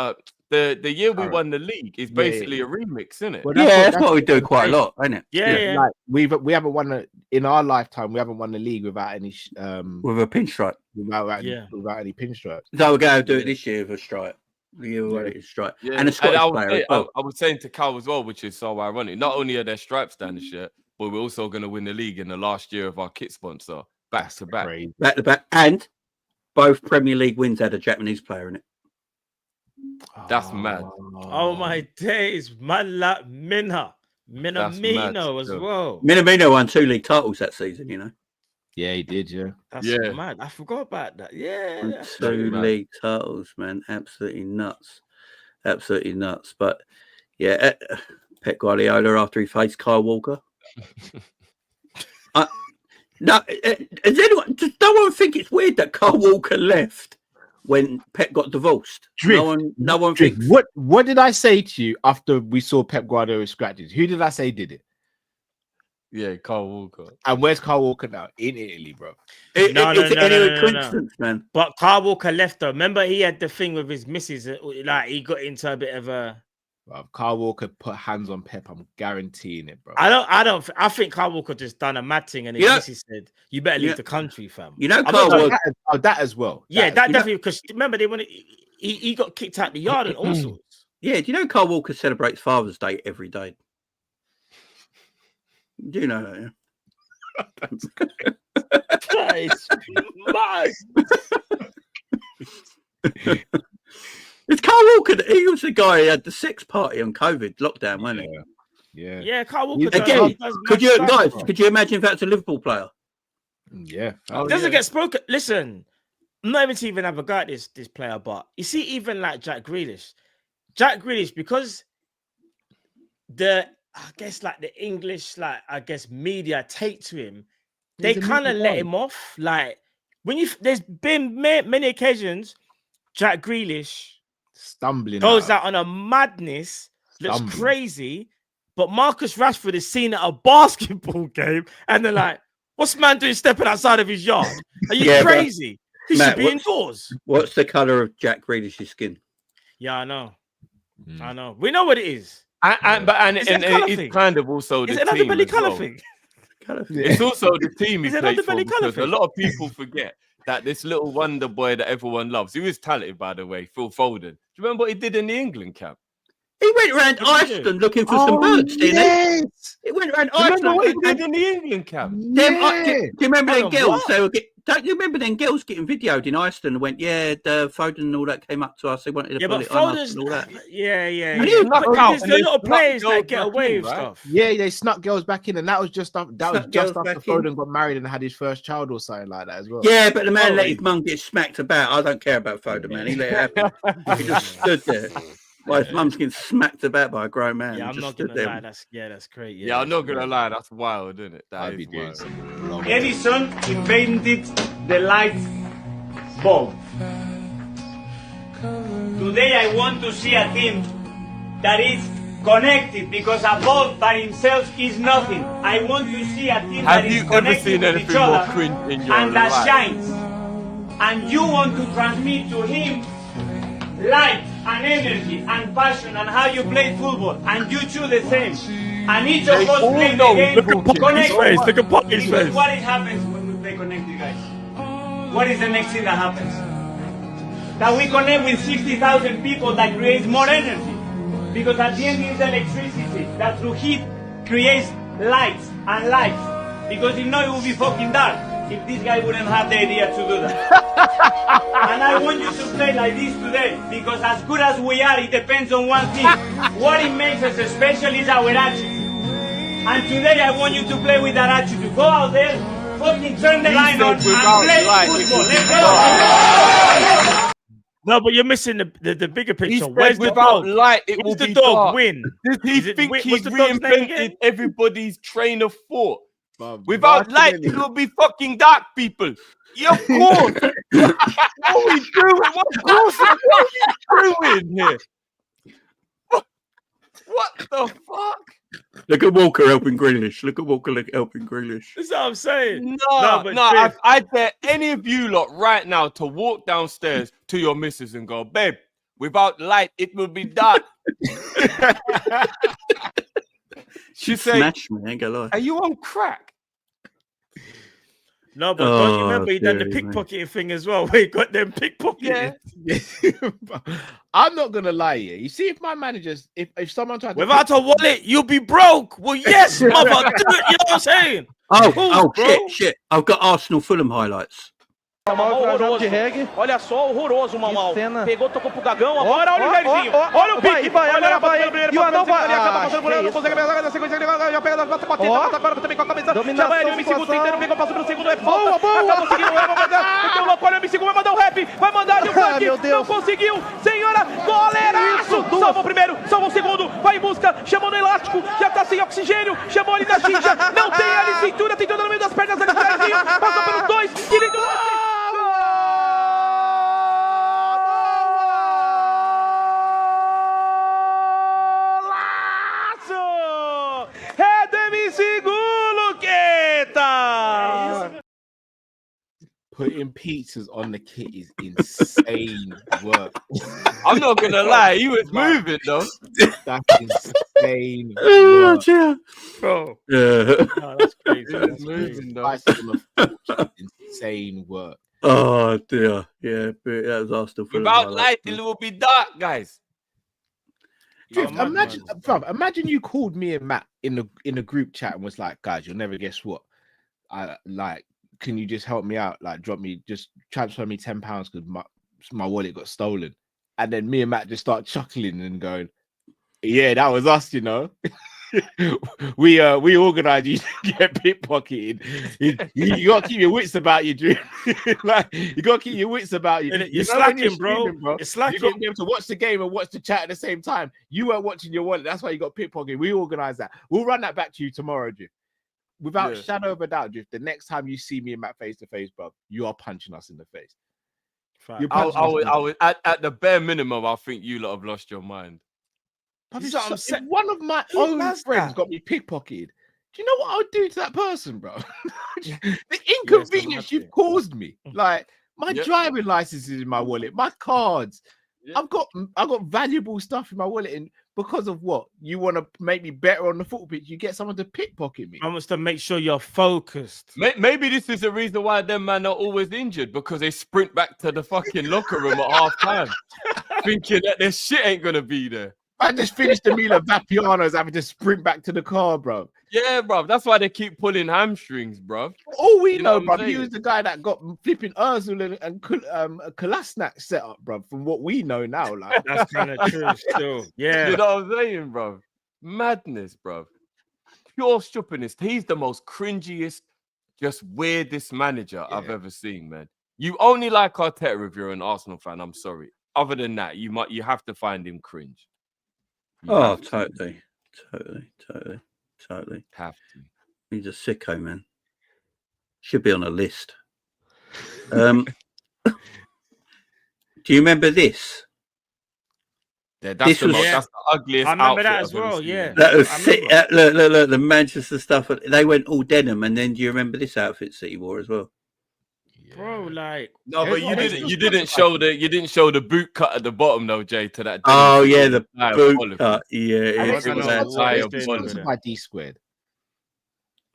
year we won the league is basically a remix, isn't it? Well, that's what we do quite a lot, isn't it? Like we haven't won in our lifetime. We haven't won the league without any with a pinstripe. Without any pinstripes. So we're going to do it this year with a stripe. Stripe. And a Scottish player. I was saying to Cal as well, which is so ironic. Not only are there stripes down the shirt, but we're also going to win the league in the last year of our kit sponsor, back to back. Back to back, and both Premier League wins had a Japanese player in it. That's mad. Oh my days, Minamino as well. Minamino won 2 league titles that season, you know. Yeah, he did. Yeah, that's mad. I forgot about that. Yeah, 2 league titles, man. Absolutely nuts. But Pep Guardiola after he faced Kyle Walker. Does no one think it's weird that Kyle Walker left when Pep got divorced? No one thinks. What did I say to you after we saw Pep Guardiola scratches? Who did I say did it? Yeah, Kyle Walker. And where's Kyle Walker now? In Italy, bro. No. Man. But Kyle Walker left though. Remember, he had the thing with his missus. Like he got into a bit of a. Bro, Kyle Walker put hands on Pep. I'm guaranteeing it, bro. I think Kyle Walker just done a mad thing, and his missus said, "You better leave the country, fam." You know, Kyle Walker. That as well. Yeah, that definitely. Because remember, they wanted. He got kicked out the yard and all sorts. Yeah, do you know Kyle Walker celebrates Father's Day every day? Do you know that? Yeah? That is mad. It's Kyle Walker. He was the guy who had the sex party on COVID lockdown, wasn't he? Yeah. Kyle Walker. Again, could you imagine if that's a Liverpool player? Yeah. Doesn't get spoken. Listen, I'm not even to even have a guy at this player, but you see, even like Jack Grealish, because the English, media take to him, they kind of let him off. Like there's been many occasions, Jack Grealish goes out on a madness, looks crazy, but Marcus Rashford is seen at a basketball game, and they're like, "What's man doing stepping outside of his yard? Are you crazy? He should be indoors." What's the color of Jack Grealish's skin? Yeah, I know. I know. We know what it is. But it's kind of also the team as well. thing. It's also the team he Is it plays not the for, Billy because a Caliphate? lot of people forget that this little wonder boy that everyone loves, he was talented, by the way, Phil Foden. Do you remember what he did in the England camp? He went around Iceland looking for some birds, didn't he? He went around Do you Iceland. remember what he did in the England camp? Do you remember Hang them on, girls? what? Don't you remember them girls getting videoed in Iceland and went, yeah, the Foden and all that came up to us. They wanted to Yeah, pull but it on us Foden's and all that. yeah. And he But snuck out there's and a they lot of snuck players girls that get back away in, with right? stuff. Yeah, they snuck girls back in, and that was just after Snuck girls back in. Foden got married and had his first child or something like that as well. Yeah, but the man let really? his mum get smacked about. I don't care about Foden, man. He let it happen. He just stood there. While his mum's getting smacked about by a grown man. Yeah, He I'm just not stood gonna there. lie. That's great. Yeah, I'm not gonna lie, that's wild, isn't it? That I'd is be doing wild. something wrong. Edison invented the light bulb. Today I want to see a team that is connected, because a bulb by himself is nothing. I want to see a team Have that is you ever connected seen with anything each more other cringe in your and that life? shines. And you want to transmit to him light and energy and passion and how you play football, and you do the same. And each of us all play the know. game Look at Poppy's connected. face, look at Poppy's Because face. what happens when we play connected, guys? What is the next thing that happens? That we connect with 60,000 people, that creates more energy. Because at the end is electricity that through heat creates lights and lights. Because if not, it would be fucking dark if this guy wouldn't have the idea to do that. And I want you to play like this today, because as good as we are, it depends on one thing. What it makes us special is our attitude. And today I want you to play with that attitude. Go out there, fucking turn the line on and play football. Let's go. No, but you're missing the bigger He picture. said Where's the without dog? light, it will Where's the be dog dark. win? Does he Is it think what's he's the dog's name reinvented again? everybody's train of thought? Bruv, Without light, Martinelli. it will be fucking dark, people. Yeah, of course. What are we doing? What are you doing here? What the fuck? Look at Walker helping Grealish. Look at Walker helping Grealish. That's what I'm saying. No, but no. Biff, I dare any of you lot right now to walk downstairs to your missus and go, babe, without light, it will be dark. She said, Smash me, ain't gonna lie. are you on crack? no, but don't you Oh, remember he done the dearie me. pickpocketing thing as well? Where he got them pickpocketed. I'm not gonna lie here. You see, if my managers, if someone tried to Without a wallet, you'll be broke. Well, yes, mother, do it. You know what I'm saying? Oh, bro. shit. I've got Arsenal Fulham highlights. Horroroso. Olha só, horroroso, Mamal. Pegou, tocou pro Gagão. Agora olha o Jairzinho. Olha o pique. Olha a bola primeiro. E o Anão vai. Acaba passando por ele. Não consegue pegar na sequência. Já pega na batida. Agora também com a cabeça. Chama ele. O MC tentando. Pegou, passou pelo segundo. É falta. Acabou seguindo. Meteu louco. Olha o MC. Vai mandar o rap. Vai mandar ali o funk. Não conseguiu. Senhora. Goleiraço. Salva o primeiro. Salva o segundo. Vai em busca. Chamou no elástico. Já tá sem oxigênio. Chamou ali na xincha. Não tem ali cintura. Tentou no meio das pernas ali. Passou pelos dois. Direito. Putting pizzas on the kit is insane work. I'm not gonna lie, he was moving though. That's insane Oh, work. dear. Bro. Yeah. No, that's crazy. He was That's moving crazy. though. Price on the fortune, insane work. Oh, dear. Yeah, but that was Arsenal Fulham Without highlights. light, it will be dark, guys. Drift, mad, imagine, man. bruv, imagine you called me and Matt in the group chat and was like, guys, you'll never guess what. I like, can you just help me out? Like, just transfer me £10 because my wallet got stolen. And then me and Matt just start chuckling and going, yeah, that was us, you know. we organized you to get pickpocketed. You gotta keep your wits about you, Drew. Like, you gotta keep your wits about you. You're You know when slacking, bro. streaming, You're slacking. You got to be able to watch the game and watch the chat at the same time. You weren't watching your wallet. That's why you got pickpocketed. We organized that. We'll run that back to you tomorrow, Drew. Without Yeah. shadow of a doubt, Drew. The next time you see me and Matt face to face, bro, you are punching us in the face. You're punching us in the I would at the bare minimum, I think you lot have lost your mind. But This if is what I'm saying. one of my Who own does friends that? got me pickpocketed, do you know what I would do to that person, bro? The inconvenience you've caused me. Like, my Yep. driving license is in my wallet, my cards. Yep. I've got valuable stuff in my wallet, because of what? You want to make me better on the football pitch? You get someone to pickpocket me. I want to make sure you're focused. Maybe this is the reason why them man are always injured, because they sprint back to the fucking locker room at half time, thinking that their shit ain't gonna be there. I just finished the meal of Vapiano's having to sprint back to the car, bro. Yeah, bro. That's why they keep pulling hamstrings, bro. All we You know, know what bro, I'm he saying? was the guy that got flipping Ozil and Kolasinac set up, bro. From what we know now, like That's kind of true still. Yeah. You know what I'm saying, bro? Madness, bro. Pure stupidness. He's the most cringiest, just weirdest manager I've ever seen, man. You only like Arteta if you're an Arsenal fan. I'm sorry. Other than that, you have to find him cringe. Oh, totally. Have to. He's a sicko, man. Should be on a list. Do you remember this? Yeah, that's the ugliest. I remember outfit that as I've ever well. seen. Yeah. That was look, the Manchester stuff. They went all denim, and then do you remember this outfit City wore as well? Bro, like No, but you didn't show the boot cut at the bottom though, Jay. To that. Oh yeah, the entire boot quality. cut. Yeah, It was that entire it's quality. by D Squared.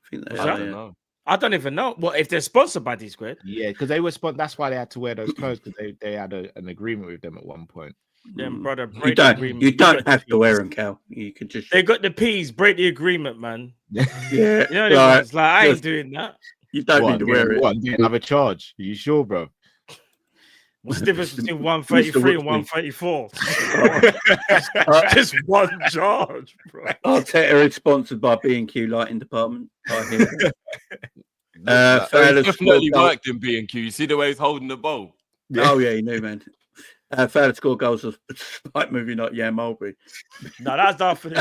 I think Was they that? are, yeah. know. I don't even know. Well, if they're sponsored by D Squared, Yeah, because they were that's why they had to wear those clothes, because they had an agreement with them at one point. then brother, You break the don't. agreement. You We got don't the have to Ps. wear them, Cal. You could just. They got the P's. Break the agreement, man. Yeah, You know the right. ones, like I ain't Just- doing that. You don't need to wear it. What? Do you have a charge? Are you sure, bro? What's the difference between 133 and Woodley. 134? Just one charge, bro. Arteta is sponsored by B&Q Lighting Department. I hear. He's Fowler definitely scored goal- worked in B&Q. You see the way he's holding the bowl. Oh yeah, he knew, man. Fowler scored goals despite moving like Mulberry. No, that's not for the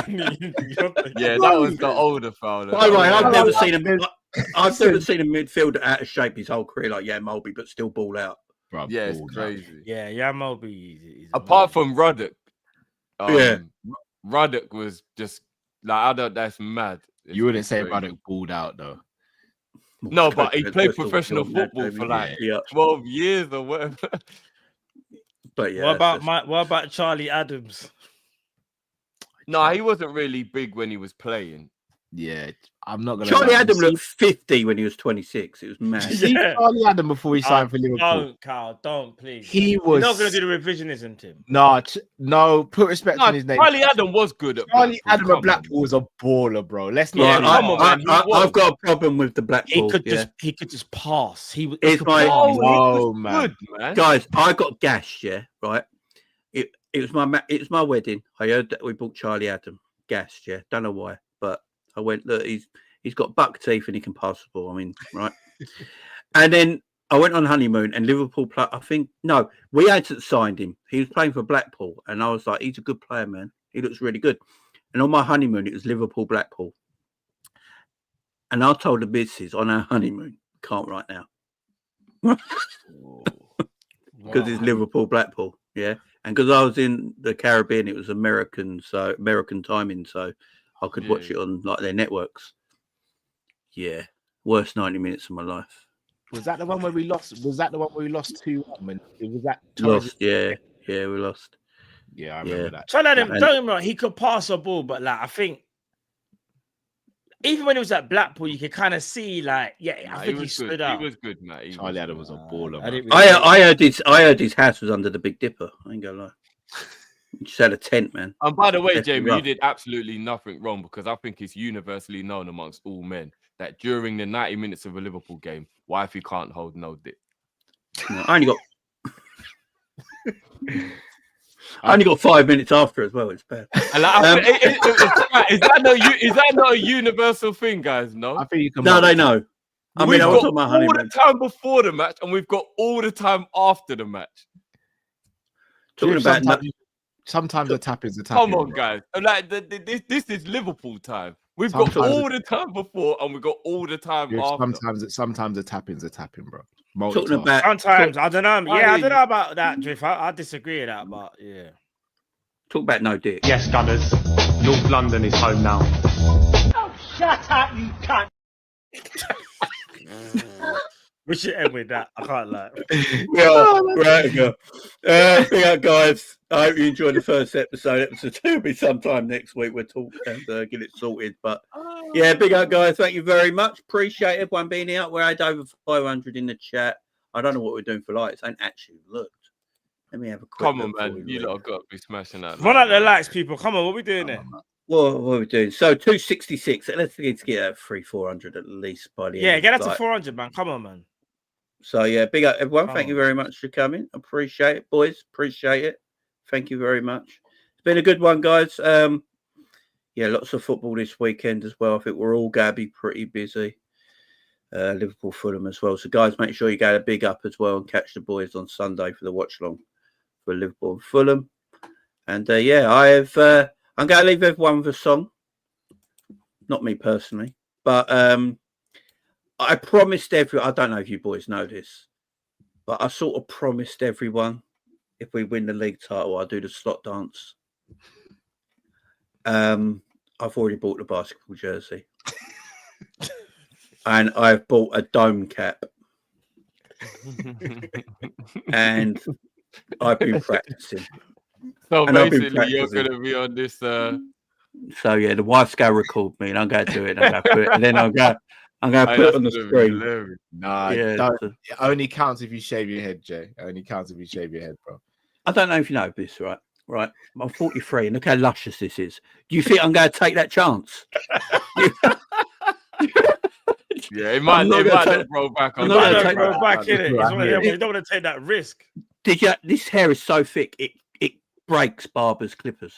Yeah, that was the older Fowler. By the way, I've never seen him. I've never seen a midfielder out of shape his whole career like Mulberry, but still ball out. Bro, Yeah, it's balled up. crazy. Yeah, Yamobi. Is Apart from Ruddock, Yeah. Ruddock was just like I don't. That's mad. It's You wouldn't say crazy. Ruddock balled out though. No, but he played Crystal professional Palace, football for yeah. like Yeah. 12 years or whatever. But yeah, what about Charlie Adams? No, he wasn't really big when he was playing. Yeah, I'm not gonna. Charlie lie. Adam See- looked 50 when he was 26. It was mad. See Charlie Adam before he signed for Liverpool. Don't, Carl. Don't, please. He You're was not going to do the revisionism, Tim. no. Put respect No, on his name. Charlie Adam was good at Charlie Blackpool, Adam come at Blackpool was a baller, bro. Let's not. Yeah, Right, come on, man, he was. I've got a problem with the black He ball. could yeah. just pass. He It's could my- pass. Oh, he No, was man. good, man. Guys, I got gashed, yeah, right? It was my wedding. I heard that we bought Charlie Adam. Gashed, yeah. Don't know why, but I went, look, he's got buck teeth and he can pass the ball. I mean, right? And then I went on honeymoon and Liverpool we hadn't signed him. He was playing for Blackpool and I was like, he's a good player, man. He looks really good. And on my honeymoon, it was Liverpool Blackpool. And I told the missus on our honeymoon, can't right now. Because it's Liverpool Blackpool, yeah. And because I was in the Caribbean, it was American timing, so I could watch it on like their networks. Yeah, worst 90 minutes of my life. Was that the one where we lost? Was that the one where we lost 2-1? Was that Lost, yeah, we lost. Yeah, I remember that. Charlie Adam, And- don't get me wrong, he could pass a ball, but like I think even when he was at Blackpool, you could kind of see like, I think he stood good. out. He was good, Matt. Charlie Adam was a baller. I Man. didn't really I heard his house was under the Big Dipper. I ain't gonna lie. He just had a tent, man. And by the way, Definitely Jamie, you rough. did absolutely nothing wrong because I think it's universally known amongst all men that during the 90 minutes of a Liverpool game, wifey can't hold no dick. No, I only got 5 minutes after as well. It's bad. And like, is that not a universal thing, guys? No, I think you can. No, they know. I we've mean, I was got on my all honeymoon. the time before the match, and we've got all the time after the match. Talking about Sometimes a tap is a tap. Come on, guys! Like this is Liverpool time. We've got Sometimes all the time before, and we've got all the time after. Sometimes a tapping's a tapping, bro. Talking about sometimes I don't know. Yeah, I don't know about that, Drift. I disagree with that, but yeah. talk about no dick. Yes, Gunners. North London is home now. Oh, shut up, you cunt! We should end with that. I can't lie. Yeah, right. Big up, guys. I hope you enjoyed the first episode. Episode 2 will be sometime next week. We'll talk and get it sorted. But yeah, big up, guys. Thank you very much. Appreciate everyone being out. We're at over 500 in the chat. I don't know what we're doing for likes. I ain't actually looked. Let me have a quick Come on, look man. You lot have got to be smashing that. Run out the likes, people. Come on, what are we doing there? What are we doing? So 266. Let's get 300-400 at least by the end. Yeah, get up that to 400, man. Come on, man. So yeah, big up everyone. Thank you very much for coming. Appreciate it, boys. Appreciate it. Thank you very much. It's been a good one, guys. Yeah, lots of football this weekend as well. I think we're all going to be pretty busy. Liverpool, Fulham as well. So guys, make sure you go to big up as well and catch the boys on Sunday for the watch long for Liverpool and Fulham. And yeah, I'm going to leave everyone with a song. Not me personally, but I promised everyone, I don't know if you boys know this, but I sort of promised everyone if we win the league title, I'll do the slot dance. I've already bought the basketball jersey. And I've bought a dome cap. And I've been practicing. So basically, you're going to be on this. So yeah, the wife's going to record me and I'm going to do it. And I'm going to put it, and then I'm going to put it on the screen. Nah, Yeah, it only counts if you shave your head, Jay. It only counts if you shave your head, bro. I don't know if you know this, right? Right. I'm 43 and look how luscious this is. Do you think I'm going to take that chance? Yeah, it might not grow back. I'm not going to grow back, innit? You don't want to take that risk. This hair is so thick, it breaks barbers' clippers.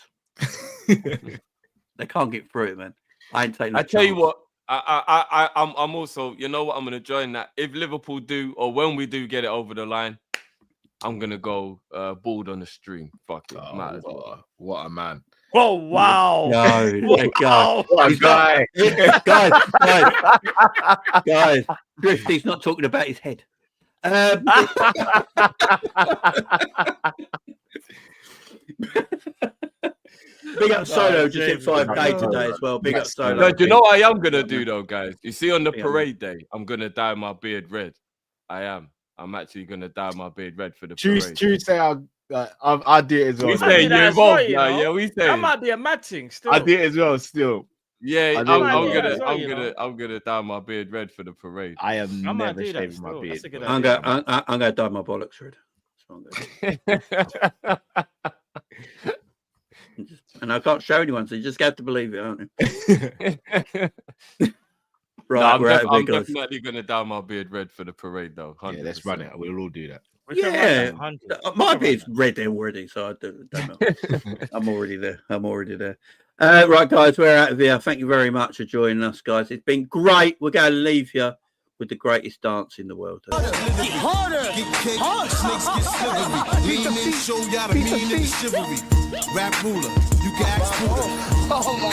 They can't get through it, man. I ain't taking that I tell chance. you what, I'm also, you know what, I'm going to join that. If Liverpool do, or when we do get it over the line, I'm going to go bald on the stream. Fuck it. Might as well. What a man. Oh, wow. No, wow. guys, Drifty's not talking about his head. Big up Solo, just hit 5K today as well. Big up Solo. No, do you know what I am going to do, though, guys? You see, on the parade day, I'm going to dye my beard red. I am. I'm actually going to dye my beard red for the parade. Tuesday, I'll do it as well. We say you involved. Yeah, we say that might be a mad thing still. I do it as well still. Yeah, I'm gonna dye my beard red for the parade. I am never shaving my beard. I'm gonna dye my bollocks red. And I can't show anyone, so you just have to believe it, aren't you? Right, I'm definitely gonna dye my beard red for the parade, though. 100%. Yeah, let's run it. We'll all do that. Yeah, my beard's red already, so I don't know. I'm already there. Right, guys, we're out of here. Thank you very much for joining us, guys. It's been great. We're going to leave you with the greatest dance in the world. Harder! Get kicked, snakes get slivery. Lean in, show y'all the mean in the chivalry. Rap ruler, you can ask Buddha.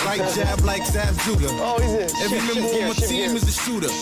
Right jab like Sam Juga. Every member on my team is a shooter.